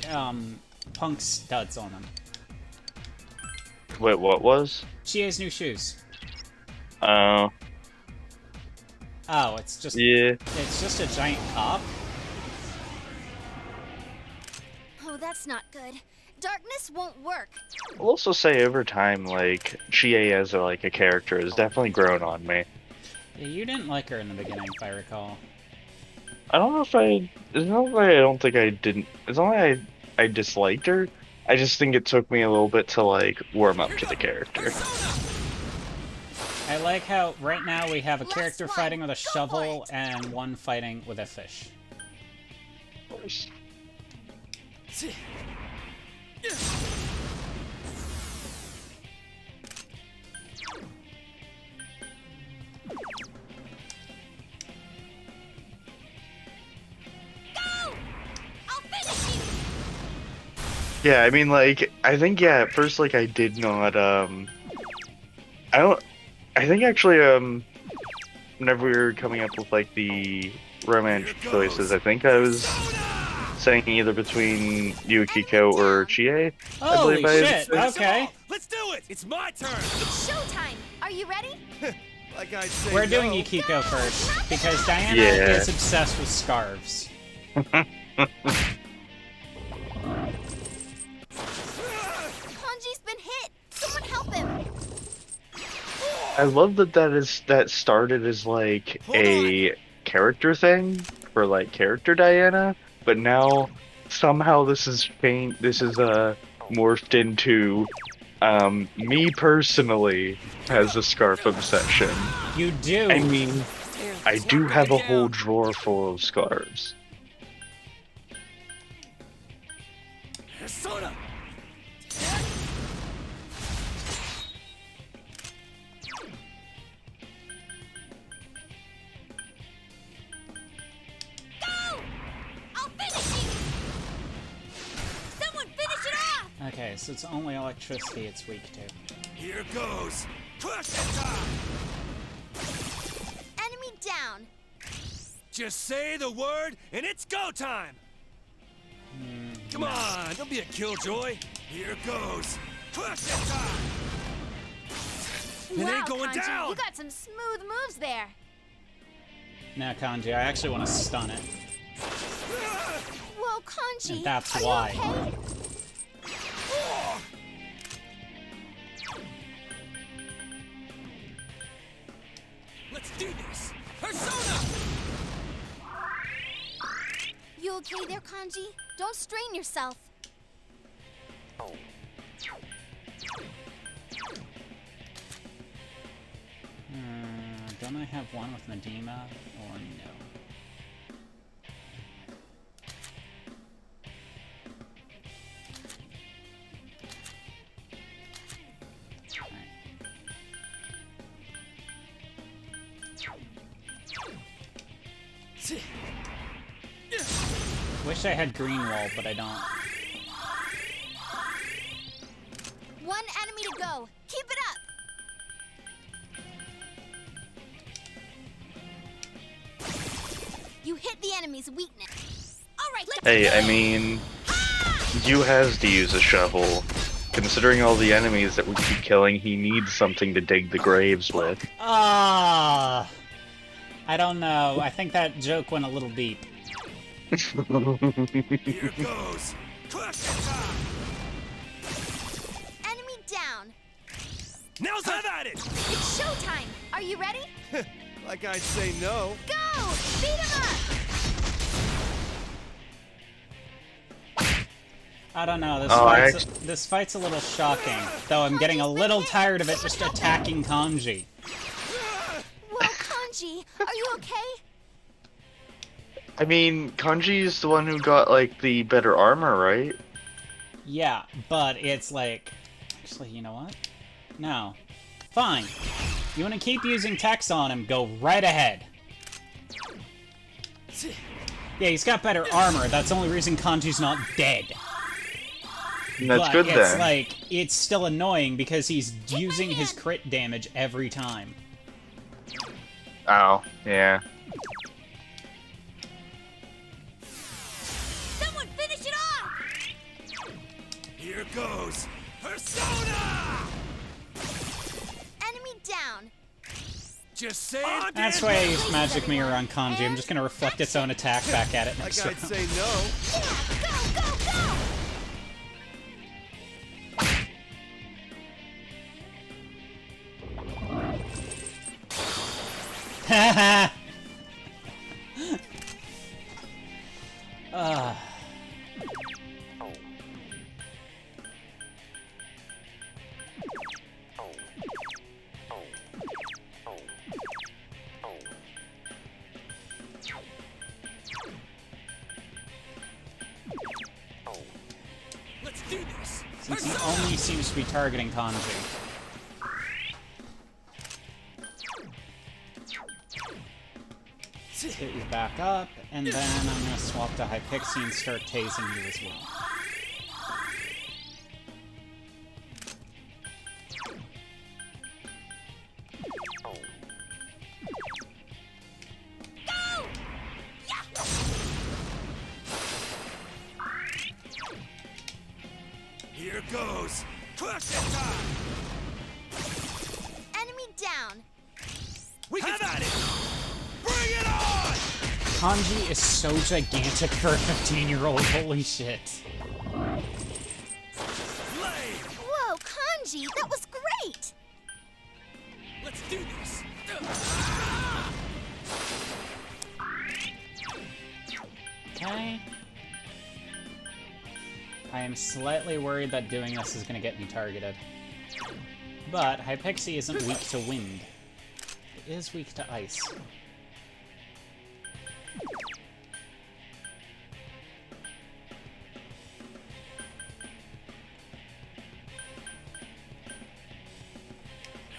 punk studs on them. Wait, what was? Chie's new shoes. Oh. Oh, it's just... Yeah. It's just a giant cop. Oh, that's not good. Darkness won't work. I'll also say over time, like, Chie as a character has definitely grown on me. Yeah, you didn't like her in the beginning, if I recall. I don't know if I... It's not like I don't think I didn't... It's not like I disliked her. I just think it took me a little bit to, like, warm up to the character. I like how right now we have a character fighting with a shovel and one fighting with a fish. Of course. Yeah, I mean, like, I think, yeah, at first, like, I did not, I I think actually, whenever we were coming up with like the romance choices, I think I was saying either between Yukiko or Chie. I Holy believe I shit! said. Okay, Let's do it! It's my turn! It's showtime. Are you ready? Like I say, we're doing no. Yukiko first because Diana Yeah. is obsessed with scarves. Kanji's been hit. Someone help him. I love that started as like a character thing for like character Diana, but now somehow this is morphed into me personally has a scarf obsession. You do. I mean, I do have a whole drawer full of scarves. Persona! Go! I'll finish you. Someone finish it off. Okay, so it's only electricity it's weak to. Here goes! Crush it time! Enemy down. Just say the word and it's go time! Come on, don't be a killjoy! Here goes! Crush it time! It Wow, ain't going Kanji, down! you got some smooth moves there. Now, Kanji, I actually want to stun it. Whoa, Kanji. And that's are why. You okay? Let's do this! Persona! You okay there, Kanji? Don't strain yourself. Don't I have one with Medema, or no? Wish I had green wall, but I don't. One enemy to go. Keep it up. You hit the enemy's weakness. All right, let's Hey, I go. mean, you has to use a shovel. Considering all the enemies that we keep killing, he needs something to dig the graves with. Ah, I don't know. I think that joke went a little deep. Here goes! Crush it time! Enemy down. Now's have at it! It's showtime. Are you ready? Like I'd say no. Go! Beat him up. I don't know. This Oh, I this fight's a little shocking, though. I'm getting a little tired of it just attacking Kanji. Whoa, Kanji. Are you okay? I mean, Kanji's the one who got, like, the better armor, right? Yeah, but it's like, actually, you know what? No, fine. You want to keep using techs on him? Go right ahead. Yeah, he's got better armor. That's the only reason Kanji's not dead. That's But good it's then. like, it's still annoying because he's using his crit damage every time. Oh, yeah. Someone finish it off. Here goes! Persona! Enemy down. Just say it! That's why I used Magic Mirror on Kanji. I'm just gonna reflect its own attack back at it Like next I'd round. say no. Yeah, go, go, go. Haha! Let's do this! Since he only seems to be targeting Kanji. Hit you back up, and then I'm gonna swap to Hypixie and start tasing you as well. We have at it! Bring it on! Kanji is so gigantic for a 15-year-old. Holy shit. Play! Whoa, Kanji, that was great! Let's do this! Okay. I am slightly worried that doing this is going to get me targeted. But Hypixie isn't weak to wind. It is weak to ice.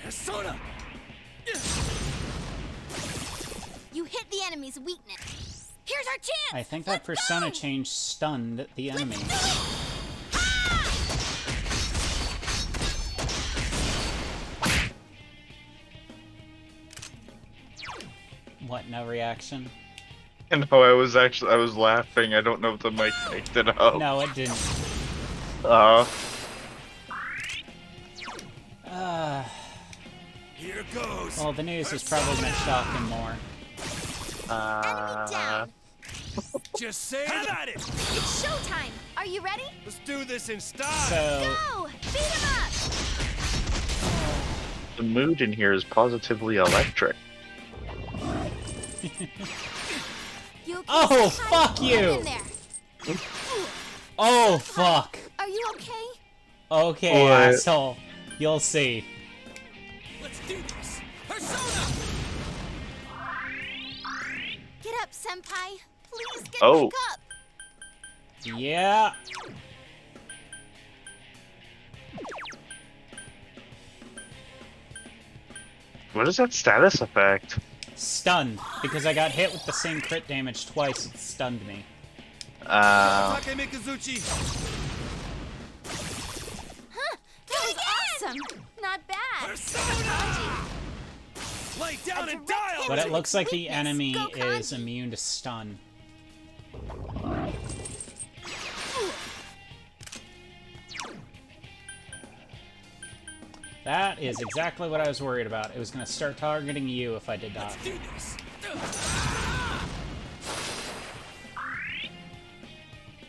Persona! You hit the enemy's weakness. Here's our chance! I think that Let's persona go! change stunned the enemy. Let's do it! Ah! What, no reaction? And no, I was laughing. I don't know if the mic picked it up. No, it didn't. Here goes! Well, the news is probably going to shock him more. Enemy down. Just say have at it! It's showtime. Are you ready? Let's do this in style! So, Go! Beat him up! The mood in here is positively electric. You okay, Oh, Senpai? fuck Hang you! in there. oh, fuck! Are you okay? Okay, What? asshole. You'll see. Let's do this! Persona! Get up, Senpai. Please get Oh. back up. Yeah. What is that status effect? Stunned. Because I got hit with the same crit damage twice, it stunned me. Take Mikazuchi! Huh? That was awesome. Not bad. Persona! Lay down A and direct die hit But to it looks like the weakness. enemy Go, is Kanji. immune to stun. That is exactly what I was worried about. It was going to start targeting you if I did not. Let's do this!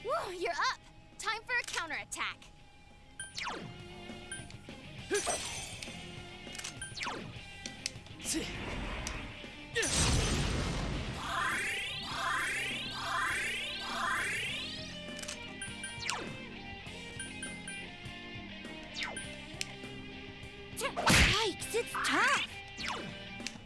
Woo, you're up. Time for a counterattack. Yikes, it's tough.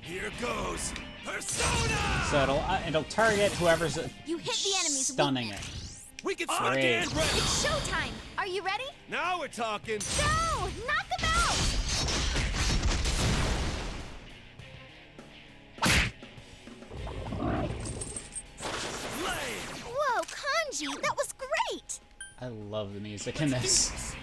Here goes! Persona! So it'll target whoever's You hit the enemy's stunning weakness. it. We can Great. smack and ready! It's showtime. Are you ready? Now we're talking! Go! Knock them out! Play! Whoa, Kanji, that was great! I love the music in this.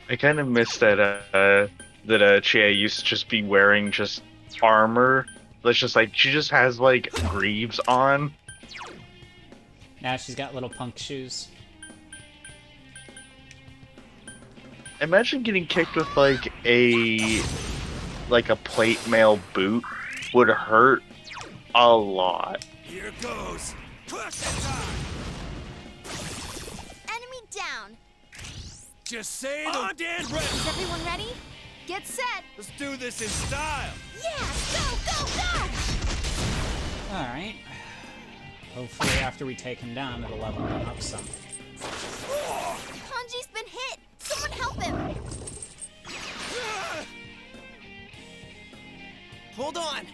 I kind of miss that Chie used to just be wearing just armor. That's just like she just has like greaves on. Now she's got little punk shoes. Imagine getting kicked with like a plate mail boot would hurt a lot. Here goes! Crush it time! Enemy down. Just say the on and ready! Is everyone ready? Get set. Let's do this in style! Yeah, go, go, go! Alright. Hopefully after we take him down, it'll level him up some. Kanji's been hit. Someone help him. Hold on!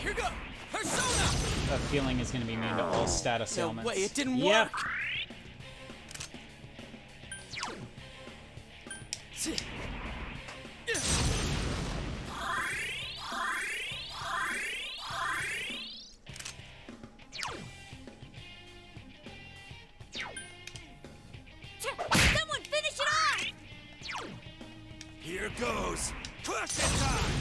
Here go! Persona! That feeling is going to be mean to all status No ailments. way, it didn't Yep. work! Someone finish it off! Here goes! Crush it time!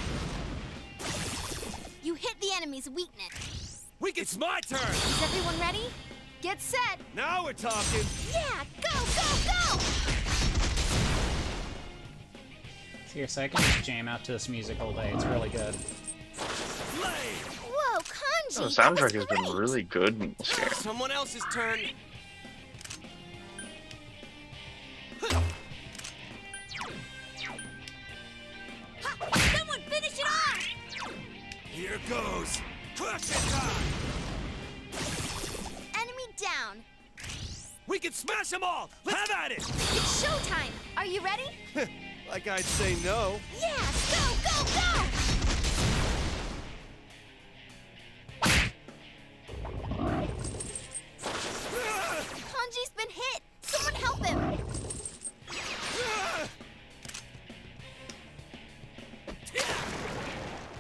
You hit the enemy's weakness. It's my turn! Is everyone ready? Get set. Now we're talking! Yeah, go, go, go! Seriously, I can just jam out to this music all day. It's really good. Play! Whoa, Kanji, The that was soundtrack has been great. really good in this game. Someone else's turn. Ha, someone finish it off! Here goes! Crush it time! Enemy down. We can smash them all! Have at it! It's showtime. Are you ready? Like I'd say no. Yeah, go, go, go! Kanji's been hit. Someone help him.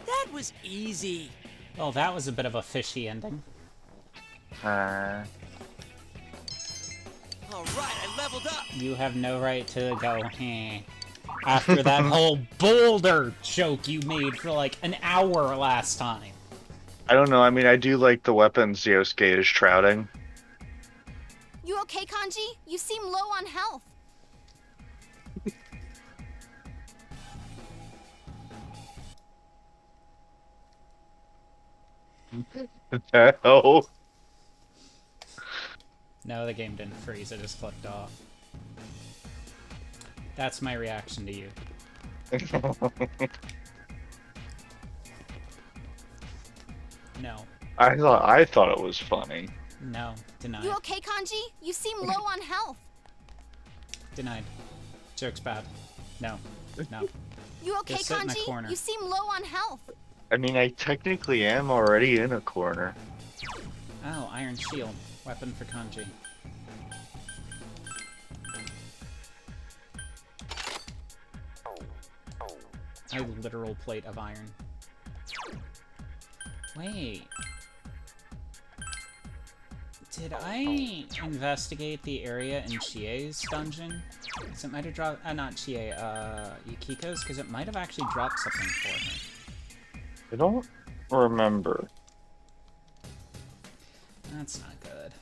That was easy. Well, that was a bit of a fishy ending. Uh, All right, I leveled up. You have no right to go, eh. After that whole boulder joke you made for like an hour last time. I don't know. I mean, I do like the weapons Yosuke is shrouding. You okay, Kanji? You seem low on health. Oh. No, the game didn't freeze, it just clicked off. That's my reaction to you. No. I thought it was funny. No. Denied. You okay, Kanji? You seem low on health. Denied. Joke's bad. No. No. You okay, Just sit in the Kanji? corner. You seem low on health. I mean, I technically am already in a corner. Oh, Iron Shield. Weapon for Kanji. A literal plate of iron. Wait. Did I investigate the area in Chie's dungeon? Because it might have dropped... not Chie, Yukiko's, because it might have actually dropped something for her. I don't remember. That's not good.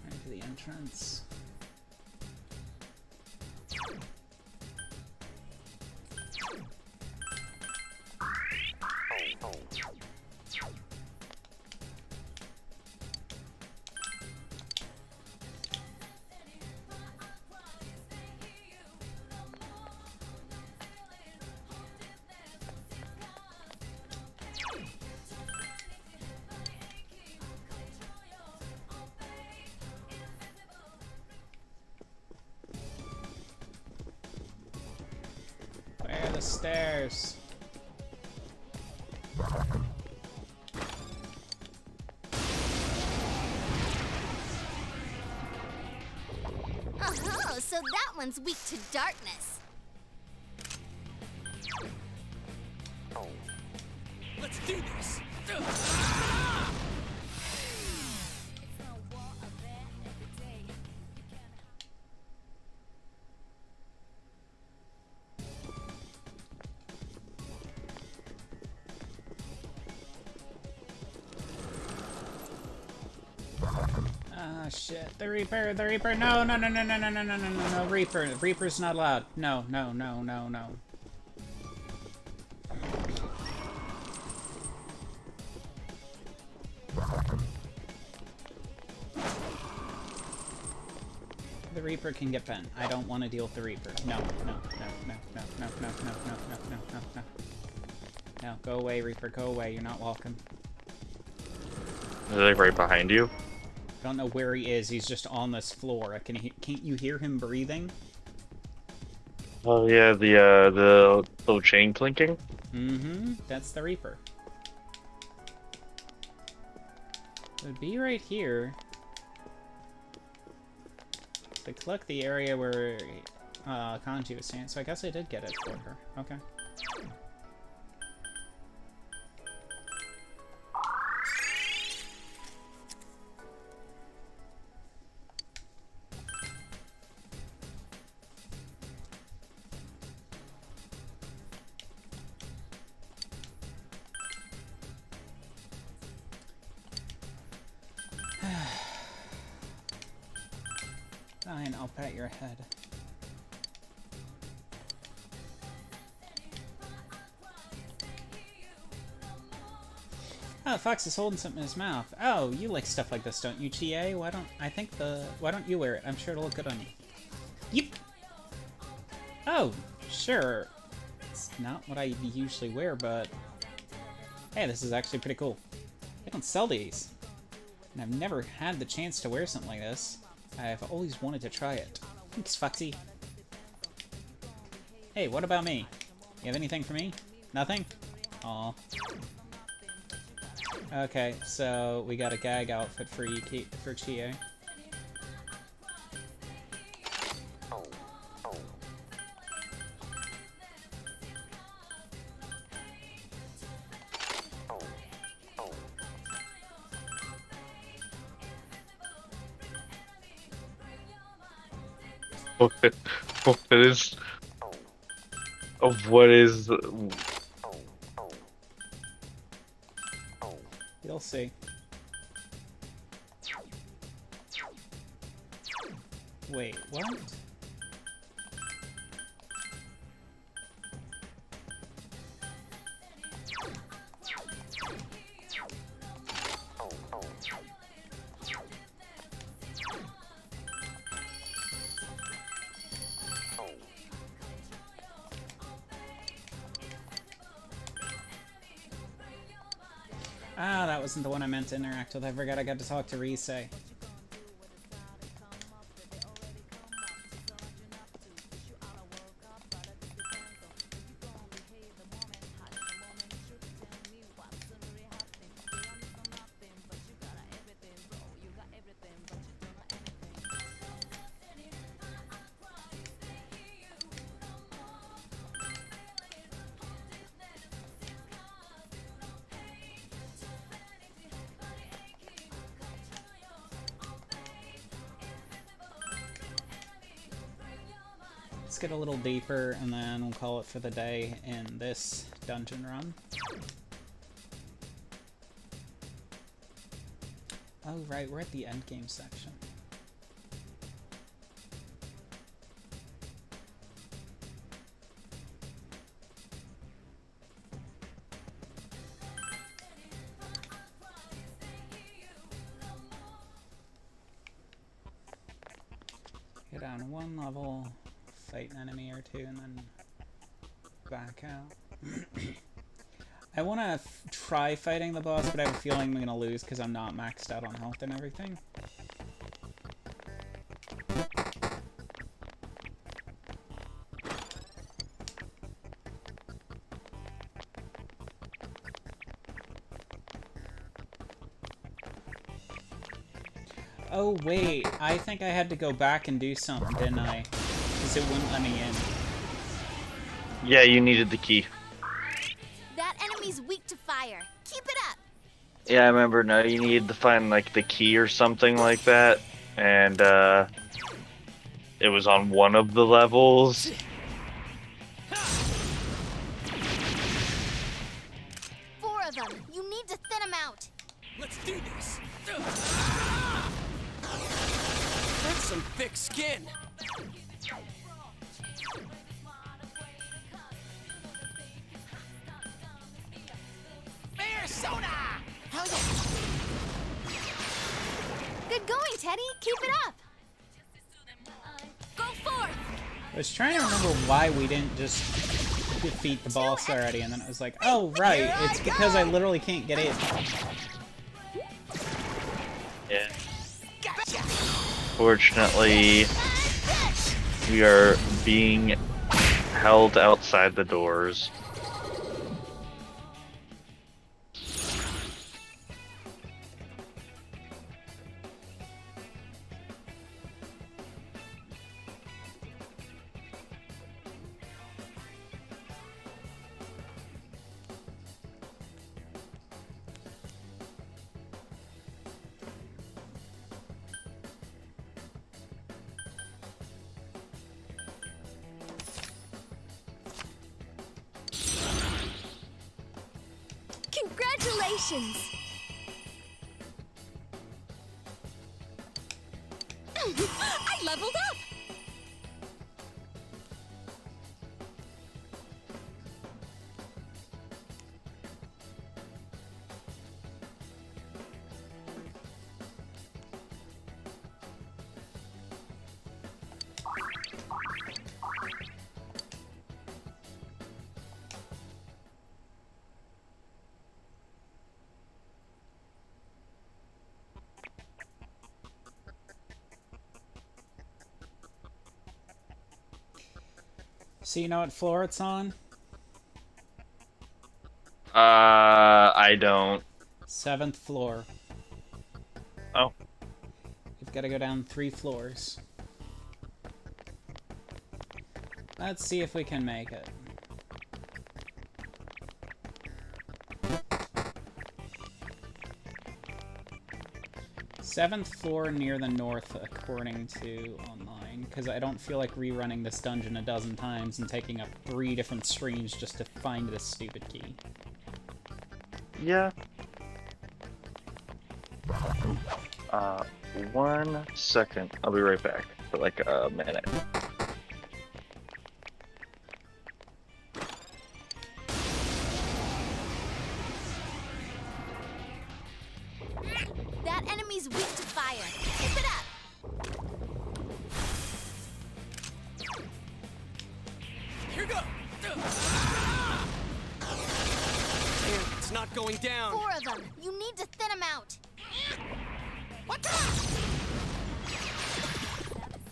Right to the entrance. Where are the stairs? Oh, so that one's weak to darkness. Let's do this! Ah, shit. The Reaper, no, no, no, no, no, no, no, no, no, no, no, Reaper. Reaper's not allowed. No, no, no, no, no. The Reaper can get bent. I don't want to deal with the Reaper. No, no, no, no, no, no, no, no, no, no, no, no, no. No, go away, Reaper, go away. You're not welcome. Is it right behind you? I don't know where he is. He's just on this floor. Can't you hear him breathing? Oh yeah, the little chain clinking. Mm-hmm. That's the Reaper. It would be right here. To click the area where Kanji was standing, so I guess I did get it for her. Okay. pat your head. Oh, Fox is holding something in his mouth. Oh, you like stuff like this, don't you, TA? Why don't you wear it? I'm sure it'll look good on you. Yep. Oh, sure. It's not what I usually wear, but hey, this is actually pretty cool. They don't sell these. And I've never had the chance to wear something like this. I've always wanted to try it. Thanks, Foxy. Hey, what about me? You have anything for me? Nothing? Aw. Okay, so we got a gag outfit for Chie. What is? Of what is? You'll see. Wait, what? Ah, that wasn't the one I meant to interact with. I forgot I got to talk to Rise. Let's get a little deeper, and then we'll call it for the day in this dungeon run. Oh, right, we're at the endgame section. Get down one level. Fight an enemy or two and then back out. I want to try fighting the boss, but I have a feeling I'm going to lose because I'm not maxed out on health and everything. Oh wait, I think I had to go back and do something, didn't I? Because it wouldn't let me in. Yeah, you needed the key. That enemy's weak to fire. Keep it up. Yeah, I remember. No, you needed to find like the key or something like that, and it was on one of the levels. Four of them. You need to thin them out. Let's do this. That's some thick skin. Persona! Hell yeah! Good going, Teddy. Keep it up. Go forth. I was trying to remember why we didn't just defeat the boss already, and then it was like, oh right, it's because I literally can't get in. Yeah. Fortunately, we are being held outside the doors. Congratulations! I leveled up! So you know what floor it's on? I don't. 7th floor. Oh. You've got to go down 3 floors. Let's see if we can make it. Seventh floor near the north, according to online, because I don't feel like rerunning this dungeon a dozen times and taking up 3 different screens just to find this stupid key. Yeah. 1 second. I'll be right back for like a minute. That enemy's weak to fire. Keep it up. Here go. Damn, it's not going down. 4 of them. You need to thin them out. What the?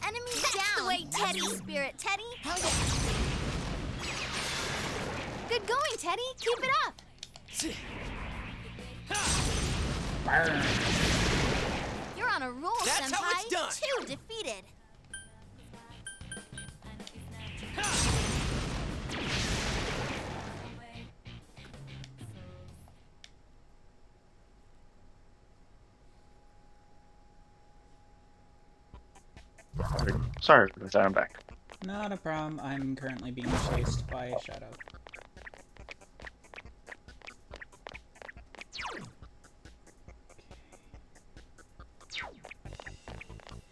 Enemy down. The way, Teddy. Spirit, Teddy. Hell yeah. Good going, Teddy. Keep it up. Burn! You're on a roll, That's Senpai. how it's done. 2 defeated. Sorry for that, I'm back. Not a problem. I'm currently being chased by a shadow.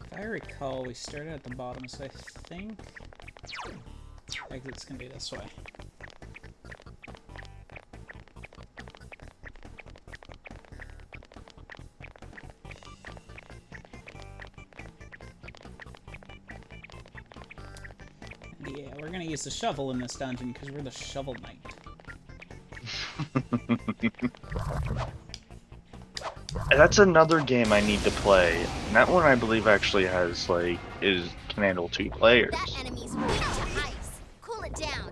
If I recall, we started at the bottom, so I think exit's gonna be this way. And yeah, we're gonna use the shovel in this dungeon because we're the Shovel Knight. That's another game I need to play. And that one I believe actually has can handle 2 players. That enemy's weak to ice. Cool it down.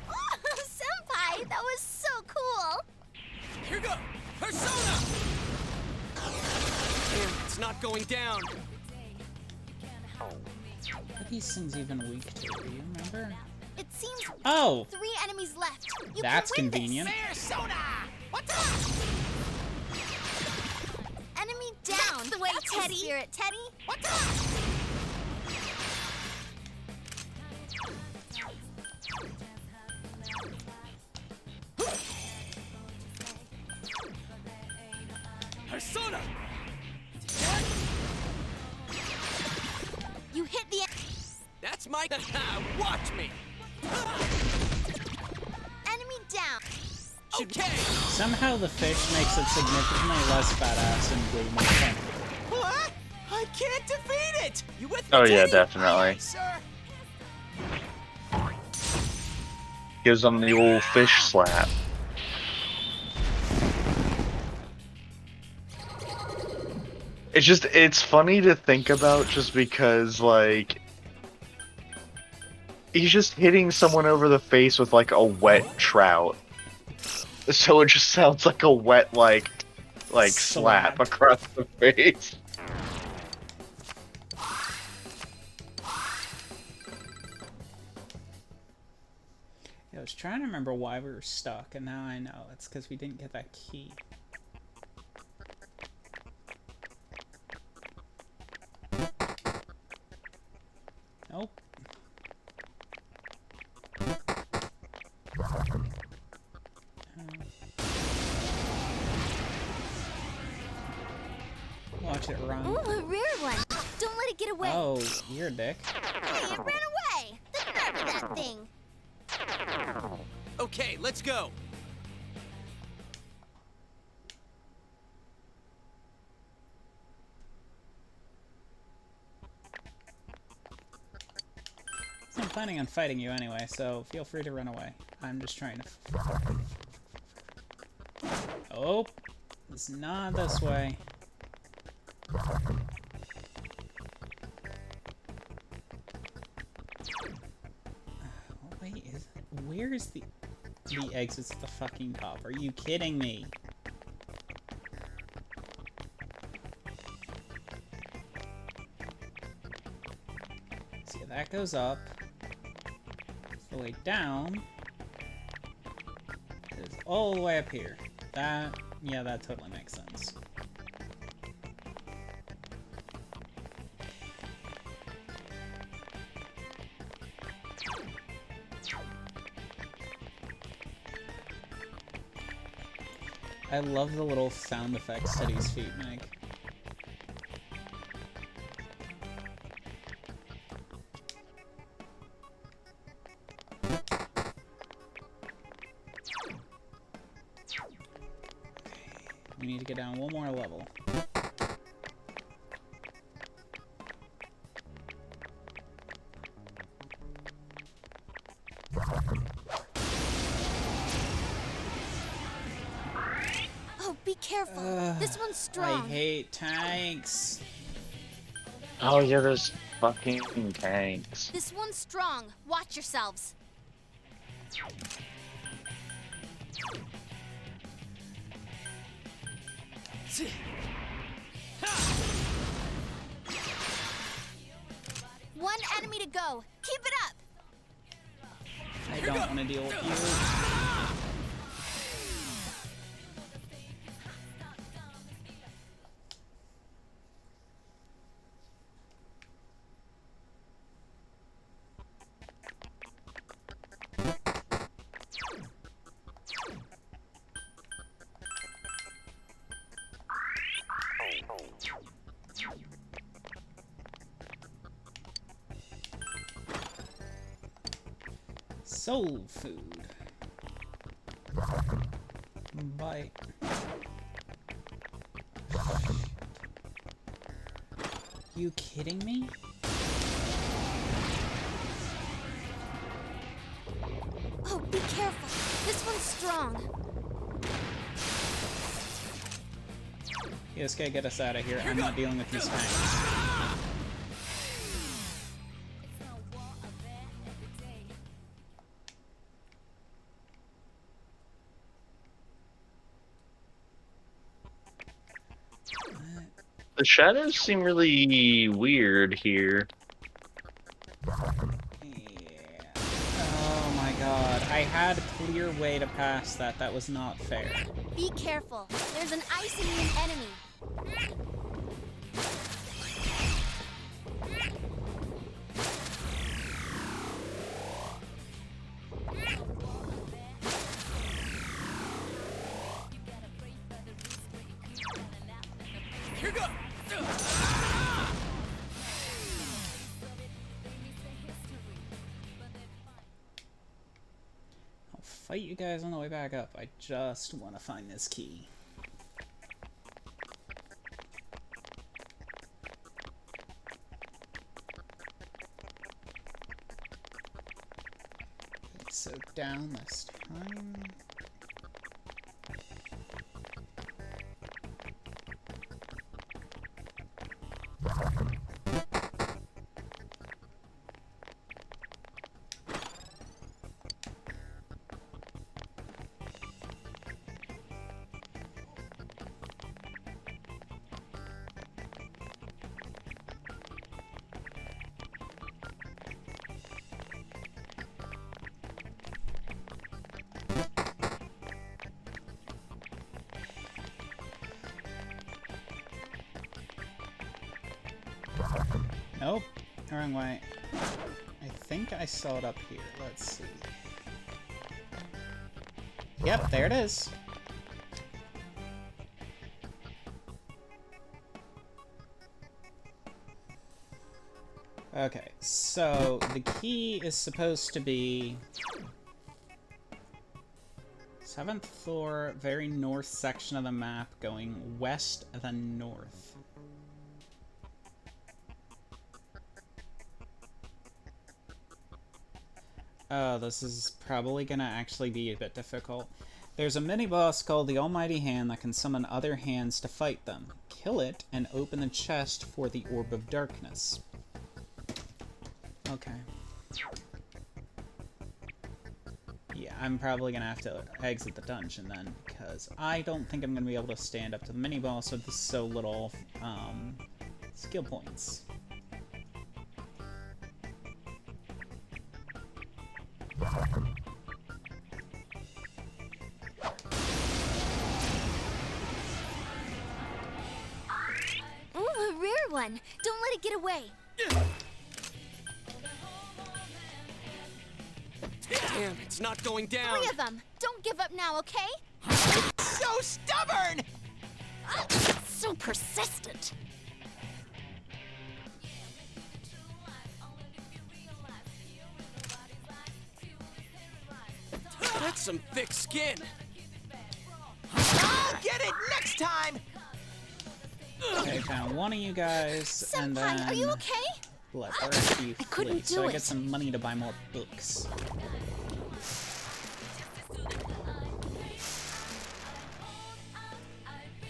Oh, Senpai, that was so cool. Here go. Persona. Damn, it's not going down. What are these things even weak to? Do you remember? It seems Oh! 3 enemies left. You That's can win convenient. Persona. What the? This. Enemy down. The way, Teddy. Spirit, Teddy. What the? Persona. You hit the That's my. Watch me. enemy down. Okay. Somehow the fish makes it significantly less badass and way more fun. What? I can't defeat it. You with me? Oh yeah, Teddy? definitely. Sir. Gives them the old fish slap. It's funny to think about just because, like, he's just hitting someone over the face with, like, a wet trout. So it just sounds like a wet, like slap across the face. I was trying to remember why we were stuck, and now I know. It's because we didn't get that key. Nope. Watch it run. Ooh, a rare one. Don't let it get away. Oh, you're a dick. Hey, it ran away. The nerve of that thing. Okay, let's go. I'm planning on fighting you anyway, so feel free to run away. I'm just trying to... Oh! It's not this way. Wait, where's the exits at the fucking top? Are you kidding me? See, that goes up. The way down is all the way up here. That, yeah, that totally makes sense. I love the little sound effects Teddy's feet make. We need to get down one more level. Oh, be careful. This one's I strong. hate tanks. Oh yeah, those fucking tanks. This one's strong. Watch yourselves. One enemy to go. Keep it up. I don't want to deal with you. Soul food. Bite. You kidding me? Oh, be careful. This one's strong. You just gotta get us out of here. I'm not dealing with these tanks. The shadows seem really weird here. Yeah. Oh my god. I had a clear way to pass that. That was not fair. Be careful. There's an ice immune enemy. Here goes. I'll fight you guys on the way back up. I just want to find this key. So down this time. Nope, wrong way. I think I saw it up here. Let's see. Yep, there it is. Okay, so the key is supposed to be 7th floor, very north section of the map, going west of the north. Oh, this is probably gonna actually be a bit difficult. There's a mini-boss called the Almighty Hand that can summon other hands to fight them. Kill it and open the chest for the Orb of Darkness. Okay. I'm probably gonna have to exit the dungeon then, because I don't think I'm gonna be able to stand up to the mini-boss with so little, skill points. Ooh, a rare one. Don't let it get away. Damn, it's not going down. 3 of them. Don't give up now, okay? So stubborn! So persistent. That's some thick skin. I'll get it next time! Okay, found one of you guys, and Senpai, then are you okay? let the rest of you I couldn't flee, so do I get it. some money to buy more books.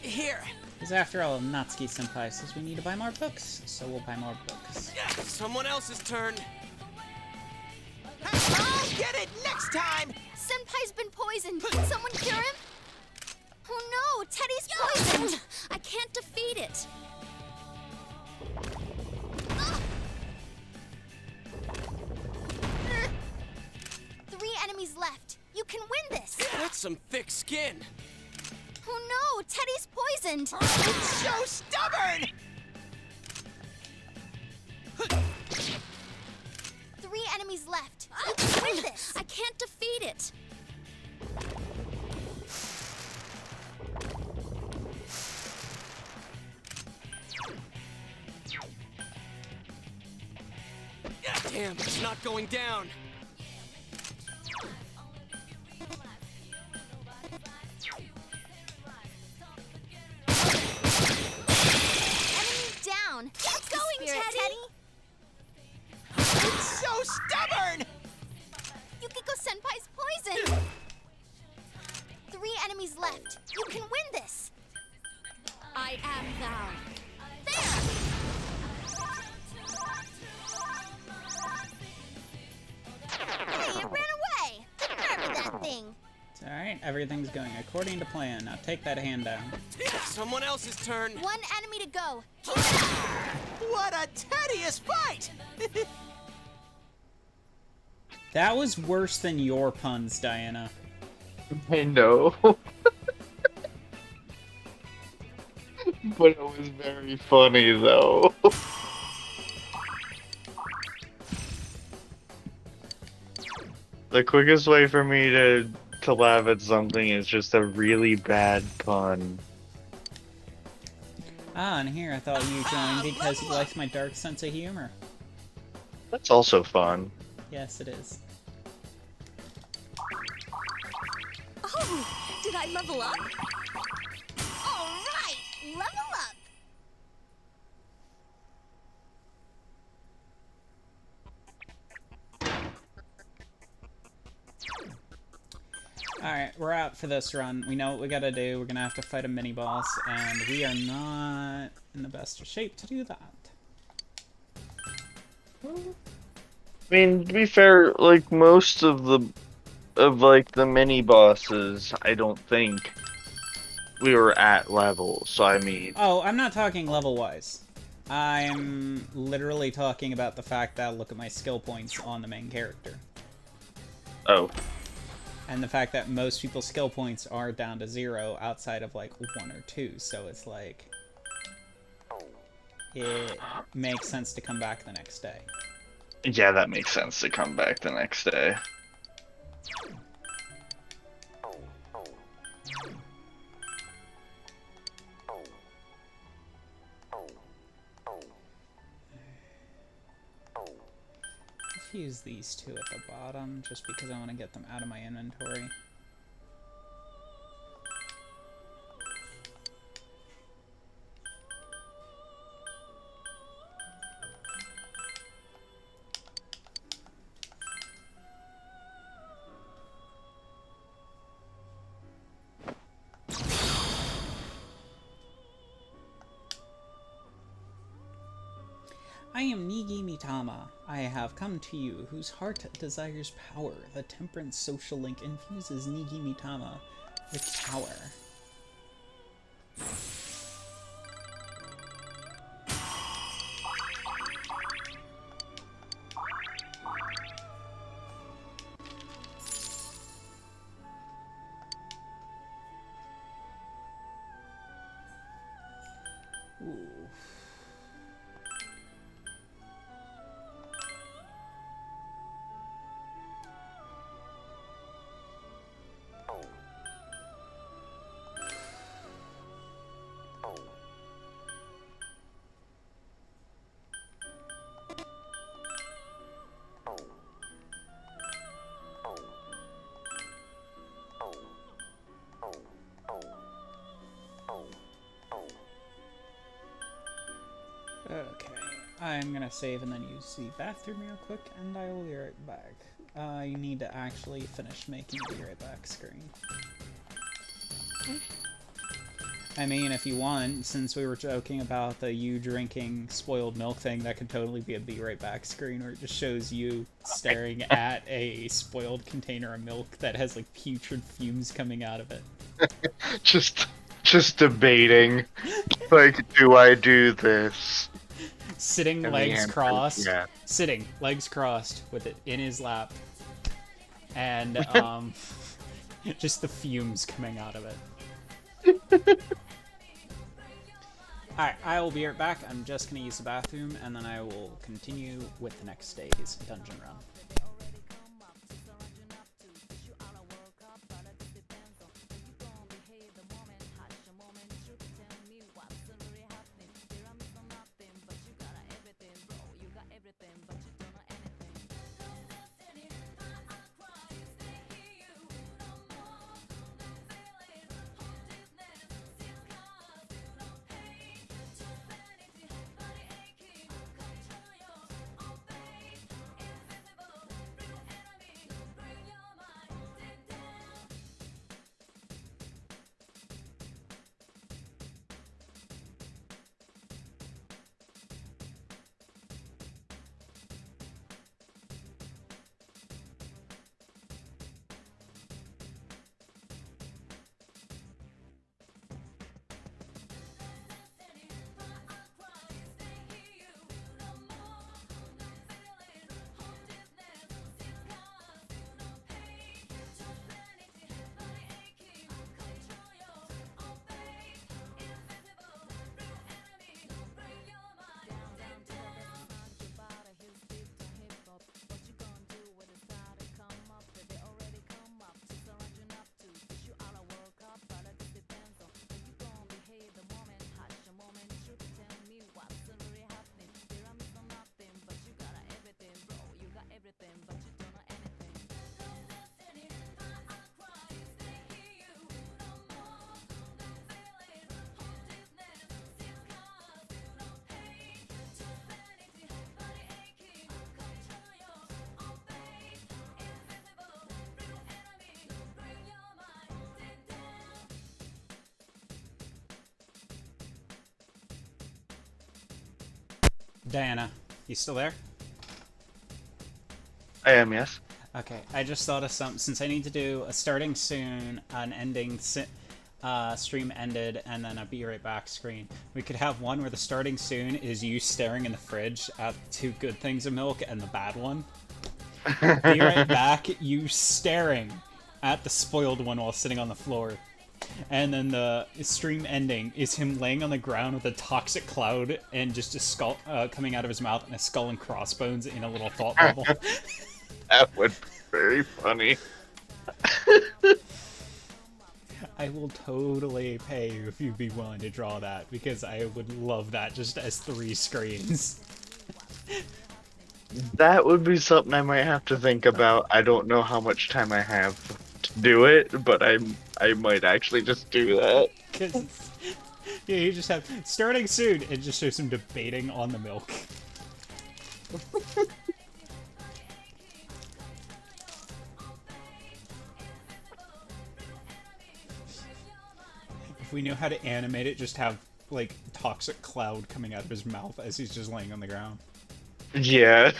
Here, Because after all, Natsuki-senpai says we need to buy more books, so we'll buy more books. someone else's turn. I'll get it next time! Senpai's been poisoned. Can someone cure him? Oh no, Teddy's poisoned. I can't defeat it. 3 enemies left. You can win this. That's some thick skin. Oh no, Teddy's poisoned. It's so stubborn! 3 enemies left. You can win this. I can't defeat it. Damn, it's not going down. Enemy down. Keep going, Teddy. It's so stubborn! Yukiko Senpai's poisoned. 3 enemies left. You can win this. I am thou. There. Hey, it ran away. The nerve of that thing. It's alright, everything's going according to plan. Now take that hand down. Someone else's turn. 1 enemy to go. Keep it up. What a tedious fight! That was worse than your puns, Diana. I know. But it was very funny, though. The quickest way for me to laugh at something is just a really bad pun. Ah, and here I thought you joined because you liked my dark sense of humor. That's also fun. Yes, it is. Oh, did I level up? All right, level up. Alright, we're out for this run. We know what we gotta do. We're gonna have to fight a mini-boss, and we are not in the best of shape to do that. I mean, to be fair, like most of the mini bosses, I don't think we were at level. So I mean, Oh, I'm not talking level-wise. I'm literally talking about the fact that look at my skill points on the main character. oh, And the fact that most people's skill points are down to 0 outside of like 1 or 2, so it's like it makes sense to come back the next day. yeah, that makes sense to come back the next day. Let's use these 2 at the bottom just because I want to get them out of my inventory. I am Nigi Mitama. I have come to you, whose heart desires power. The Temperance Social Link infuses Nigi Mitama with power. Ooh. Okay, I'm gonna save and then use the bathroom real quick, and I will be right back. I need to actually finish making the be right back screen. I mean, if you want, since we were joking about the you drinking spoiled milk thing, that could totally be a be right back screen where it just shows you staring at a spoiled container of milk that has like putrid fumes coming out of it. Just debating, like, do I do this? Sitting, And the legs answer is crossed. yeah. Sitting, legs crossed, with it in his lap. And, just the fumes coming out of it. Alright, I will be right back. I'm just gonna use the bathroom, and then I will continue with the next day's dungeon run. Diana, you still there? I am, yes. Okay, I just thought of something. Since I need to do a starting soon, an ending stream ended, and then a be right back screen, we could have one where the starting soon is you staring in the fridge at the two good things of milk and the bad one. Be right back, you staring at the spoiled one while sitting on the floor. And then the stream ending is him laying on the ground with a toxic cloud and just a skull coming out of his mouth and a skull and crossbones in a little thought bubble. That would be very funny. I will totally pay you if you'd be willing to draw that, because I would love that just as 3 screens. That would be something I might have to think about. I don't know how much time I have to do it, but I might actually just do that. Because yeah, you just have starting soon and just shows him debating on the milk. If we knew how to animate it, just have like toxic cloud coming out of his mouth as he's just laying on the ground. Yeah.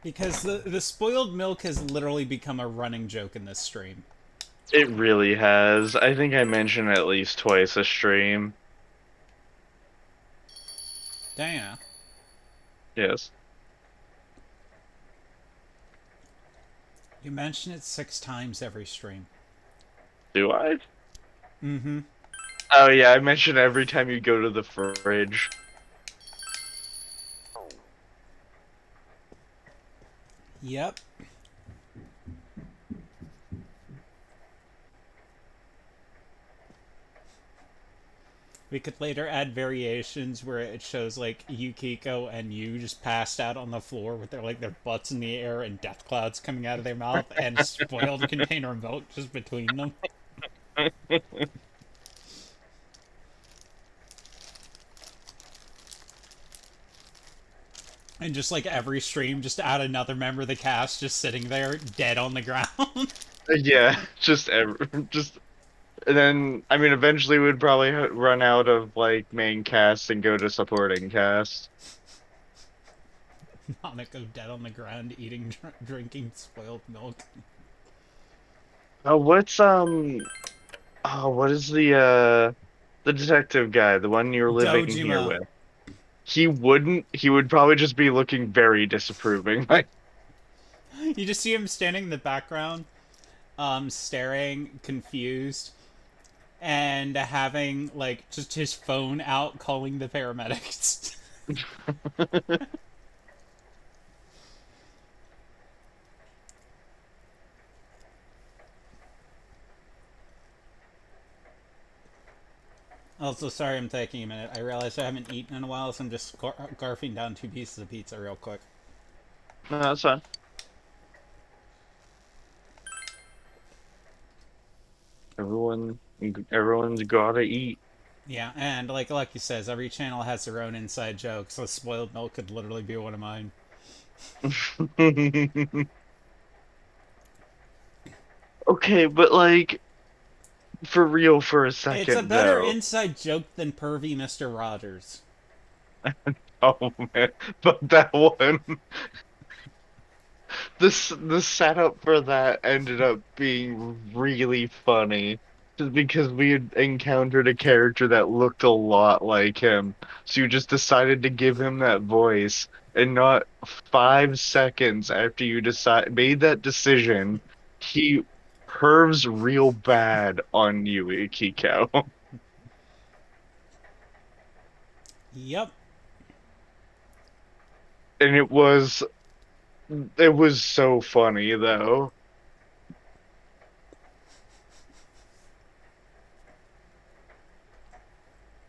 Because the spoiled milk has literally become a running joke in this stream. It really has. I think I mentioned at least twice a stream. Damn. Yes. You mention it 6 times every stream. Do I? Mm-hmm. Oh yeah, I mentioned every time you go to the fridge. Yep. We could later add variations where it shows like Yukiko and you just passed out on the floor with their butts in the air and death clouds coming out of their mouth and a spoiled container of milk just between them. And just like every stream, just add another member of the cast just sitting there dead on the ground. Yeah, just and then I mean eventually we'd probably run out of like main cast and go to supporting cast. Monaco dead on the ground eating, drinking spoiled milk. Oh, what is the detective guy, the one you're living here Dojima. with? He would probably just be looking very disapproving. Like, You just see him standing in the background, staring, confused, and having, like, just his phone out calling the paramedics. Also, sorry I'm taking a minute. I realize I haven't eaten in a while, so I'm just garfing down 2 pieces of pizza real quick. no, that's fine. Everyone's gotta eat. Yeah, and like Lucky says, every channel has their own inside joke, so spoiled milk could literally be one of mine. Okay, but like, for real for a second, It's a better though. inside joke than pervy Mr. Rogers. Oh man, but that one, the setup for that ended up being really funny, just because we had encountered a character that looked a lot like him, so you just decided to give him that voice, and not 5 seconds after you made that decision, he pervs real bad on you, Ikiko. Yep. And it was so funny though.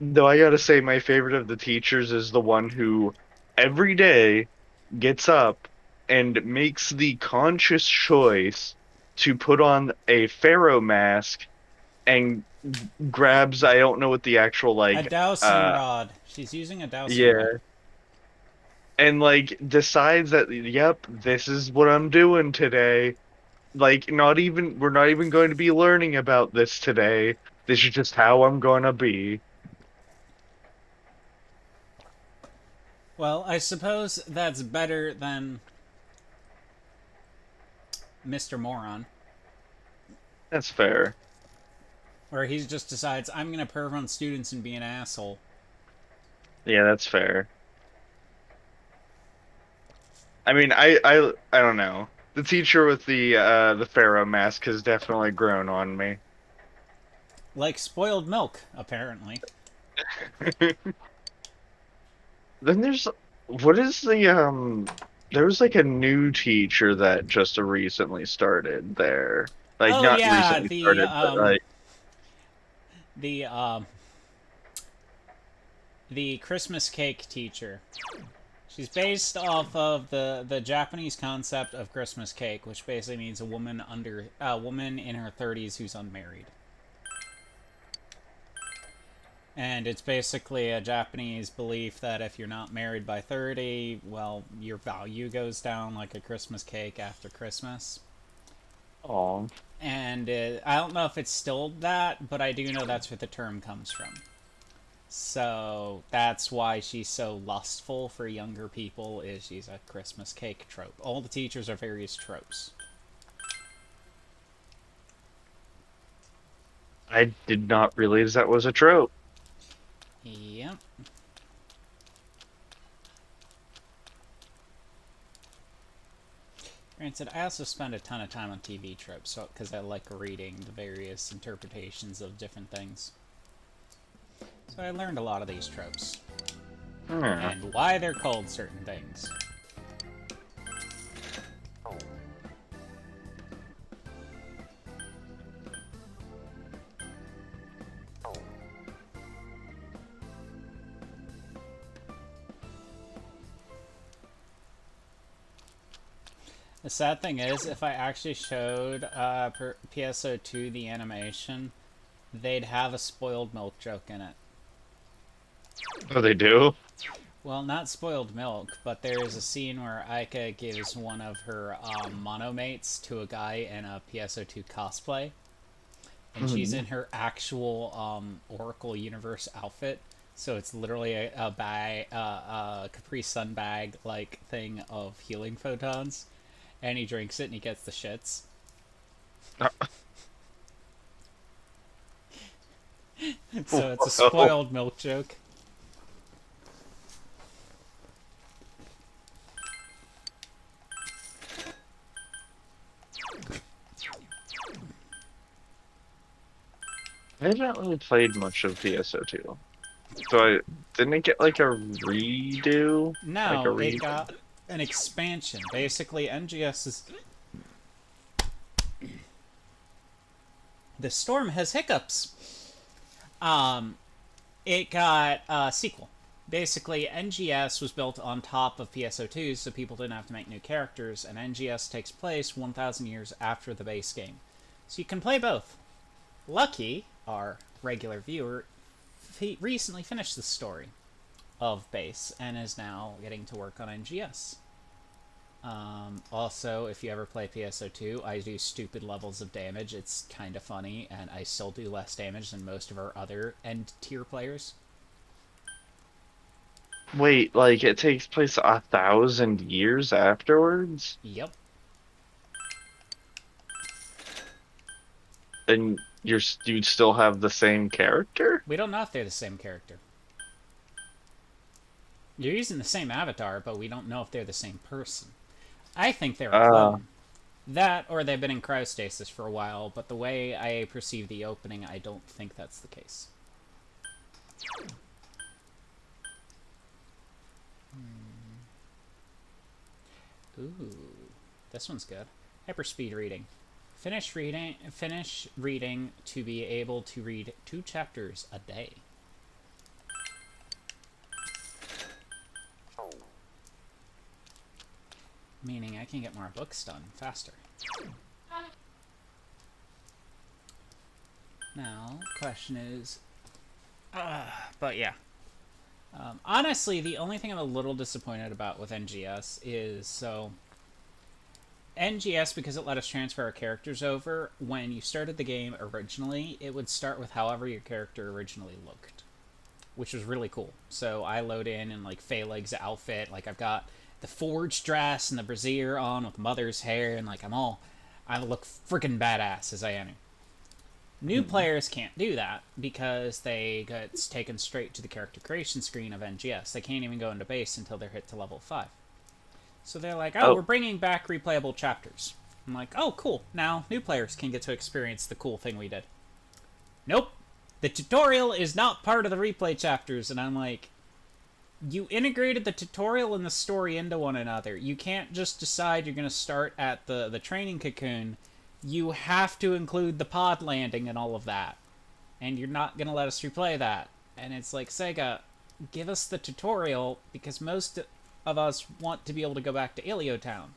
Though I gotta say my favorite of the teachers is the one who every day gets up and makes the conscious choice to put on a pharaoh mask and grabs, I don't know what the actual A like dowsing rod. She's using a dowsing yeah, rod. and like decides that, yep, this is what I'm doing today. Like, we're not even going to be learning about this today. This is just how I'm gonna be. Well, I suppose that's better than Mr. Moron, That's fair. where he just decides, I'm gonna perv on students and be an asshole. Yeah, that's fair. I mean, I don't know. The teacher with the pharaoh mask has definitely grown on me. Like spoiled milk, apparently. Then what is there was like a new teacher that just recently started there. Like, Oh, not yeah, recently started, but the Christmas cake teacher. She's based off of the Japanese concept of Christmas cake, which basically means a woman in her 30s who's unmarried. And it's basically a Japanese belief that if you're not married by 30, well, your value goes down like a Christmas cake after Christmas. Aw. And I don't know if it's still that, but I do know that's where the term comes from. So that's why she's so lustful for younger people, is she's a Christmas cake trope. All the teachers are various tropes. I did not realize that was a trope. Yep. Granted, I also spend a ton of time on TV tropes, so because I like reading the various interpretations of different things. So I learned a lot of these tropes. And why they're called certain things. The sad thing is, if I actually showed PSO2 the animation, they'd have a spoiled milk joke in it. Oh, they do? Well, not spoiled milk, but there is a scene where Aika gives one of her monomates to a guy in a PSO2 cosplay. And she's in her actual Oracle Universe outfit. So it's literally a Capri Sun bag-like thing of healing photons. And he drinks it and he gets the shits. So it's a spoiled milk joke. I haven't really played much of PSO2. So didn't it get like a redo? No, like it got an expansion. Basically, NGS is... The storm has hiccups. It got a sequel. Basically, NGS was built on top of PSO2, so people didn't have to make new characters, and NGS takes place 1,000 years after the base game. So you can play both. Lucky, our regular viewer, recently finished the story of base and is now getting to work on NGS. Also, if you ever play PSO2, I do stupid levels of damage. It's kind of funny, and I still do less damage than most of our other end-tier players. Wait, like it takes place 1,000 years afterwards? Yep. And you'd still have the same character? We don't know if they're the same character. You're using the same avatar, but we don't know if they're the same person. I think they're a clone. That, or they've been in cryostasis for a while, but the way I perceive the opening, I don't think that's the case. Ooh, this one's good. Hyperspeed reading. Finish reading to be able to read 2 chapters a day. Meaning I can get more books done faster. Now, question is... but yeah. Honestly, the only thing I'm a little disappointed about with NGS is, so... NGS, because it let us transfer our characters over, when you started the game originally, it would start with however your character originally looked. Which was really cool. So I load in like Phaleg's outfit, like I've got the forged dress and the brassiere on with mother's hair, and like I look freaking badass as I enter. New players can't do that because they get taken straight to the character creation screen of NGS. They can't even go into base until they're hit to level 5. So they're like, oh, we're bringing back replayable chapters. I'm like, oh, cool. Now new players can get to experience the cool thing we did. Nope. The tutorial is not part of the replay chapters. And I'm like, you integrated the tutorial and the story into one another. You can't just decide you're going to start at the training cocoon. You have to include the pod landing and all of that. And you're not going to let us replay that. And it's like, Sega, give us the tutorial, because most of us want to be able to go back to Ilio Town.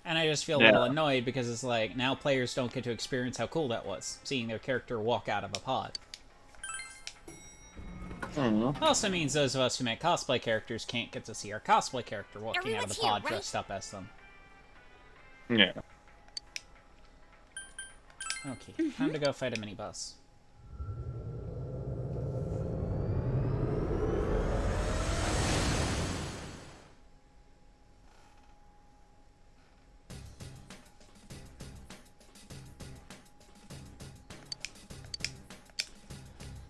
And I just feel a little annoyed because it's like, now players don't get to experience how cool that was, seeing their character walk out of a pod. Also means those of us who make cosplay characters can't get to see our cosplay character walking out of the pod dressed up as them. Yeah. Okay, time to go fight a mini-boss.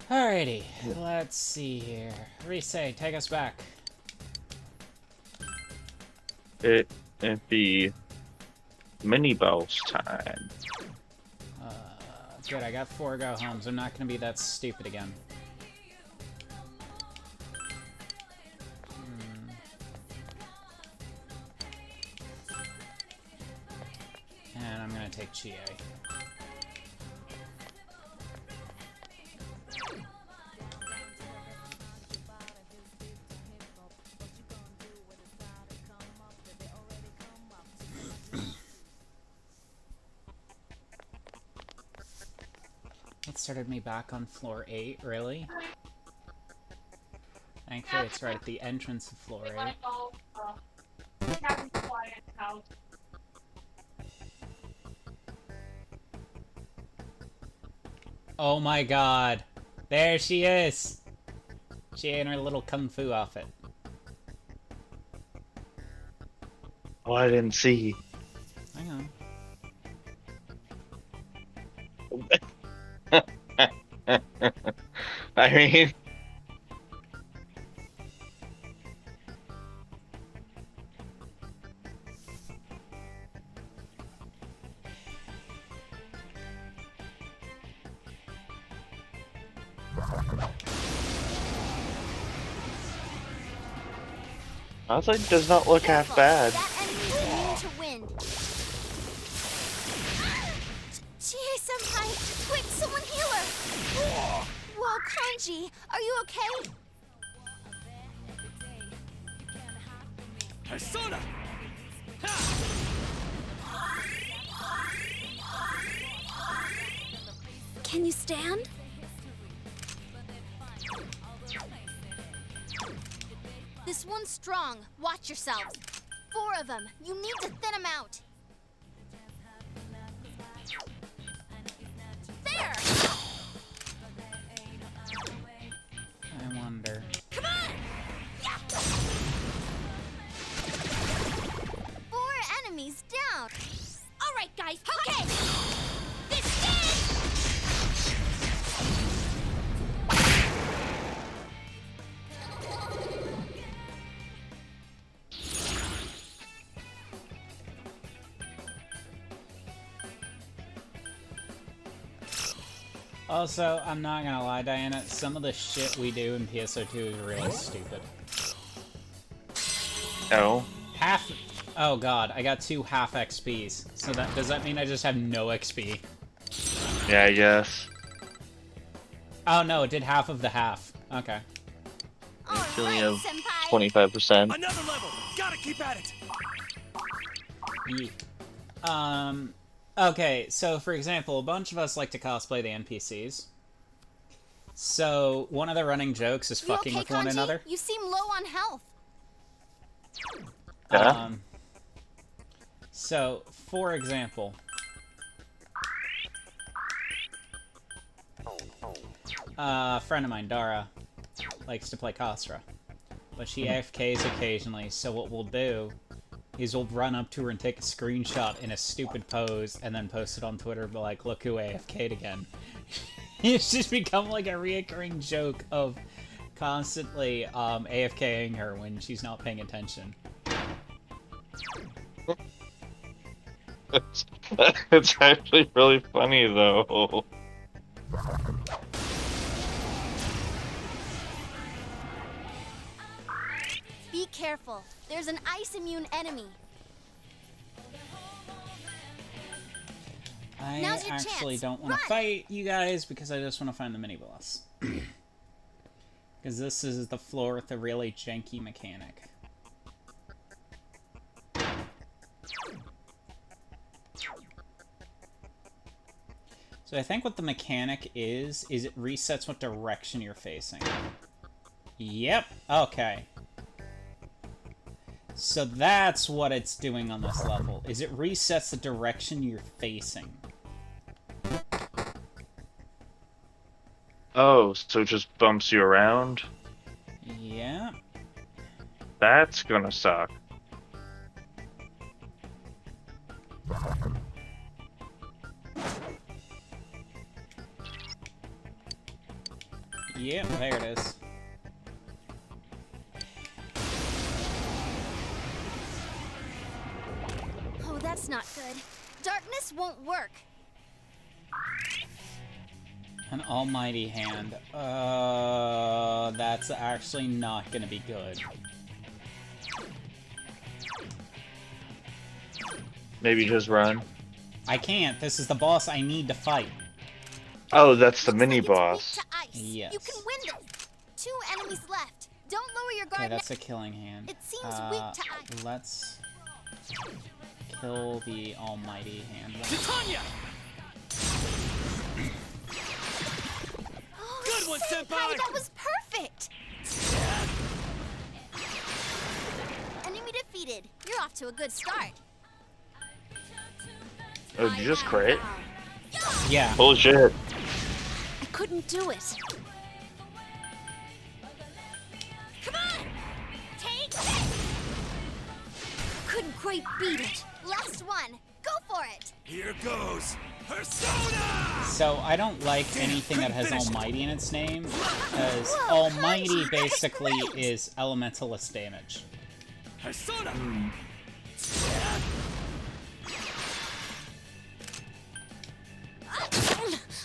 Alrighty, let's see here. Rise, take us back. It'd be mini boss time. Good, I got 4 go-homes. I'm not gonna be that stupid again. And I'm gonna take Chie. It started me back on floor 8, really? Thankfully, it's right at the entrance of floor 8. Oh my god! There she is! She in her little kung fu outfit. Oh, I didn't see. Hang on. I mean, honestly, it does not look half Careful, bad. That enemy's immune to wind. Chie-senpai, quick, someone heal her! Whoa, Kanji, are you okay? Persona! Can you stand? This one's strong. Watch yourselves. 4 of them. You need to thin them out. There! I wonder. Come on! Yeah! 4 enemies down. All right, guys. Okay. This is. Also, I'm not gonna lie, Diana, some of the shit we do in PSO2 is really stupid. No. Half... Oh god, I got 2 half XPs. So does that mean I just have no XP? Yeah, I guess. Oh no, it did half of the half. Okay. All Actually, right, have senpai. 25%. Another level! Gotta keep at it! Okay, so for example, a bunch of us like to cosplay the NPCs. So, one of the running jokes is You fucking okay, with one Kanji? another. You seem low on health. Yeah. So, for example, a friend of mine, Dara, likes to play Khasra, but she AFKs occasionally, so what we'll do is we'll run up to her and take a screenshot in a stupid pose and then post it on Twitter, but like, look who AFK'd again. It's just become like a reoccurring joke of constantly AFKing her when she's not paying attention. It's actually really funny, though. Be careful. There's an ice-immune enemy. I Now's your actually chance. don't want to Run! fight you guys because I just want to find the mini-boss. Because this is the floor with a really janky mechanic. So I think what the mechanic is it resets what direction you're facing. Yep, okay. So that's what it's doing on this level, is it resets the direction you're facing. Oh, so it just bumps you around? Yeah. That's gonna suck. Yeah, there it is. Oh, that's not good. Darkness won't work. An almighty hand. That's actually not gonna be good. Maybe just run. I can't. This is the boss I need to fight. Oh, that's the Looks mini like it's weak boss. to ice. Yes. You can win this. 2 enemies left. Don't lower your guard Okay, that's now. a killing hand. It seems weak to ice. Let's kill the almighty hand. Titania! Oh, Good one, Senpai, Senpai! that was perfect. Enemy defeated. You're off to a good start. Oh, did you just crit? Yeah. Bullshit. I couldn't do it. Come on! Take this! Couldn't quite beat it. Last one. Go for it. Here goes. Persona! So I don't like anything that has almighty in its name, because almighty basically is elementalist damage. Persona!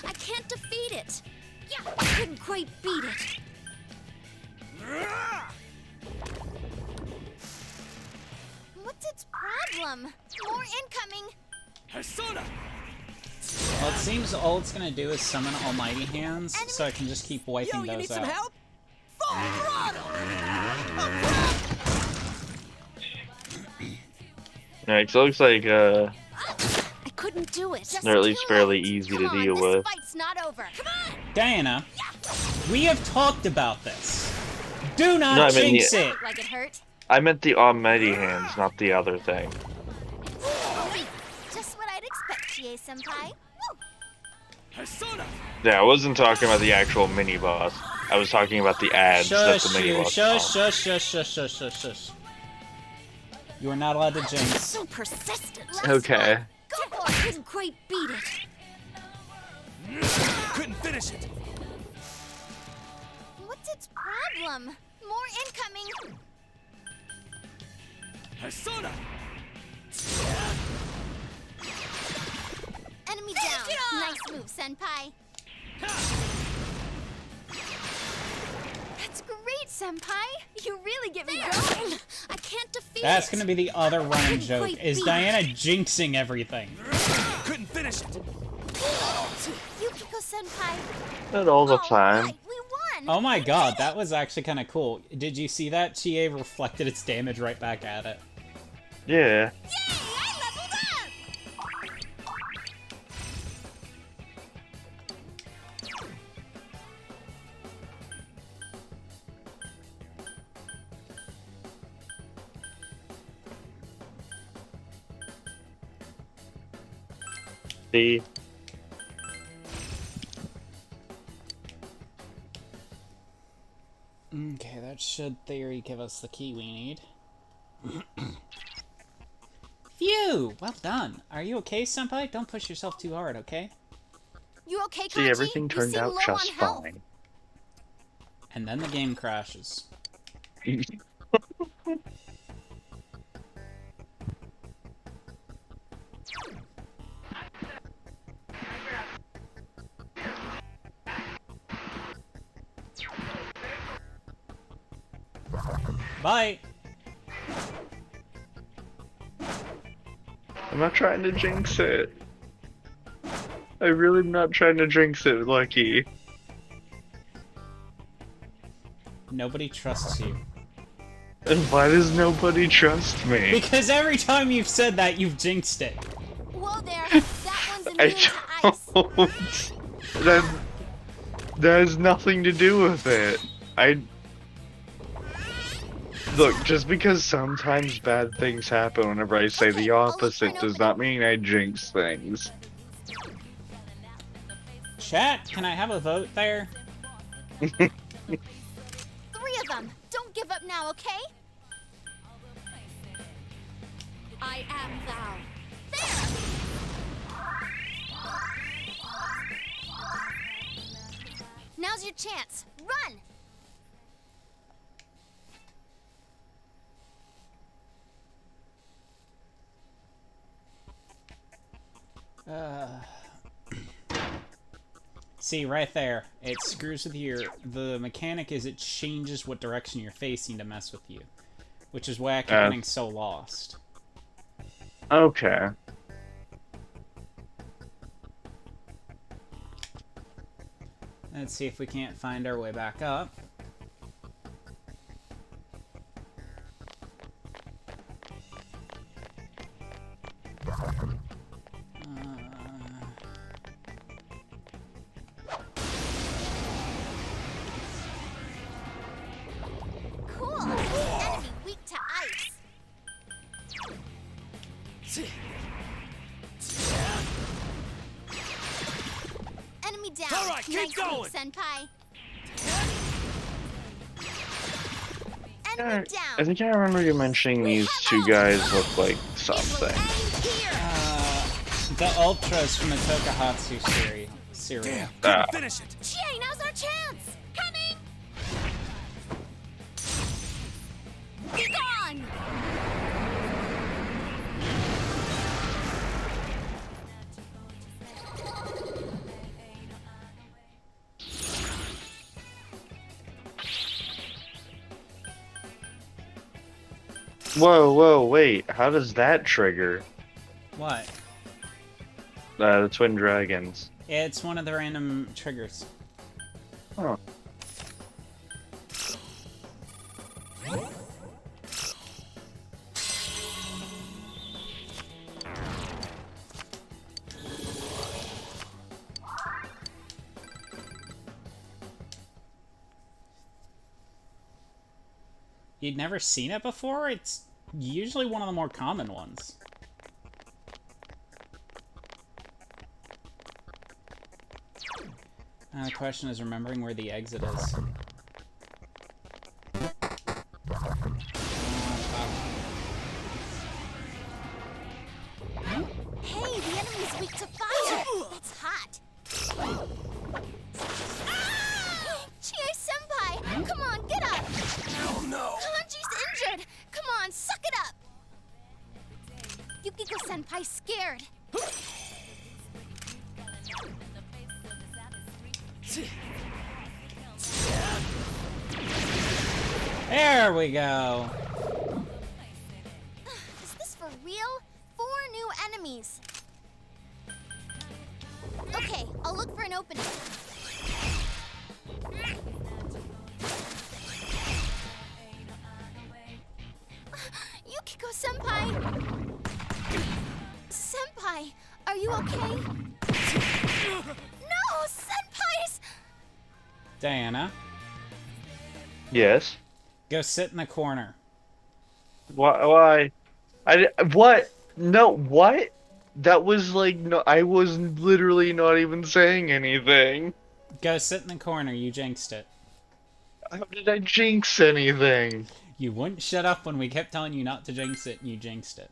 I can't defeat it. Yeah, I couldn't quite beat it. What's its problem? More incoming. Persona! Well, it seems all it's gonna do is summon almighty hands, so I can just keep wiping Yo, you need those some out. help? Full throttle! Alright, so it looks like I couldn't do it. Just they're at least too fairly late. easy Come to on, deal this with. fight's not over. Come on. Diana, we have talked about this. Do not No, I mean, jinx it. Like it hurt. I meant the almighty hands, not the other thing. Just what I'd expect, Chie-senpai. Woo! Persona! Yeah, I wasn't talking about the actual mini boss. I was talking about the ads that Shush the mini you. boss. Shush, spawned. shush, shush, shush, shush, shush, shush. You are not allowed to jinx. So persistent. Last Okay. one. Go for it. Couldn't quite beat it. Couldn't finish it. What's its problem? More incoming. Persona! Enemy down. Nice move, Senpai. That's great, Senpai. You really get me going. I can't defeat That's it. gonna be the other running joke, quite is beat Diana jinxing everything. Couldn't finish it. Yukiko Senpai. Not all the All time. right, we won. Oh my god, that was actually kind of cool. Did you see that? Chie reflected its damage right back at it. Yeah. Yay! I leveled up. See? Okay, that should, theory, give us the key we need. Phew! Well done. Are you okay, Senpai? Don't push yourself too hard, okay? You okay, Kachi? See, everything You turned seem out low just on health. fine. And then the game crashes. Bye! I'm not trying to jinx it. I really am not trying to jinx it, Lucky. Nobody trusts you. And why does nobody trust me? Because every time you've said that, you've jinxed it. Whoa there. That one's I immune to ice. don't. That has nothing to do with it. Look, just because sometimes bad things happen whenever I say the opposite does not mean I jinx things. Chat, can I have a vote there? 3 of them. Don't give up now, okay? I am thou. There! Now's your chance. Run! See, right there, it screws with your... The mechanic is it changes what direction you're facing to mess with you. Which is why I keep getting so lost. Okay. Let's see if we can't find our way back up. Cool. Enemy weak to ice. Enemy down. All right, keep nice going. Move, Senpai. Yeah, Enemy down. I think I remember you mentioning these two guys look like It will something. end here. The Ultras from the Tokuhatsu series. Damn, Ah. couldn't finish it. Jay, now's our chance. Coming. Be gone. Whoa, wait. How does that trigger What? the twin dragons? It's one of the random triggers. Oh. You'd never seen it before? It's usually one of the more common ones. The question is remembering where the exit is. Hey, the enemy's weak to fire. That's hot. Chie-senpai, come on, get up. Oh no. Kanji's injured. Come on, suck it up. Yukiko-senpai's scared. There we go! Is this for real? 4 new enemies. Okay, I'll look for an opening. Yukiko-senpai! Senpai, are you okay? No, senpais! Diana, Yes. go sit in the corner. Why? What? No, what? That was like, no, I was literally not even saying anything. Go sit in the corner, you jinxed it. How did I jinx anything? You wouldn't shut up when we kept telling you not to jinx it, and you jinxed it.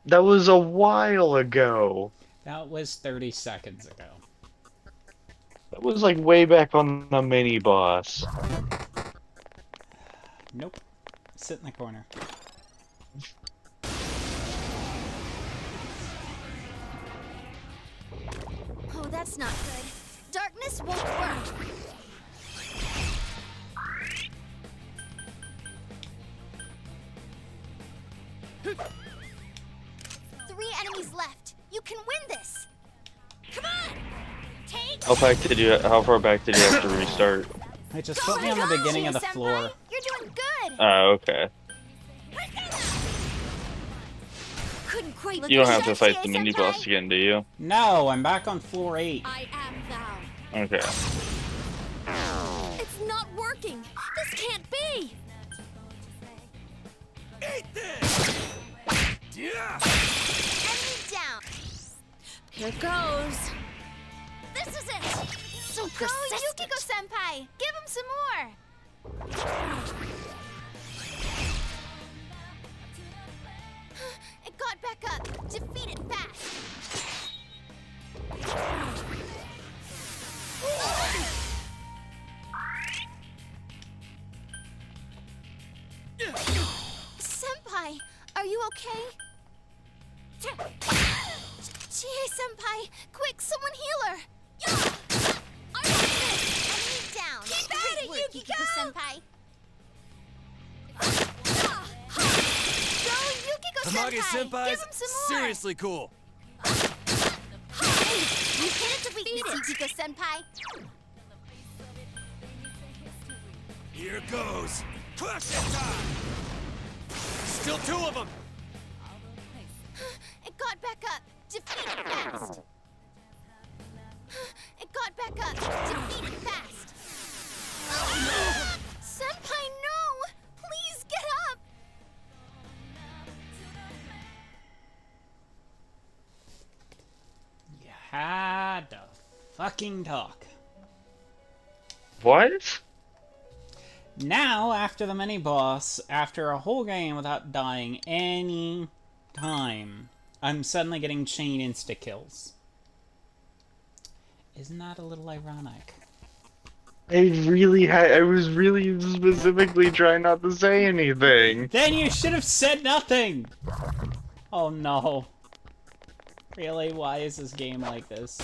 That was a while ago. That was 30 seconds ago. That was like way back on the mini boss. Nope. Sit in the corner. Oh, that's not good. Darkness won't work. Three enemies left. You can win this. Come on. Take. How far back did you have to restart? Hey, just put me on the beginning of the floor. You're doing good. Oh, okay. Couldn't quite. You don't have to fight the mini boss again, do you? No, I'm back on floor 8. I am thou. Okay. It's not working. This can't be. Eat this! Yeah! Enemy down. Here goes. This is it. So persistent. Go, Yukiko-senpai. Give him some more. It got back up. Defeat it fast. you okay? Chie-senpai, quick, someone heal her! I got this! Enemy down! Keep at it, Yukiko-senpai! Go, Yukiko-senpai! Give him some more! Seriously cool. Hey, you hit it to weakness, Yukiko-senpai! Here goes. Crush it time. Still 2 of them. It got back up! Defeat it fast! It got back up! Defeat it fast! Senpai, no! Please get up! You had to fucking talk. What? Now, after the mini-boss, after a whole game without dying any time, I'm suddenly getting chain insta-kills. Isn't that a little ironic? I was really specifically trying not to say anything. Then you should have said nothing! Oh no. Really? Why is this game like this?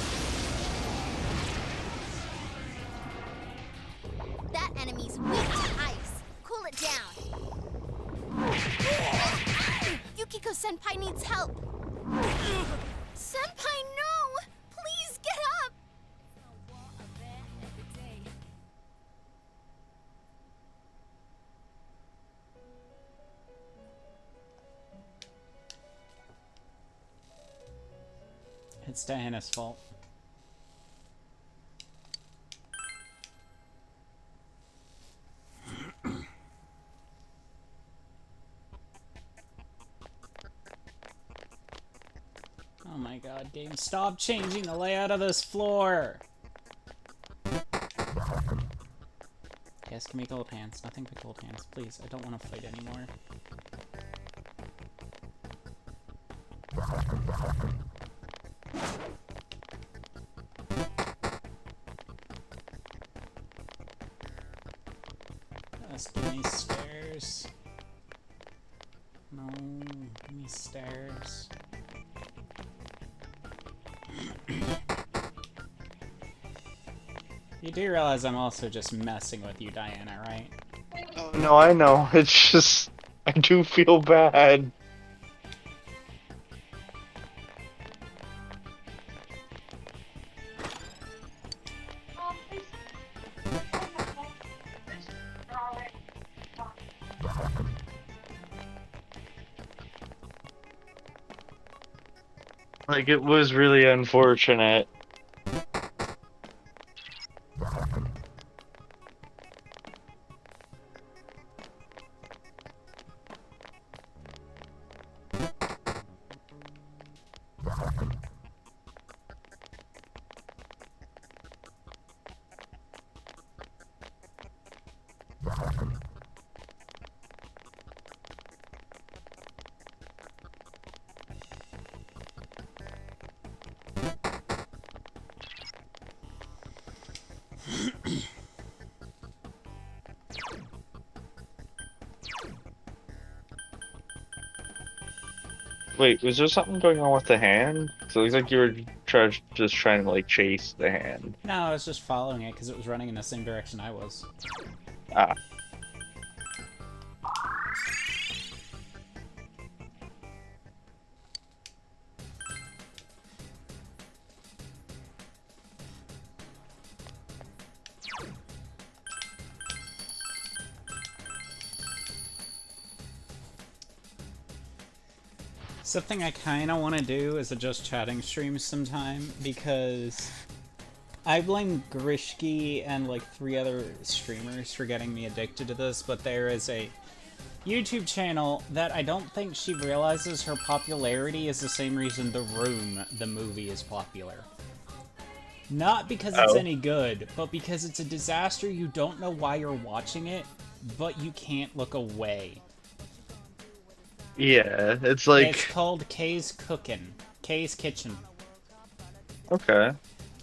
That enemy's weak to ice. Cool it down. Yukiko-senpai needs help. Senpai, no! Please get up! It's Diana's fault. Oh my god, game, stop changing the layout of this floor! Yes, give me gold hands. Nothing but gold hands. Please, I don't want to fight anymore. Just give me stairs. No, give me stairs. You do realize I'm also just messing with you, Diana, right? Oh, no, I know. It's just... I do feel bad. Like, it was really unfortunate. Wait, was there something going on with the hand? So it looks like you were just trying to, like, chase the hand. No, I was just following it because it was running in the same direction I was. Ah. Something I kind of want to do is a just chatting stream sometime, because I blame Grishki and like 3 other streamers for getting me addicted to this, but there is a YouTube channel that I don't think she realizes her popularity is the same reason The Room, the movie, is popular. Not because it's any good, but because it's a disaster you don't know why you're watching it, but you can't look away. Yeah, it's like... It's called Kay's Cookin'. Kay's Kitchen. Okay.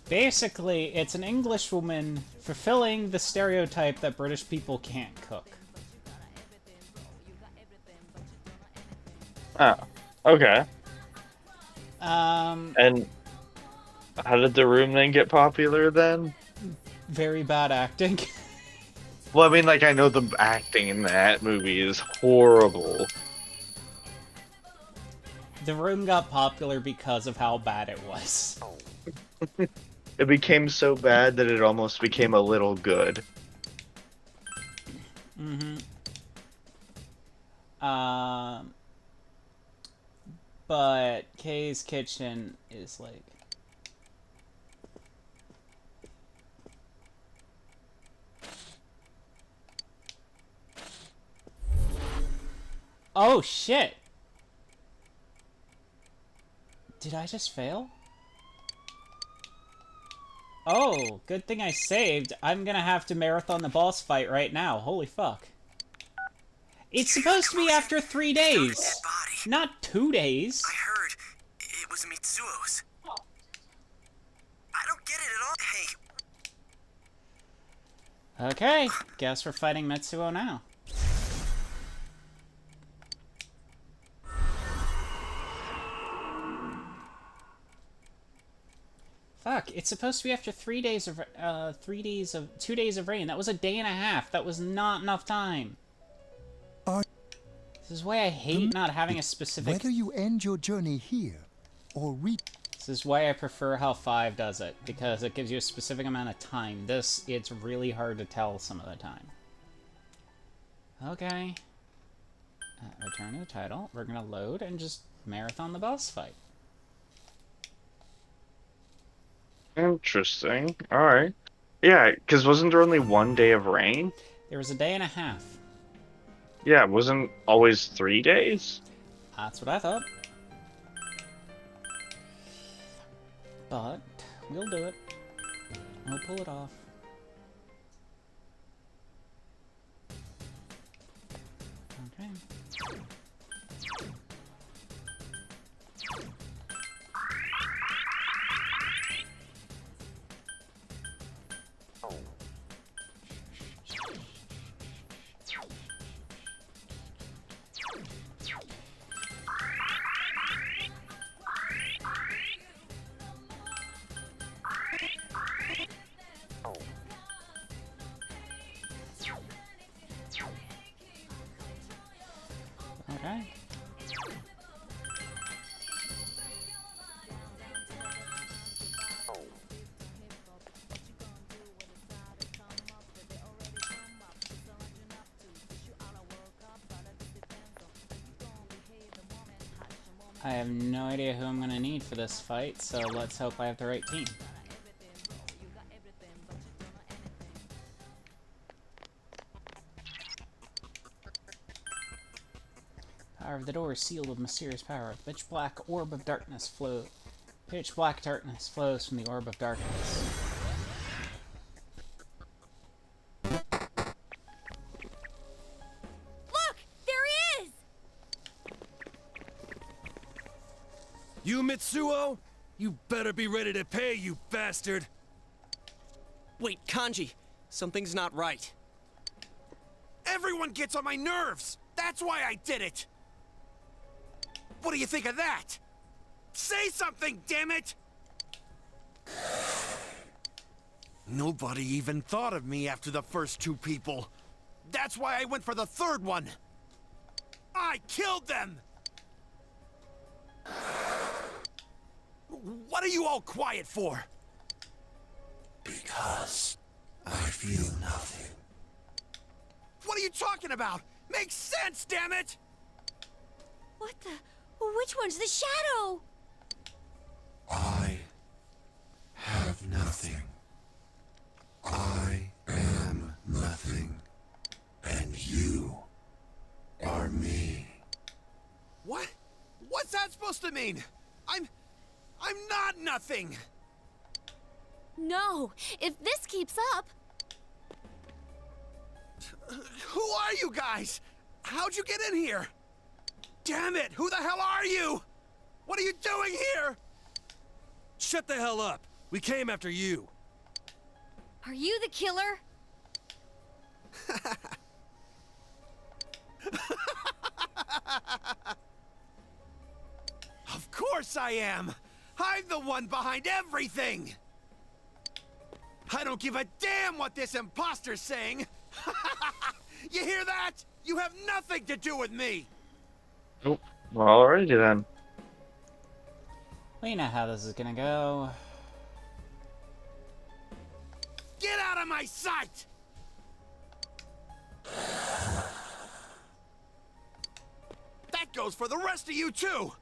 Basically, it's an English woman fulfilling the stereotype that British people can't cook. Oh, okay. Um, And how did the room then get popular then? very bad acting. Well, I mean, like, I know the acting in that movie is horrible. The Room got popular because of how bad it was. It became so bad that it almost became a little good. But Kay's Kitchen is like... Oh, shit! Did I just fail? Oh, good thing I saved. I'm gonna have to marathon the boss fight right now. Holy fuck. It's supposed to be after 3 days, not 2 days. I heard it was Mitsuo's. I don't get it at all. Hey, Okay, guess we're fighting Mitsuo now. Fuck, it's supposed to be after 3 days of, 2 days of rain. That was a day and a half. That was not enough time. This is why I hate not having a specific... Whether you end your journey here or reach... This is why I prefer how 5 does it, because it gives you a specific amount of time. This, it's really hard to tell some of the time. Okay. Return to the title. We're gonna load and just marathon the boss fight. Interesting. Alright. Yeah, because wasn't there only 1 day of rain? There was a day and a half. Yeah, it wasn't always 3 days? That's what I thought. But, we'll do it. We'll pull it off. Okay. Okay. I have no idea who I'm gonna need for this fight, so let's hope I have the right team. Power of the door is sealed with mysterious power. Pitch black orb of darkness flow. Pitch black darkness flows from the orb of darkness. Look! There he is! You Mitsuo? You better be ready to pay, you bastard! Wait, Kanji, something's not right. everyone gets on my nerves. That's why I did it. What do you think of that? Say something, damn it! Nobody even thought of me after the first two people. That's why I went for the third one. I killed them! What are you all quiet for? Because I feel nothing. What are you talking about? Makes sense, damn it! What the? Which one's the shadow? I have nothing. I am nothing. And you are me. What? What's that supposed to mean? I'm not nothing! No, if this keeps up. Who are you guys? How'd you get in here? Damn it, who the hell are you? What are you doing here? Shut the hell up! We came after you! Are you the killer? course I am! I'm the one behind everything! I don't give a damn what this imposter's saying! You hear that? You have nothing to do with me! Oh, well, alrighty then. We know how this is gonna go. Get out of my sight! That goes for the rest of you, too!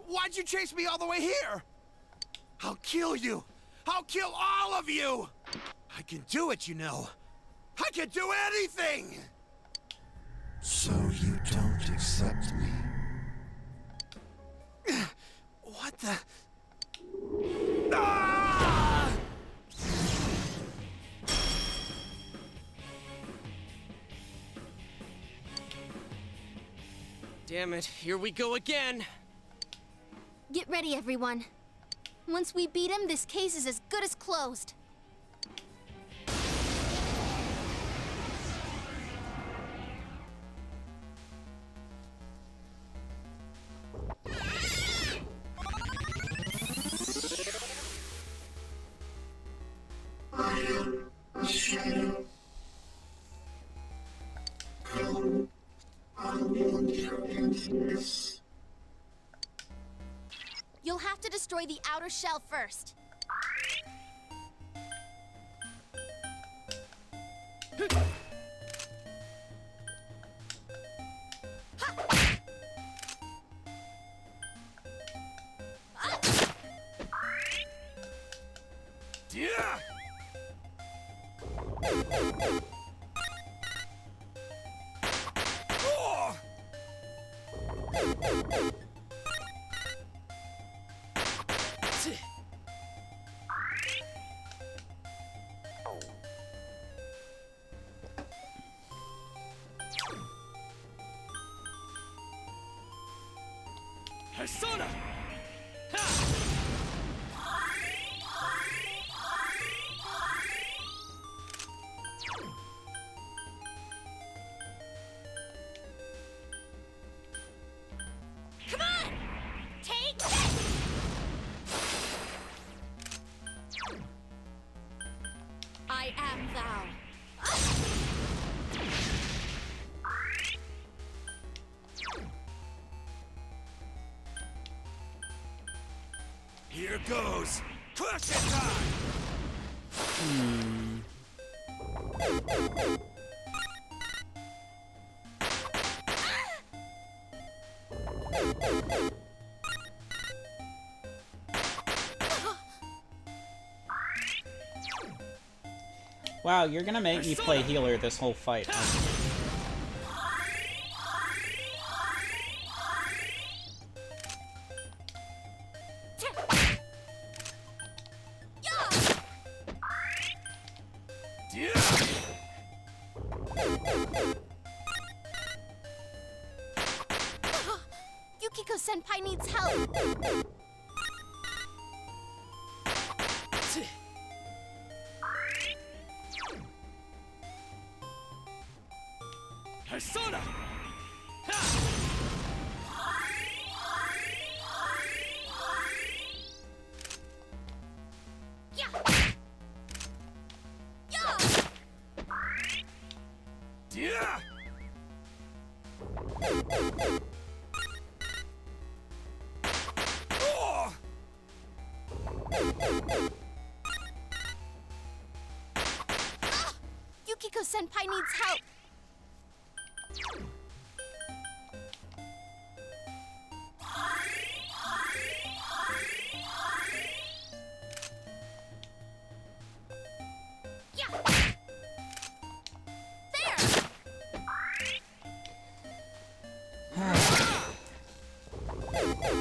Why'd you chase me all the way here? I'll kill you! I'll kill all of you! I can do it, you know. I can do anything! So you don't accept me? What the... Ah! Damn it, here we go again. Get ready, everyone. Once we beat him, this case is as good as closed. You'll have to destroy the outer shell first. Yeah! Oh! Persona! Come on! Take this! I am thou. Here goes! Crush it time! Wow, you're gonna make me play healer this whole fight. Yukiko Senpai needs help. Persona! Yeah! Oh! Yukiko Senpai needs help.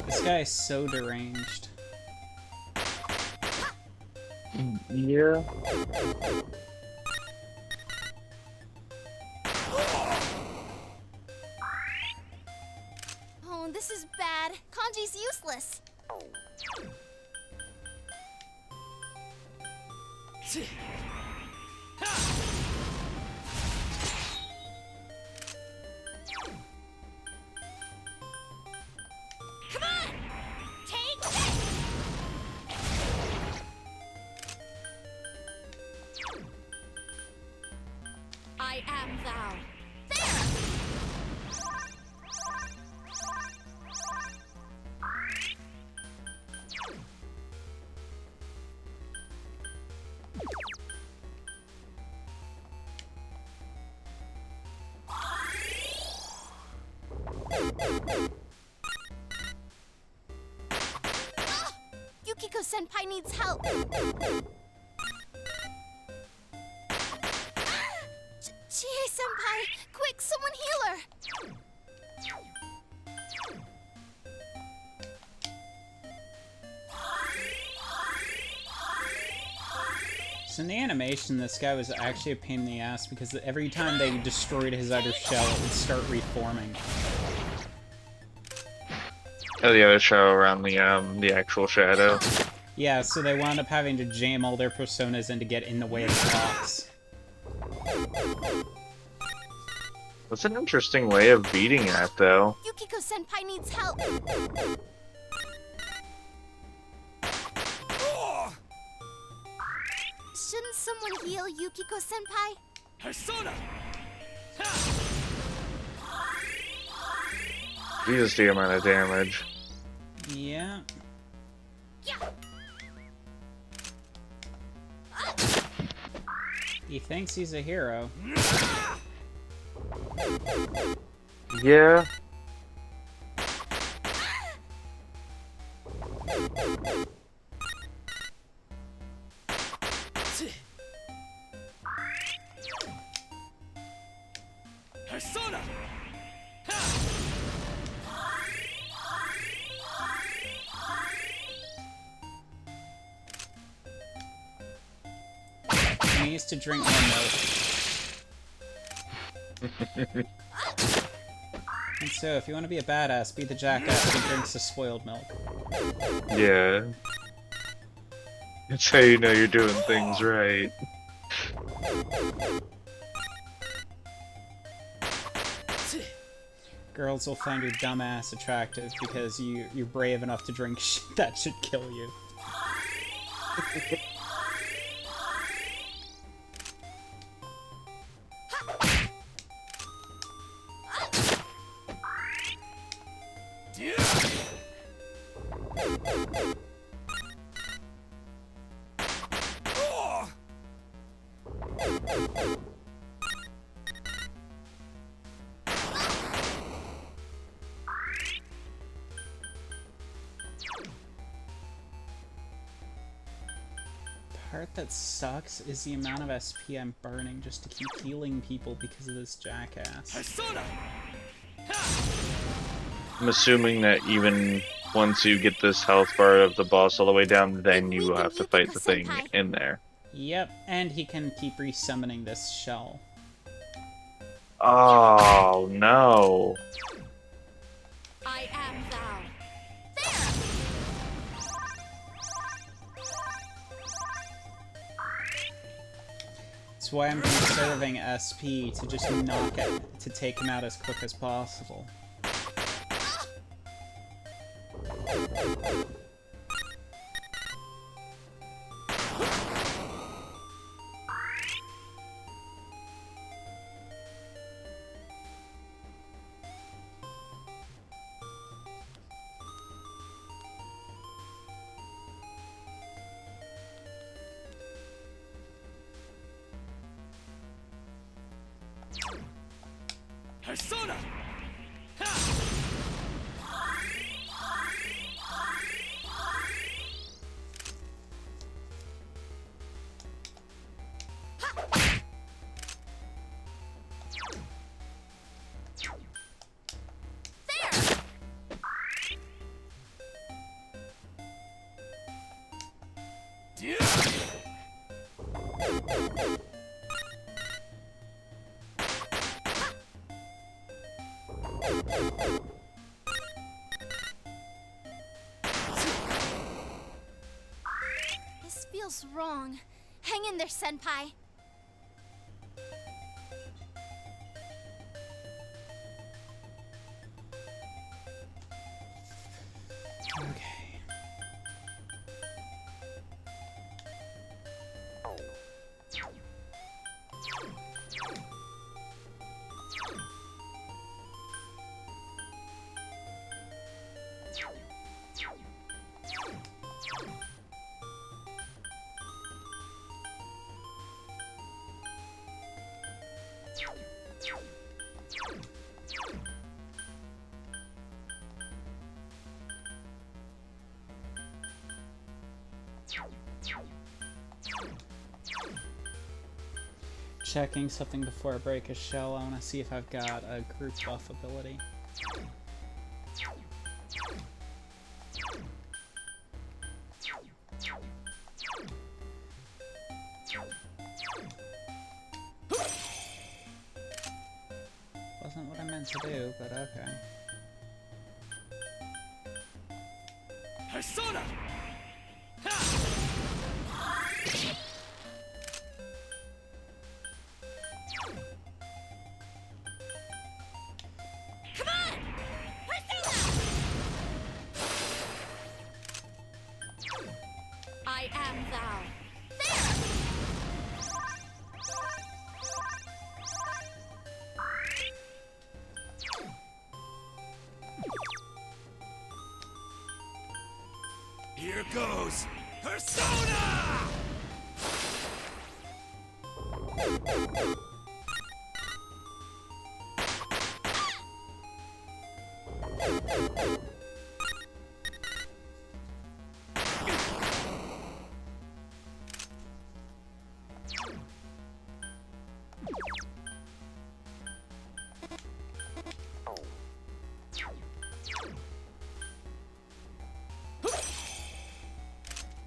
This guy is so deranged. Yeah. Oh, this is bad. Kanji's useless. Come on! Take thou. There! Yukiko-senpai needs help. Chie-senpai, quick, someone heal her. So in the animation, this guy was actually a pain in the ass because every time they destroyed his outer shell, it would start reforming. Oh, the other shadow around the actual shadow. Yeah, so they wound up having to jam all their personas in to get in the way of the box. That's an interesting way of beating that, though. Yukiko-senpai needs help. Shouldn't someone heal Yukiko-senpai? Persona! Jesus, the amount of damage. Yeah. He thinks he's a hero. Yeah. Persona! He needs to drink more milk. And so, if you want to be a badass, be the jackass who drinks the spoiled milk. Yeah. That's how you know you're doing things right. Girls will find your dumbass attractive because you're brave enough to drink shit that should kill you. The part that sucks is the amount of SP I'm burning just to keep healing people because of this jackass. Persona! I'm assuming that even once you get this health bar of the boss all the way down, then you will have to fight the thing in there. Yep, and he can keep resummoning this shell. Oh, no. I am thou. That's why I'm conserving SP to just knock it, to take him out as quick as possible. Persona! This feels wrong. Hang in there, senpai. Okay. checking something before I break a shell. I want to see if I've got a group buff ability. Wasn't what I meant to do, but okay. Persona! Come on! Persona! I am thou. There! Here goes Persona!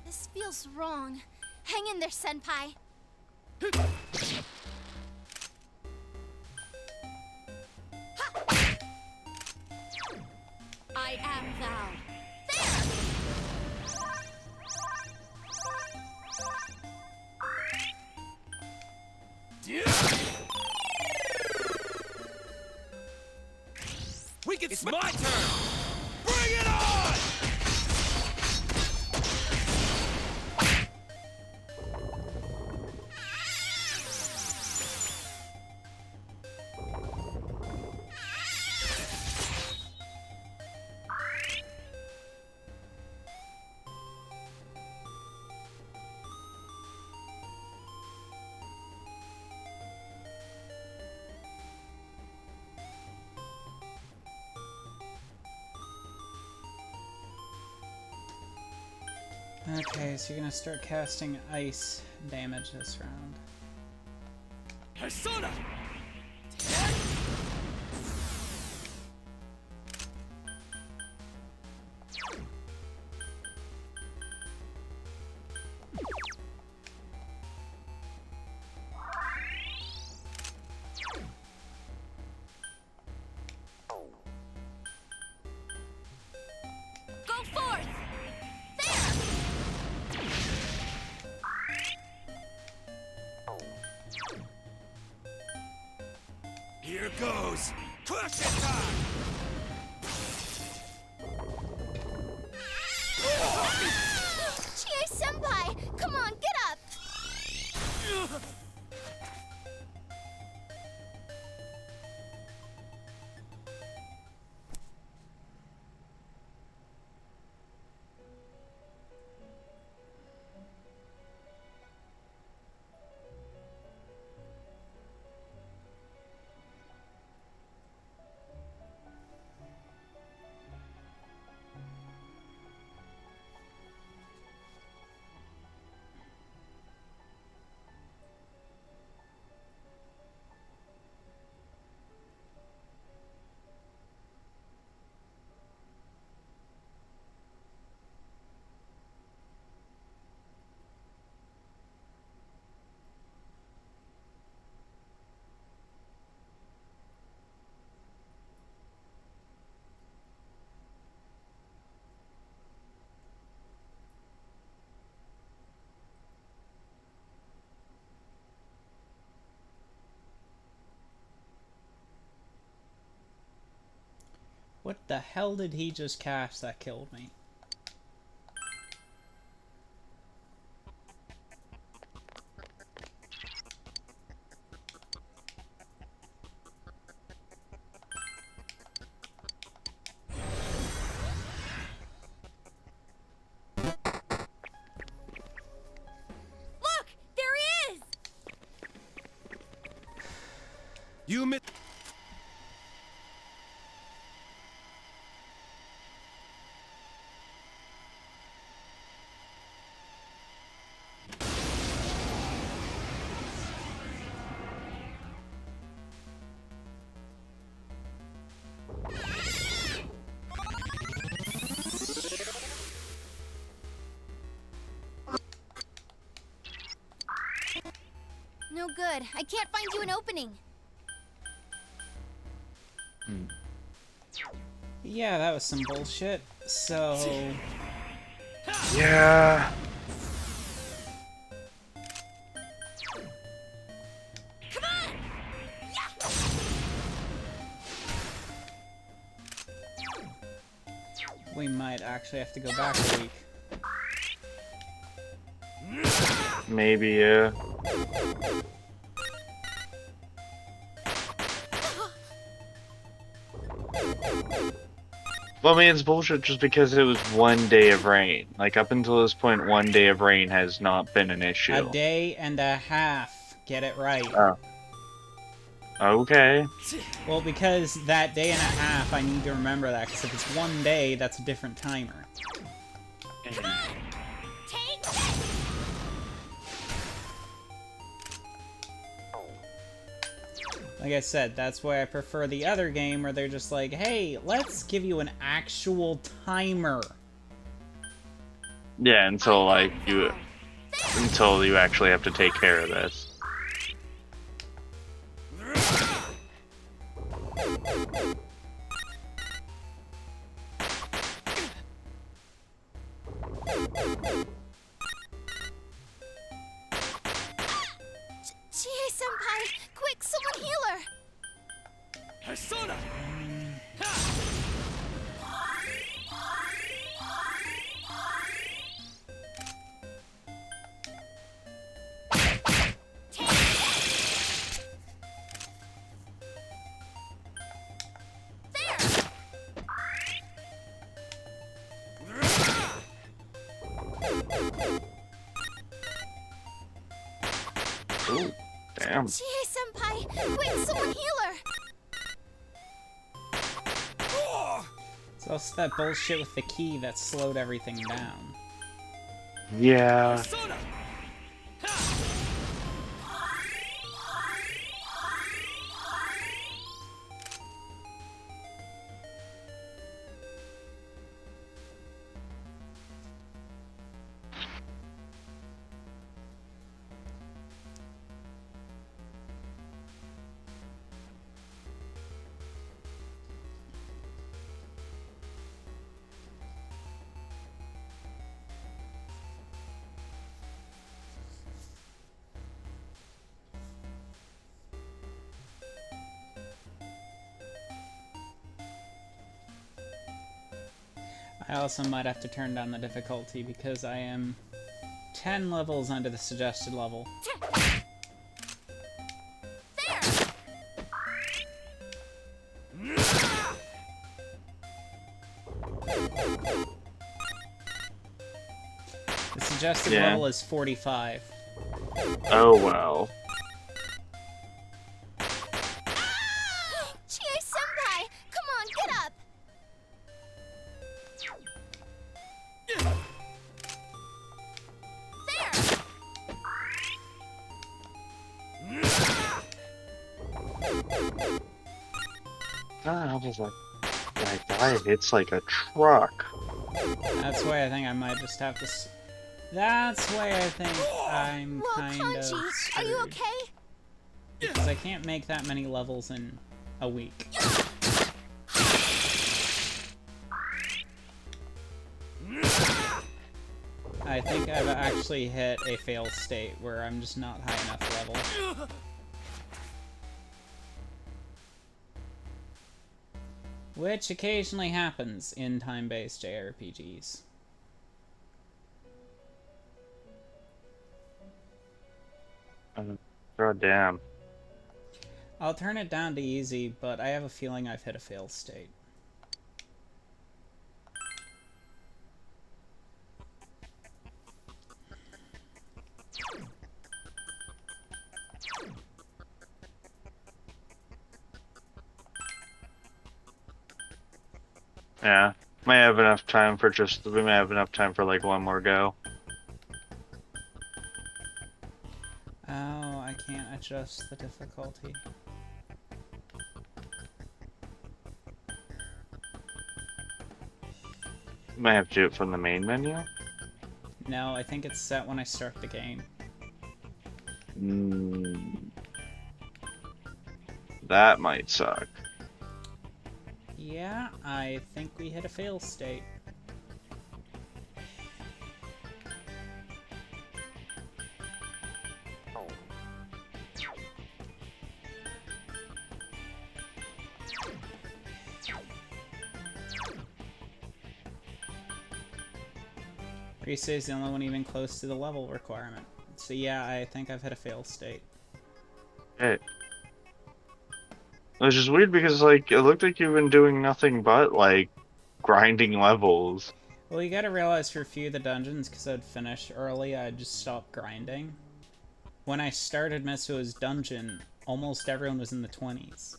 This feels wrong. Hang in there, Senpai. I am thou. There! It's my turn! Bring it on! Okay, so you're gonna start casting ice damage this round. Persona! Go forth! Here goes Crush It Time! Chie-senpai! Come on, get up! What the hell did he just cast that killed me? Look! There he is! You missed. good. I can't find you an opening. Yeah, that was some bullshit. So... Yeah. Come on! we might actually have to go back a week. Maybe, yeah. Well, I mean, it's bullshit just because it was 1 day of rain. Like, up until this point, 1 day of rain has not been an issue. A day and a half. Get it right. Oh. Okay. Well, because that day and a half, I need to remember that, because if it's 1 day, that's a different timer. Come on! Take this! Like I said, that's why I prefer the other game, where they're just like, hey, let's give you an actual timer. Yeah, until, like, until you actually have to take care of this. Chie-senpai! Quick, someone heal her! Persona! Ooh, damn. Chie-senpai! Quick, someone heal her! It's also that bullshit with the key that slowed everything down. Yeah. Persona! I also might have to turn down the difficulty because I am 10 levels under the suggested level. The suggested level is 45. Oh, well. Chie-senpai! Come on, get up! God, I was like, my guy hits like a truck. That's why I think I might just have to... That's why I think I'm Whoa, kind of Kanji! Are screwed. you okay? Because I can't make that many levels in a week. I think I've actually hit a fail state where I'm just not high enough level. Which occasionally happens in time-based JRPGs. God damn. I'll turn it down to easy, but I have a feeling I've hit a fail state. Yeah. Might have enough time for we might have enough time for like one more go. Oh, I can't adjust the difficulty. Might have to do it from the main menu. No, I think it's set when I start the game. Mm. That might suck. Yeah, I think we hit a fail state. Risa is the only one even close to the level requirement. So yeah, I think I've hit a fail state. Hey. Which is weird because, like, it looked like you've been doing nothing but, like, grinding levels. Well, you gotta realize for a few of the dungeons, because I'd finished early, I'd just stop grinding. When I started Mitsuo's dungeon, almost everyone was in the 20s.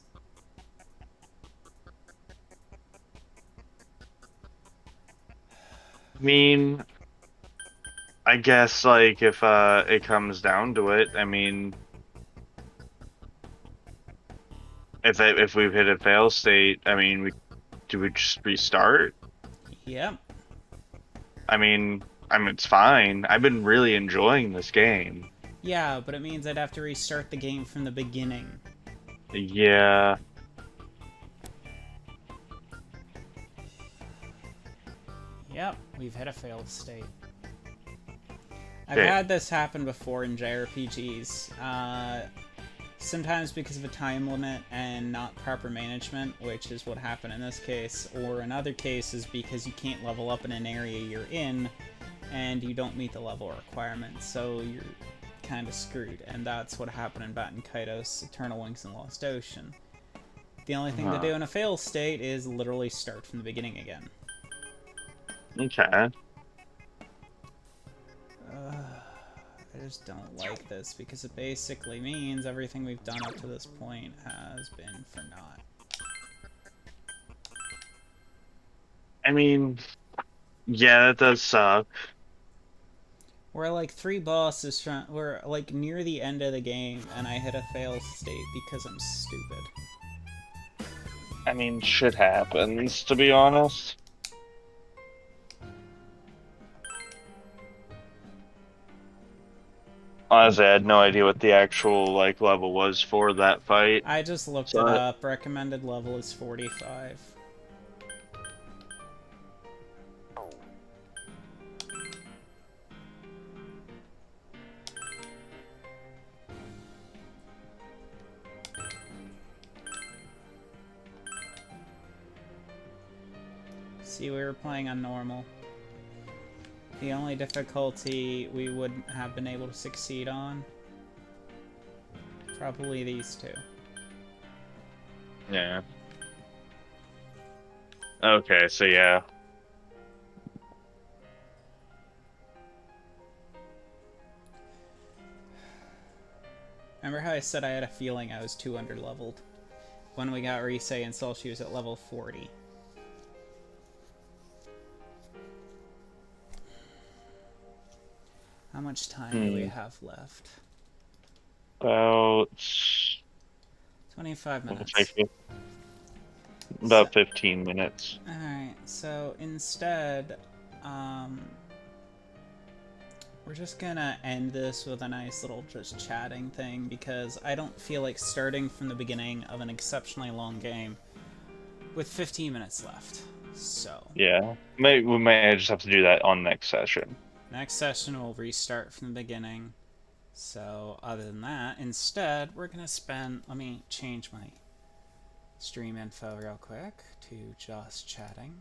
I mean, I guess, like, if it comes down to it, I mean, if we've hit a fail state, I mean, do we just restart? Yep. I mean, it's fine. I've been really enjoying this game. Yeah, but it means I'd have to restart the game from the beginning. Yeah. Yep, we've hit a failed state. I've Okay. had this happen before in JRPGs. Sometimes because of a time limit and not proper management, which is what happened in this case, or in other cases because you can't level up in an area you're in and you don't meet the level requirement, so you're kind of screwed. And that's what happened in Baten Kaitos, Eternal Wings, and Lost Ocean. The only thing to do in a fail state is literally start from the beginning again. Okay. I just don't like this because it basically means everything we've done up to this point has been for naught. I mean, yeah, that does suck. We're like 3 bosses from, we're like near the end of the game and I hit a fail state because I'm stupid. I mean, shit happens, to be honest. Honestly, I had no idea what the actual, like, level was for that fight. I just looked So it up. Recommended level is 45. See, we were playing on normal. The only difficulty we would have been able to succeed on, probably these two. Yeah. Okay, so yeah. Remember how I said I had a feeling I was too underleveled? When we got Risei and Sol, she was at level 40. How much time do we have left? About 25 minutes. about 15 minutes. Alright, so instead, we're just gonna end this with a nice little just chatting thing, because I don't feel like starting from the beginning of an exceptionally long game with 15 minutes left. So, Yeah. We may just have to do that on next session. next session we'll restart from the beginning. So, other than that, instead, we're gonna spend, let me change my stream info real quick to just chatting.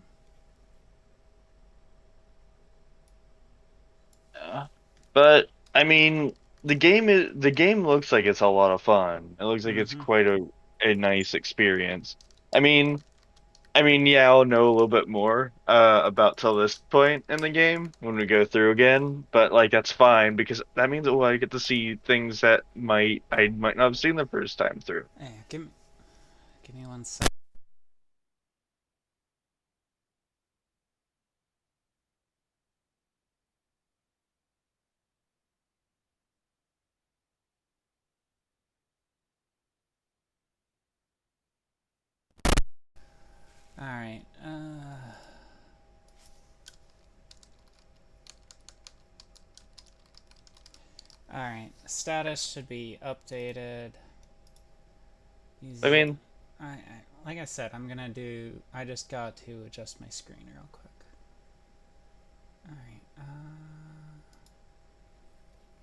But I mean, the game looks like it's a lot of fun. It looks like it's quite a nice experience. I mean, yeah, I'll know a little bit more about till this point in the game when we go through again. But like that's fine because that means that I get to see things that I might not have seen the first time through. Hey, give me 1 sec. Alright, Alright, status should be updated. I mean, I like I said, I'm gonna do. I just got to adjust my screen real quick. All right.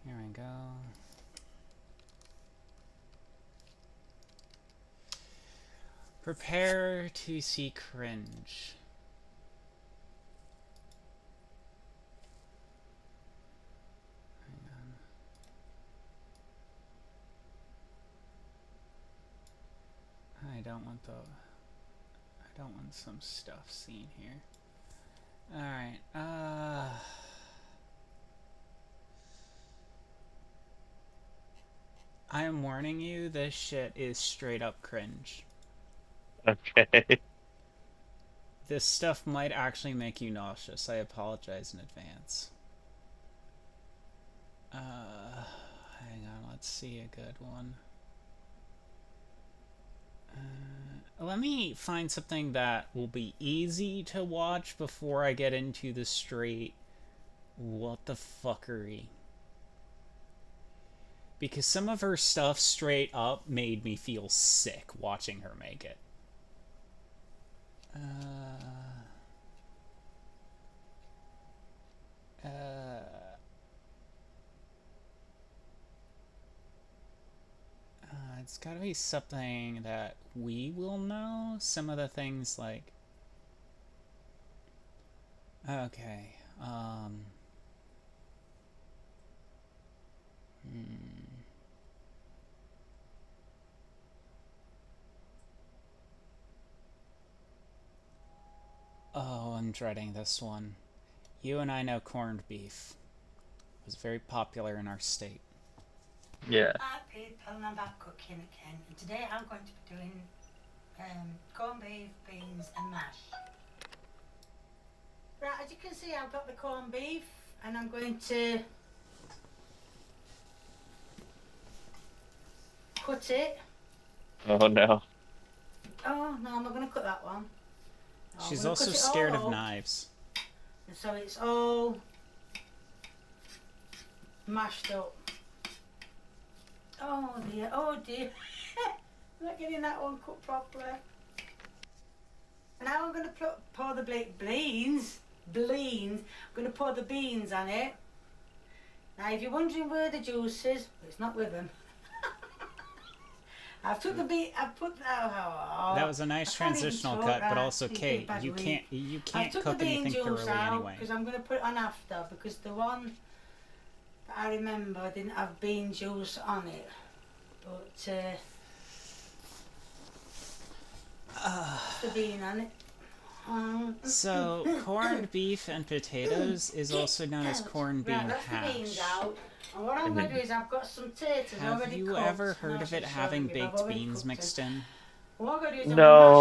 Here we go. Prepare to see cringe. Hang on. I don't want some stuff seen here. Alright, I am warning you, this shit is straight up cringe. okay. This stuff might actually make you nauseous. I apologize in advance. Hang on, let's see a good one. Let me find something that will be easy to watch before I get into the straight what the fuckery. Because some of her stuff straight up made me feel sick watching her make it. It's gotta be something that we will know. Some of the things like... Okay, Oh, I'm dreading this one. You and I know corned beef. It was very popular in our state. Yeah. Hi people, and I'm back cooking again. And today I'm going to be doing corned beef, beans and mash. Right, as you can see I've got the corned beef and I'm going to cut it. Oh no. Oh no, I'm not going to cut that one. No, She's I'm gonna also cut it scared all of up. knives. And so it's all mashed up. Oh dear, oh dear. I'm not getting that one cooked properly. And now I'm going to pour the beans. I'm going to pour the beans on it. Now if you're wondering where the juice is, well, it's not with them. I've took the beet, I've put That was a nice I can't even transitional talk, cut, but right, also, it's Kate, bad you week. can't took cook the bean anything juice thoroughly out anyway. because I'm going to put it on after, because the one that I remember didn't have bean juice on it. But the bean on it. So, corned beef and potatoes is also known as corned bean Right, that's the beans hash. out. And what I'm going to do is I've got some taters Have already you cooked. ever heard and of I'll it just having show you, I've baked already beans cooked mixed them. in? What I'm going to do is I'm No. going to mash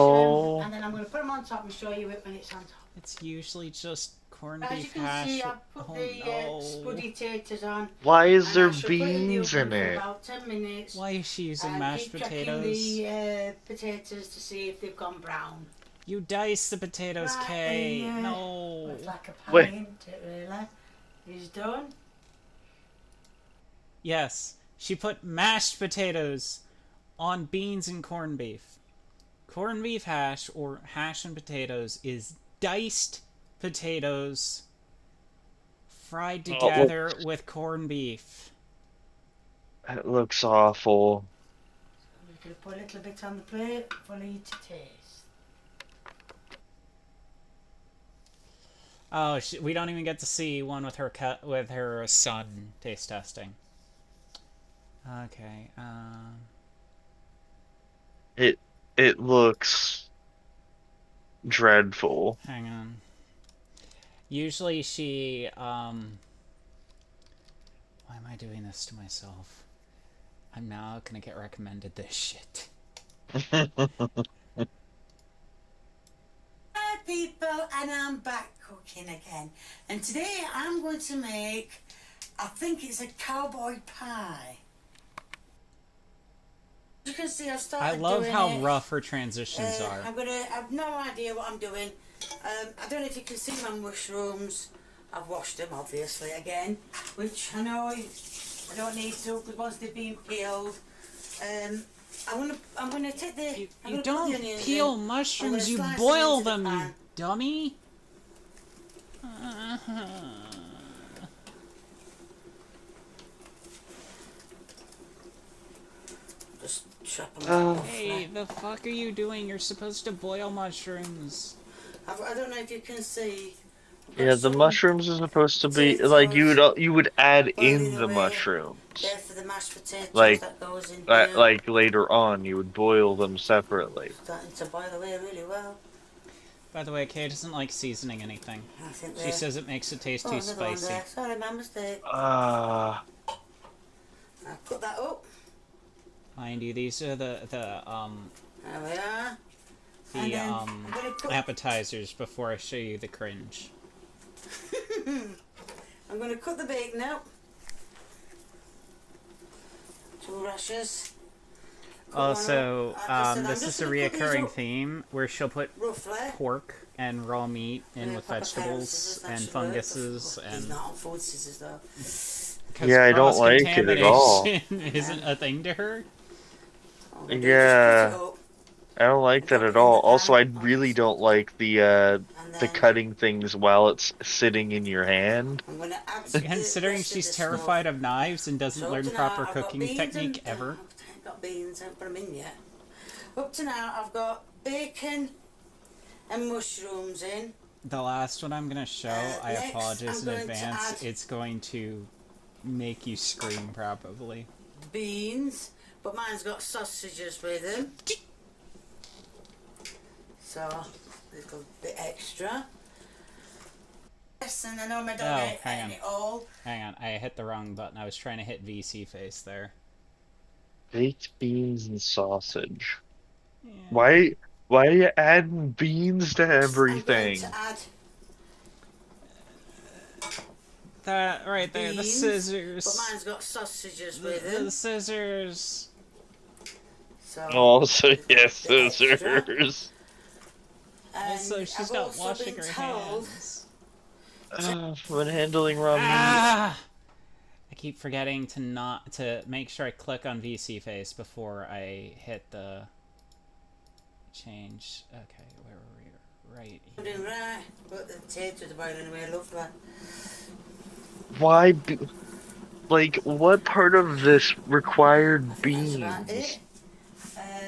them and then I'm going to put them on top and show you it when it's on top. It's usually just corned As you beef can hash. see, I've put Oh the no. spuddy taters on. Why is And there I shall put it in the beans oven in for it? about 10 minutes. Why is she using And mashed keep checking potatoes? the potatoes to see if they've gone brown. You dice the potatoes, Right, Kay. and, No. It's like a pie, Wait. isn't it, really? He's done. Yes, she put mashed potatoes on beans and corned beef. Corned beef hash, or hash and potatoes, is diced potatoes fried Oh, together with corned beef. It looks awful. We're going to put a little bit on the plate for you to taste. Oh, we don't even get to see one with her son taste testing. Okay. It looks dreadful. Hang on. Usually she why am I doing this to myself? I'm now gonna get recommended this shit. Hi people, and I'm back cooking again. And today I'm going to make, I think it's a cowboy pie. As you can see, I've started I love doing how it. rough her transitions are. I've no idea what I'm doing. I don't know if you can see my mushrooms. I've washed them obviously again, which I know I don't need to because once they've been peeled. I'm gonna take the. You I'm gonna put don't the onions peel in. mushrooms, you slice boil into the them, you pan. dummy. Just chop them Hey, the fuck are you doing? You're supposed to boil mushrooms. I don't know if you can see. Yeah, the mushrooms are supposed to be like you would add in the mushrooms. There for the mashed potatoes Like, that goes in here. like later on, you would boil them separately. Starting to boil away really well. By the way, Kay doesn't like seasoning anything. I think She says it makes it taste too another one spicy. there. Sorry, my mistake. Uh, I'll put that up. Mind you, these are the There we are. And then I'm gonna put, appetizers before I show you the cringe. I'm going to cut the bacon out. 2 rashers. Also, this just is a gonna cut these reoccurring up theme where she'll put roughly. pork and raw meat in with vegetables and funguses He's and. not on food scissors though. 'Cause Yeah, I don't like it at all. cross-contamination isn't a thing to her. Yeah, I don't like that at all. Also, I really don't like the cutting things while it's sitting in your hand. I'm gonna add Considering the rest of she's this terrified of knives and doesn't So learn up to proper now, I've got cooking beans technique and- ever. I haven't got beans, I haven't put them in yet. Up to now, I've got bacon and mushrooms in. The last one I'm gonna show, I next, apologize I'm in going to advance. add- It's going to make you scream probably. Beans, but mine's got sausages with them. So, a little bit extra. Yes, and I know my dog Oh, ate hang on. it all. Hang on, I hit the wrong button. I was trying to hit VC face there. Baked beans and sausage. Yeah. Why are you adding beans to everything? I'm going to add That right there, the beans, scissors. but mine's got sausages The, with them. the scissors. So, Also, yes, the extra. scissors. And Also, she's I've not also washing been her told- hands. When handling raw meat. Ah! I keep forgetting to make sure I click on VC face before I hit the change. Okay, where were we? Right I'm here. doing right, but the potatoes are boiling away lovely. Why? Like, what part of this required That's beans? about it.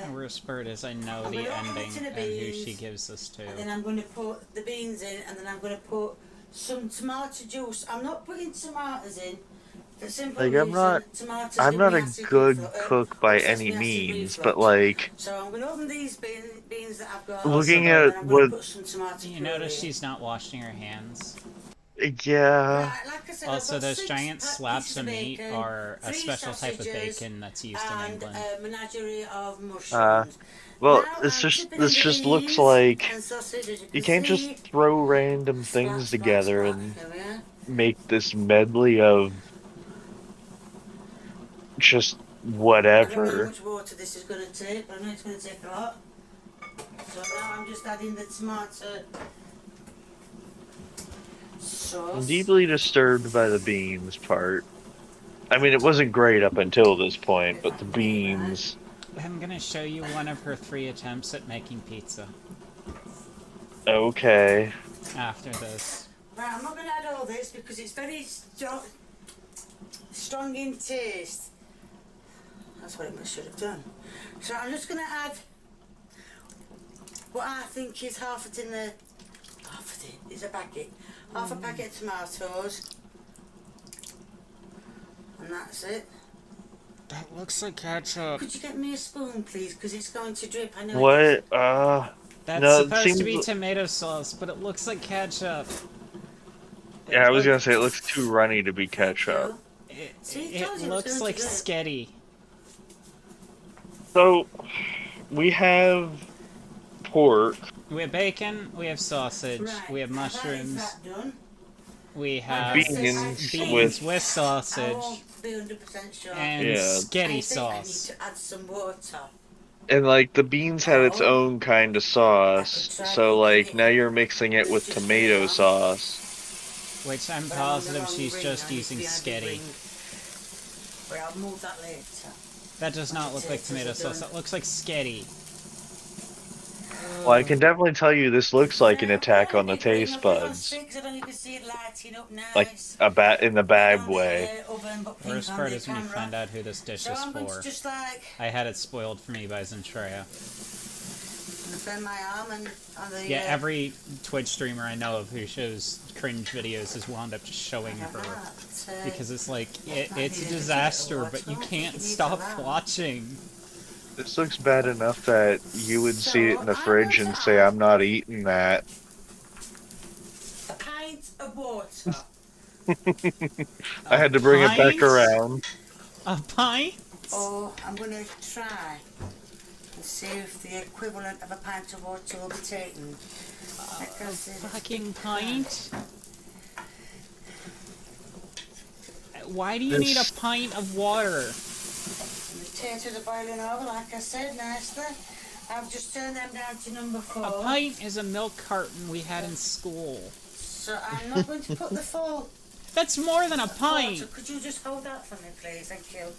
The worst part is I know I'm the gonna add ending it to the and who beans, she gives this to. And then I'm going to put the beans in, and then I'm going to put some tomato juice. I'm not putting tomatoes in. For the simple Like, reason, I'm not tomatoes a give me acid good reflux, cook by causes any me acid means, reflux. but like, So I'm going to open these beans that I've got. looking and at I'm going to what, put some tomato You puree notice in. she's not washing her hands. yeah, Right, like I said, I've Also, got those 6 giant slabs pieces of meat bacon, are a 3 special type of sausages, bacon that's used in and England. a menagerie of mushrooms. well, Now this I'm just dipping this in the just looks beans like and sausage, as you can can't see. just throw random things Splat, together splat, and splat. Here we are. make this medley of just I don't know how whatever. much water this is going to take, but I know it's going to take a lot. So now I'm just adding the tomato sauce. I'm deeply disturbed by the beans part. I mean, it wasn't great up until this point, but the beans. I'm gonna show you one of her 3 attempts at making pizza Okay. after this. Right, I'm not going to add all this because it's very strong in taste. That's what I should have done. So I'm just going to add what I think is half a tin of... Half a tin? It's a packet. Half a packet of tomatoes. And that's it. That looks like ketchup. Could you get me a spoon, please? Because it's going to drip. I know. What? That's No, it supposed to be seems- tomato sauce, but it looks like ketchup. Yeah, I was gonna say it looks too runny to be ketchup. See, It tells you it's looks going like to drip. sketty. So, we have pork. We have bacon, we have sausage, Right, we have now that is mushrooms, that done. we have Beans beans with I sausage, won't be 100% sure. and Yeah. sketty I think sauce. I need to add some water. And like the beans had its own kind of sauce, so like now you're mixing it with tomato sauce. Which I'm But I'm on the positive wrong she's ring, just I need to using be on the sketty. ring. But I'll move that later. That does not look like tomato sauce. That looks like sketty. Well, I can definitely tell you this looks like an attack on the taste buds. Like a bat in the bad way. Worst part is when you find out who this dish is for. I had it spoiled for me by Zentreya. Yeah, every Twitch streamer I know of who shows cringe videos has wound up just showing her. Because it's like, it's a disaster, but you can't stop watching. This looks bad enough that you would see it in the fridge and say, I'm not eating that. A pint of water. I had to bring it back around. A pint? Oh, I'm going to try and see if the equivalent of a pint of water will be taken. A fucking pint? Why do you need a pint of water? Potatoes are boiling over, like I said, nicely. I've just turned them down to number 4. A pint is a milk carton we had in school. So I'm not going to put the full... That's more than a pint! Water. Could you just hold that for me, please? Thank you.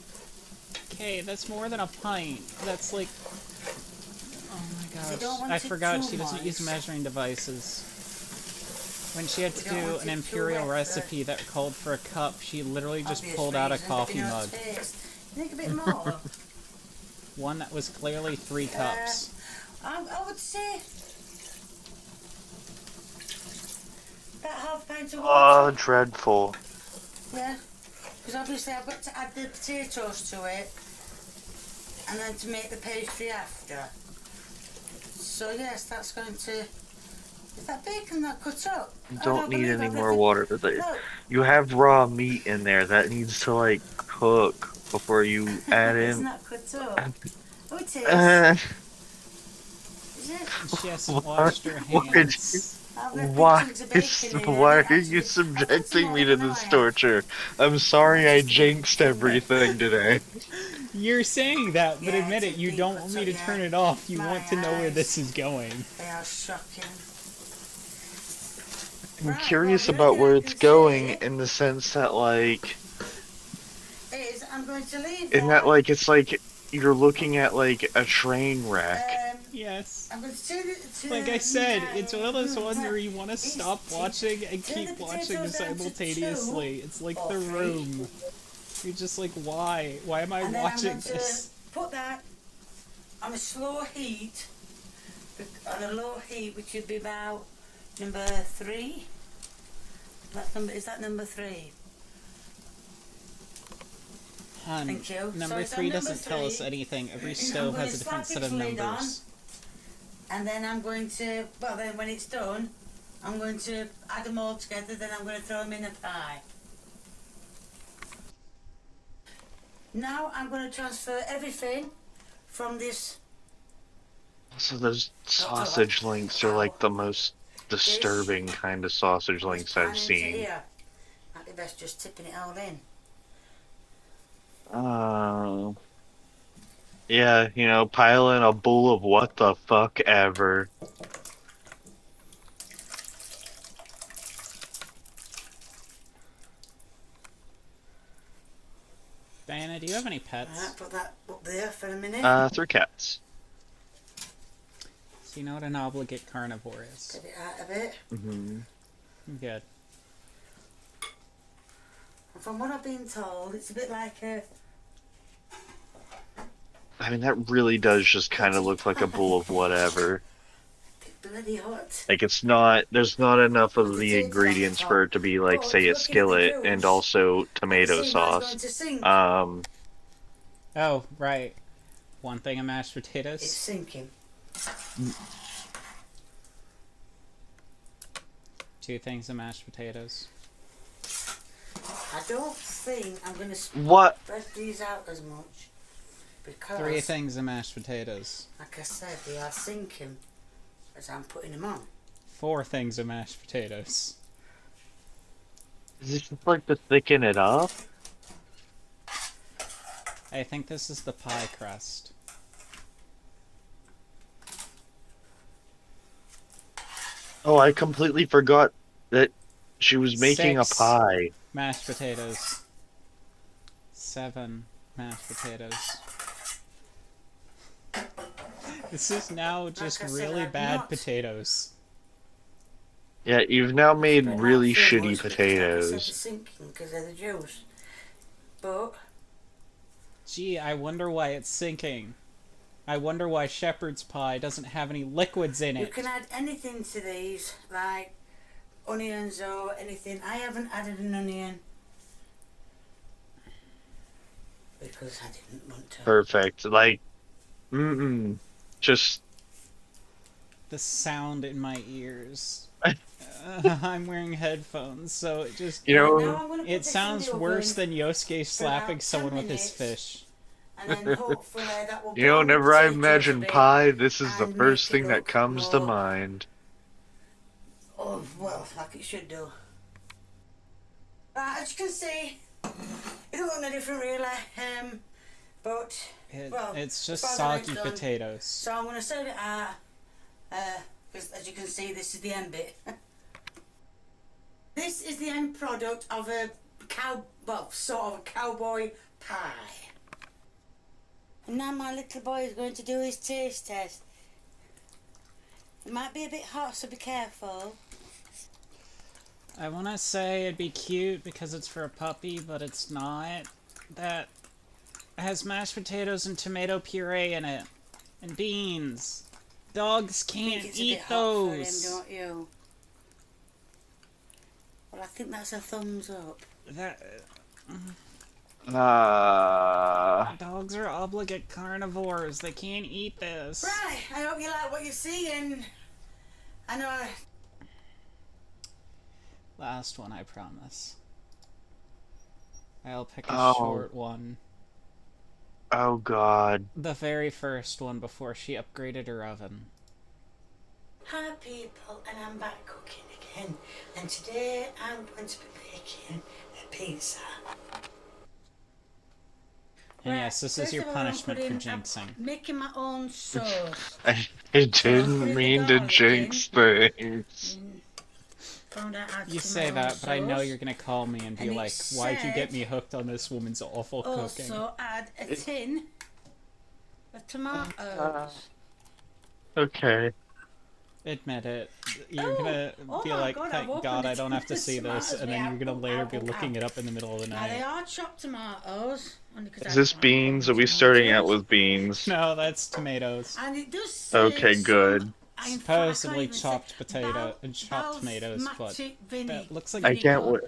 Okay, that's more than a pint. That's like... Oh my gosh. I forgot she doesn't use measuring devices. When she had to do an imperial recipe that called for a cup, she literally just pulled out a coffee mug. Think a bit more. One that was clearly 3 cups. I would say about half pint of water. Oh, dreadful. Yeah, because obviously I've got to add the potatoes to it, and then to make the pastry after. So yes, that's going to. Is that bacon that cut up? You don't need any more water. You have raw meat in there that needs to like cook before you add in. It's not cut up. Oh, it is. Is it? She hasn't washed her hands. Why are you subjecting me to this torture? I'm sorry I jinxed everything today. You're saying that, but admit it, you don't want me to turn it off. You want to know where this is going. They are shocking. I'm curious about where it's going in the sense that, like... I'm going to leave in that, like, it's like you're looking at, like, a train wreck. Yes. I'm going to like I said, it's one of those ones where you want to stop watching and keep watching simultaneously. It's like The Room. You're just like, why? Why am I watching this? Put that on a slow heat, on a low heat, which would be about number 3. Is that number 3? Thank you. Number 3 doesn't tell us anything. Every stove has a different set of numbers. And then I'm going to, well then when it's done, I'm going to add them all together, then I'm going to throw them in a pie. Now I'm going to transfer everything from this. So those sausage links are like the most disturbing kind of sausage links I've seen. Here. Might be best just tipping it all in. Yeah, you know, pile in a bowl of what the fuck ever. Diana, do you have any pets? Put that up there for a minute. 3 cats. So you know what an obligate carnivore is? Get it out of it. Mm-hmm. Good. From what I've been told, it's a bit like a... I mean, that really does just kind of look like a bowl of whatever. Bloody hot. Like, it's not, there's not enough of the ingredients for it to be, like, say, a skillet and also tomato sauce. Oh, right. 1 thing of mashed potatoes. It's sinking. 2 things of mashed potatoes. I don't think I'm going to spread these out as much. Because, 3 things of mashed potatoes. like I said, they are sinking as I'm putting them on. 4 things of mashed potatoes. Is it just like to thicken it up? I think this is the pie crust. Oh, I completely forgot that she was making 6 a pie. mashed potatoes. 7 mashed potatoes. This is now just I said, really I'm bad not. potatoes. Yeah, you've now made But really not so shitty much because, like I said, potatoes. it's sinking because of the juice. But Gee, I wonder why it's sinking. I wonder why shepherd's pie doesn't have any liquids in you it. can add anything to these, like onions or anything. I haven't added an onion because I didn't want to. Perfect. Like, just The sound in my ears. I'm wearing headphones, so it just... you know. Now I'm gonna put It this in sounds the worse oven than Yosuke slapping about 10 someone with his minutes. fish. And then hopefully that will You know, brown the whenever I potatoes a imagine bit pie, this is the and first make it thing that look comes to more- mind. Oh, well, like it should do. Right, as you can see, it don't look no different really, but, well, It's just as far as the soggy light's done. potatoes. So I'm going to serve it out, because as you can see, this is the end bit. This is the end product of a sort of a cowboy pie. And now my little boy is going to do his taste test. It might be a bit hot, so be careful. I want to say it'd be cute because it's for a puppy, but it's not. That has mashed potatoes and tomato puree in it. And beans. Dogs I think can't it's a eat bit hot for him, those. don't you? Well, I think that's a thumbs up. That Ah. dogs are obligate carnivores. They can't eat this. Right, I hope you like what you see, and I know Last one, I promise. I'll pick a Oh. short one. Oh God. The very first one before she upgraded her oven. Hi people, and I'm back cooking again, and today I'm going to be making a pizza. And yes, this is First your of all, I'm punishment for putting- jinxing. I'm making my own sauce. I didn't mean to jinx things. Found out how to You do say my own that, but I know sauce. you're gonna call me and be And it like, why'd you get said- me hooked on this woman's awful cooking? Also add a tin of tomatoes. Okay. Admit it. You're Oh, gonna oh be my like, God, I've thank opened God I it. don't have to see this, Tomatoes, and then yeah, you're gonna later be apple, looking it up in the middle of the Now they night. are chopped tomatoes. Only 'cause Is I this can't beans? Are find we starting out tomatoes. with beans? No, that's tomatoes. And it does say Okay, some- good. in fact, I can't Supposedly even say- chopped potato and chopped tomatoes, but basmati that looks like I can't wait.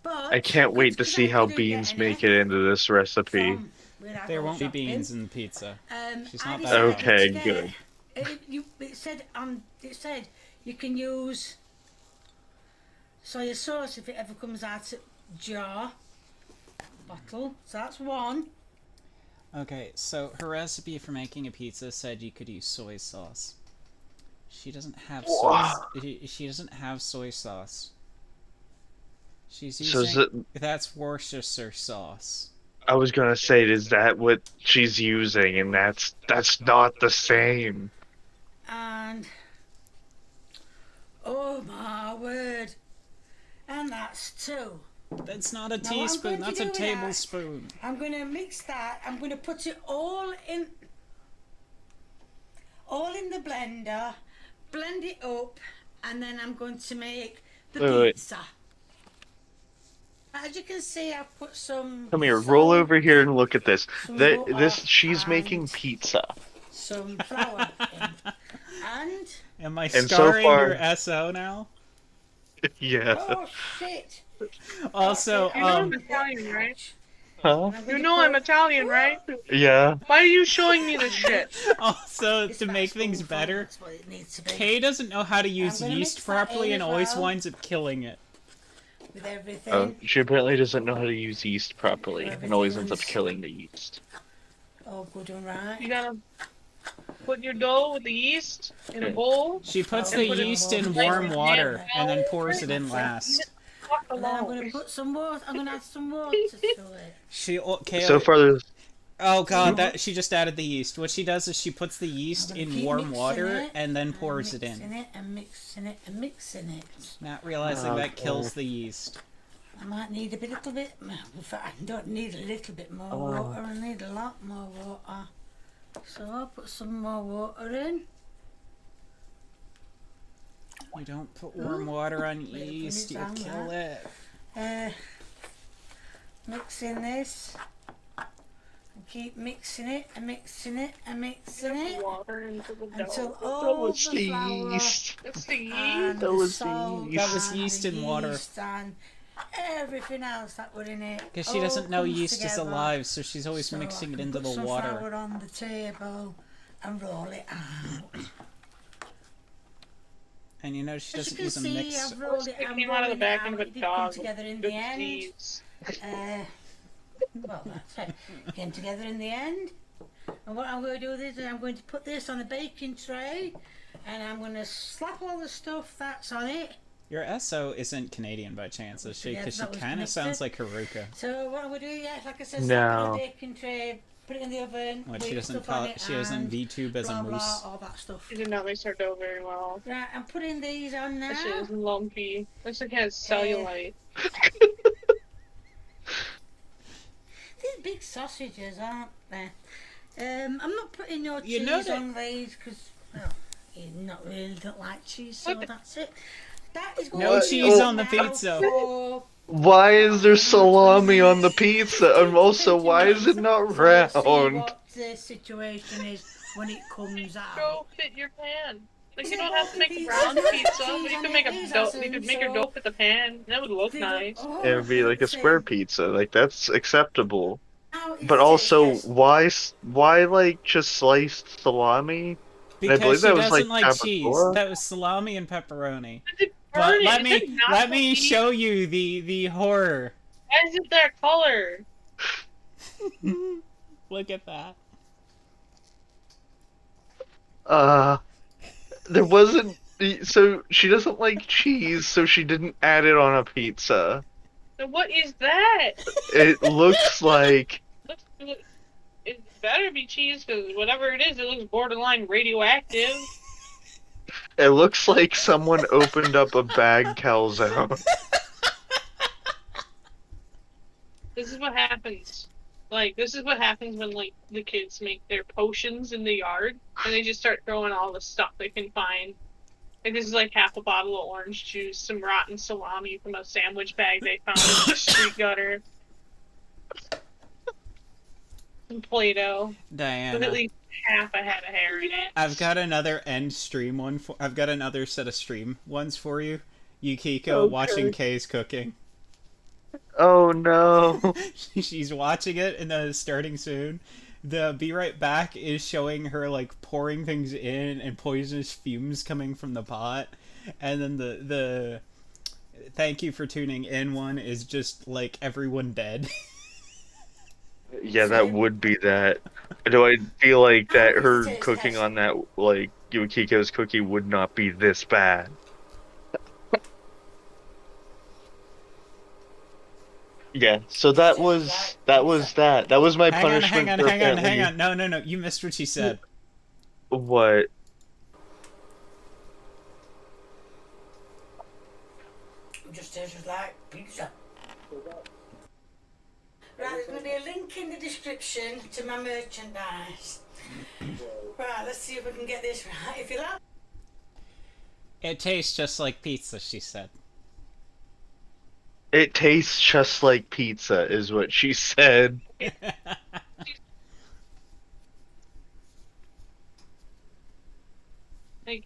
But I can't wait to because see I how didn't beans get make any it into this recipe. from where I there go won't be shopping, beans in the pizza. She's I not that decided bad. Okay, to get- good. It said you can use soy sauce if it ever comes out of jar, bottle. So that's one. Okay, so her recipe for making a pizza said you could use soy sauce. She doesn't have she doesn't have soy sauce. She's So is using that's Worcestershire sauce. I was gonna say, is that what she's using? And that's not the same. And oh my word, and that's two. That's not a Now, what I'm teaspoon, going to that's do a with that- tablespoon. I'm going to mix that. I'm going to put it all in the blender, blend it up, and then I'm going to make the Wait. pizza. As you can see, I've put some. Come here, roll salt, over here and look at this. some This butter, she's and making pizza. some flour in. And Am I And so starring far- your SO now? Yeah. oh shit! Also, You know I'm Italian, right? Huh? I'm You gonna know I'm put- Italian, right? Yeah. Why are you showing me this shit? also It's to got a make things spoonful, better, that's what it needs to be. Kay doesn't know how to use gonna yeast mix that properly in and as always well. winds up killing it. With everything. Oh, she apparently doesn't know how to use yeast properly, and always ends up killing the yeast. Oh, good and right. You gotta put your dough with the yeast in a bowl. She puts Oh, the put it yeast in in warm warm water water. and then pours it in last. Fuck And then I'm alone. going to put some water. I'm going to add some water to it. She Kay, So far, there's oh god, that she just added the yeast. What she does is she puts the yeast I'm gonna in keep warm mixing water it, and then pours it mixing in. it and mixing it and mixing it. Not realizing that Okay. kills the yeast. I might need a little bit. In fact, I don't need a little bit more water. I need a lot more water. So I'll put some more water in. You don't put warm water on yeast, you'll kill it. Mixing this. And keep mixing it and mixing it and mixing it Water into the until dough. all the the flour yeast. That's the and yeast. That the was the salt yeast. That was and yeast the and water. yeast and everything else that were in it. Because she all doesn't know comes yeast is together. alive, so she's always So mixing I it can into put the some water. flour on the table and roll it out. And you know she As you doesn't can use a see, mix. I've rolled it. It I'm came out of the rolling back it end out. of a It did come dog. together in Good the end. disease. Well, that's it. Came together in the end. And what I'm going to do with this is I'm going to put this on a baking tray, and I'm going to slap all the stuff that's on it. Your SO isn't Canadian by chance, is she? Yeah, Because she that was kind of mixed sounds it. like Haruka. So what I'm going to do, yeah, like I said, slap it on No. a baking tray, put it in the oven. What, put she doesn't stuff call on it, she doesn't and VTube as blah, a blah, moose. all that stuff. She did not mix her dough very well. Right, I'm putting these on now. That shit is lumpy. Looks like it has cellulite. These big sausages, aren't they? I'm not putting your You cheese know that- on these because, well, you not really don't like cheese, so that's it. That is No going cheese to on the now pizza. for- Why is there salami on the pizza? And also, why is it not So let's see round? what the situation is when it comes out. Go fit your pan. Like you don't have to make a Pizza. brown pizza, but you Cheese can on make it a is dough. awesome, You could make your so- dough fit the pan. That would look nice. Oh, It would be like a square pizza. Like, that's acceptable. Now it's But also, delicious. why like just sliced salami? Because believe she that was, doesn't like, like cheese. capicola? That was salami and pepperoni. Is it But burnt? let Is me it not let me cheese? show you the horror. Why is it that color? Look at that. There wasn't. So she doesn't like cheese, so she didn't add it on a pizza. So what is that? It looks like. It better be cheese because whatever it is, it looks borderline radioactive. It looks like someone opened up a bag calzone. This is what happens. Like, this is what happens when, like, the kids make their potions in the yard, and they just start throwing all the stuff they can find. Like, this is like half a bottle of orange juice, some rotten salami from a sandwich bag they found in the street gutter, some Play-Doh, with at Diana, least half a head of hair in it. I've got another end stream one for. I've got another set of stream ones for you. Yukiko Okay. watching Kay's cooking. Oh no. She's watching it and then it's starting soon. The Be Right Back is showing her like pouring things in and poisonous fumes coming from the pot. And then the thank you for tuning in one is just like everyone dead. Yeah, that would be that. Do I feel like that her cooking on that, like, Yukiko's cookie would not be this bad? Yeah, so that was that. That was my punishment for hang apparently- on. No. You missed what she said. What? Just tastes like pizza. Right, there's going to be a link in the description to my merchandise. Right, let's see if we can get this right. If you like. It tastes just like pizza, she said. It tastes just like pizza, is what she said. Like,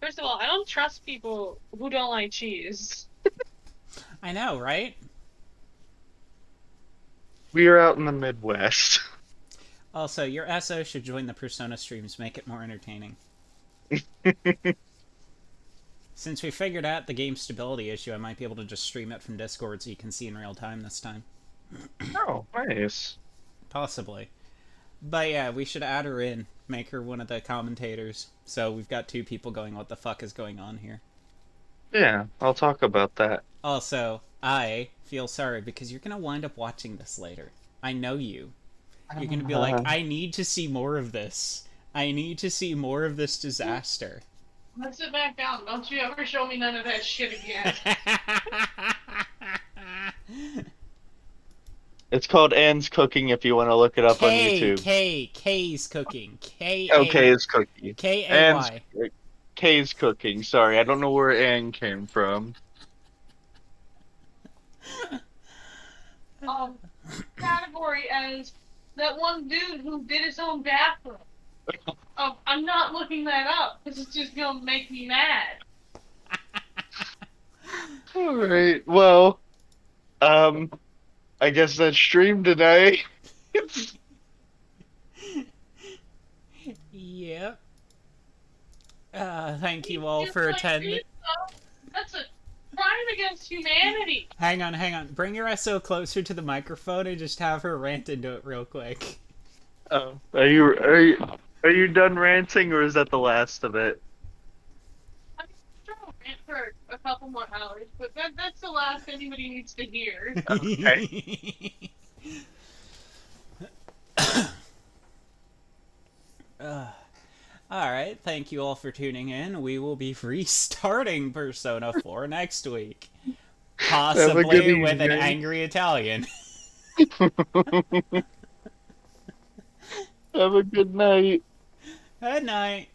first of all, I don't trust people who don't like cheese. I know, right? We are out in the Midwest. Also, your SO should join the Persona streams, make it more entertaining. Since we figured out the game stability issue, I might be able to just stream it from Discord so you can see in real time this time. Oh, nice. Possibly. But yeah, we should add her in, make her one of the commentators. So we've got two people going, what the fuck is going on here? Yeah, I'll talk about that. Also, I feel sorry because you're gonna wind up watching this later. I know you. You're gonna be like, I need to see more of this. I need to see more of this disaster. Let's sit back down. Don't you ever show me none of that shit again. It's called Anne's Cooking if you want to look it up on YouTube. K's cooking. Okay, it's cooking. K-A-Y. K's cooking. Sorry, I don't know where Anne came from. Category as that one dude who did his own bathroom. Oh, I'm not looking that up because it's just gonna make me mad. Alright, well, I guess that's stream tonight. Yep. Thank you all for attending. That's a crime against humanity. Hang on. Bring your SO closer to the microphone and just have her rant into it real quick. Oh, are you done ranting, or is that the last of it? I'm sure I'll rant for a couple more hours, but that's the last anybody needs to hear. Okay. Alright, thank you all for tuning in. We will be restarting Persona 4 next week. Possibly with an angry Italian. Have a good night. Good night.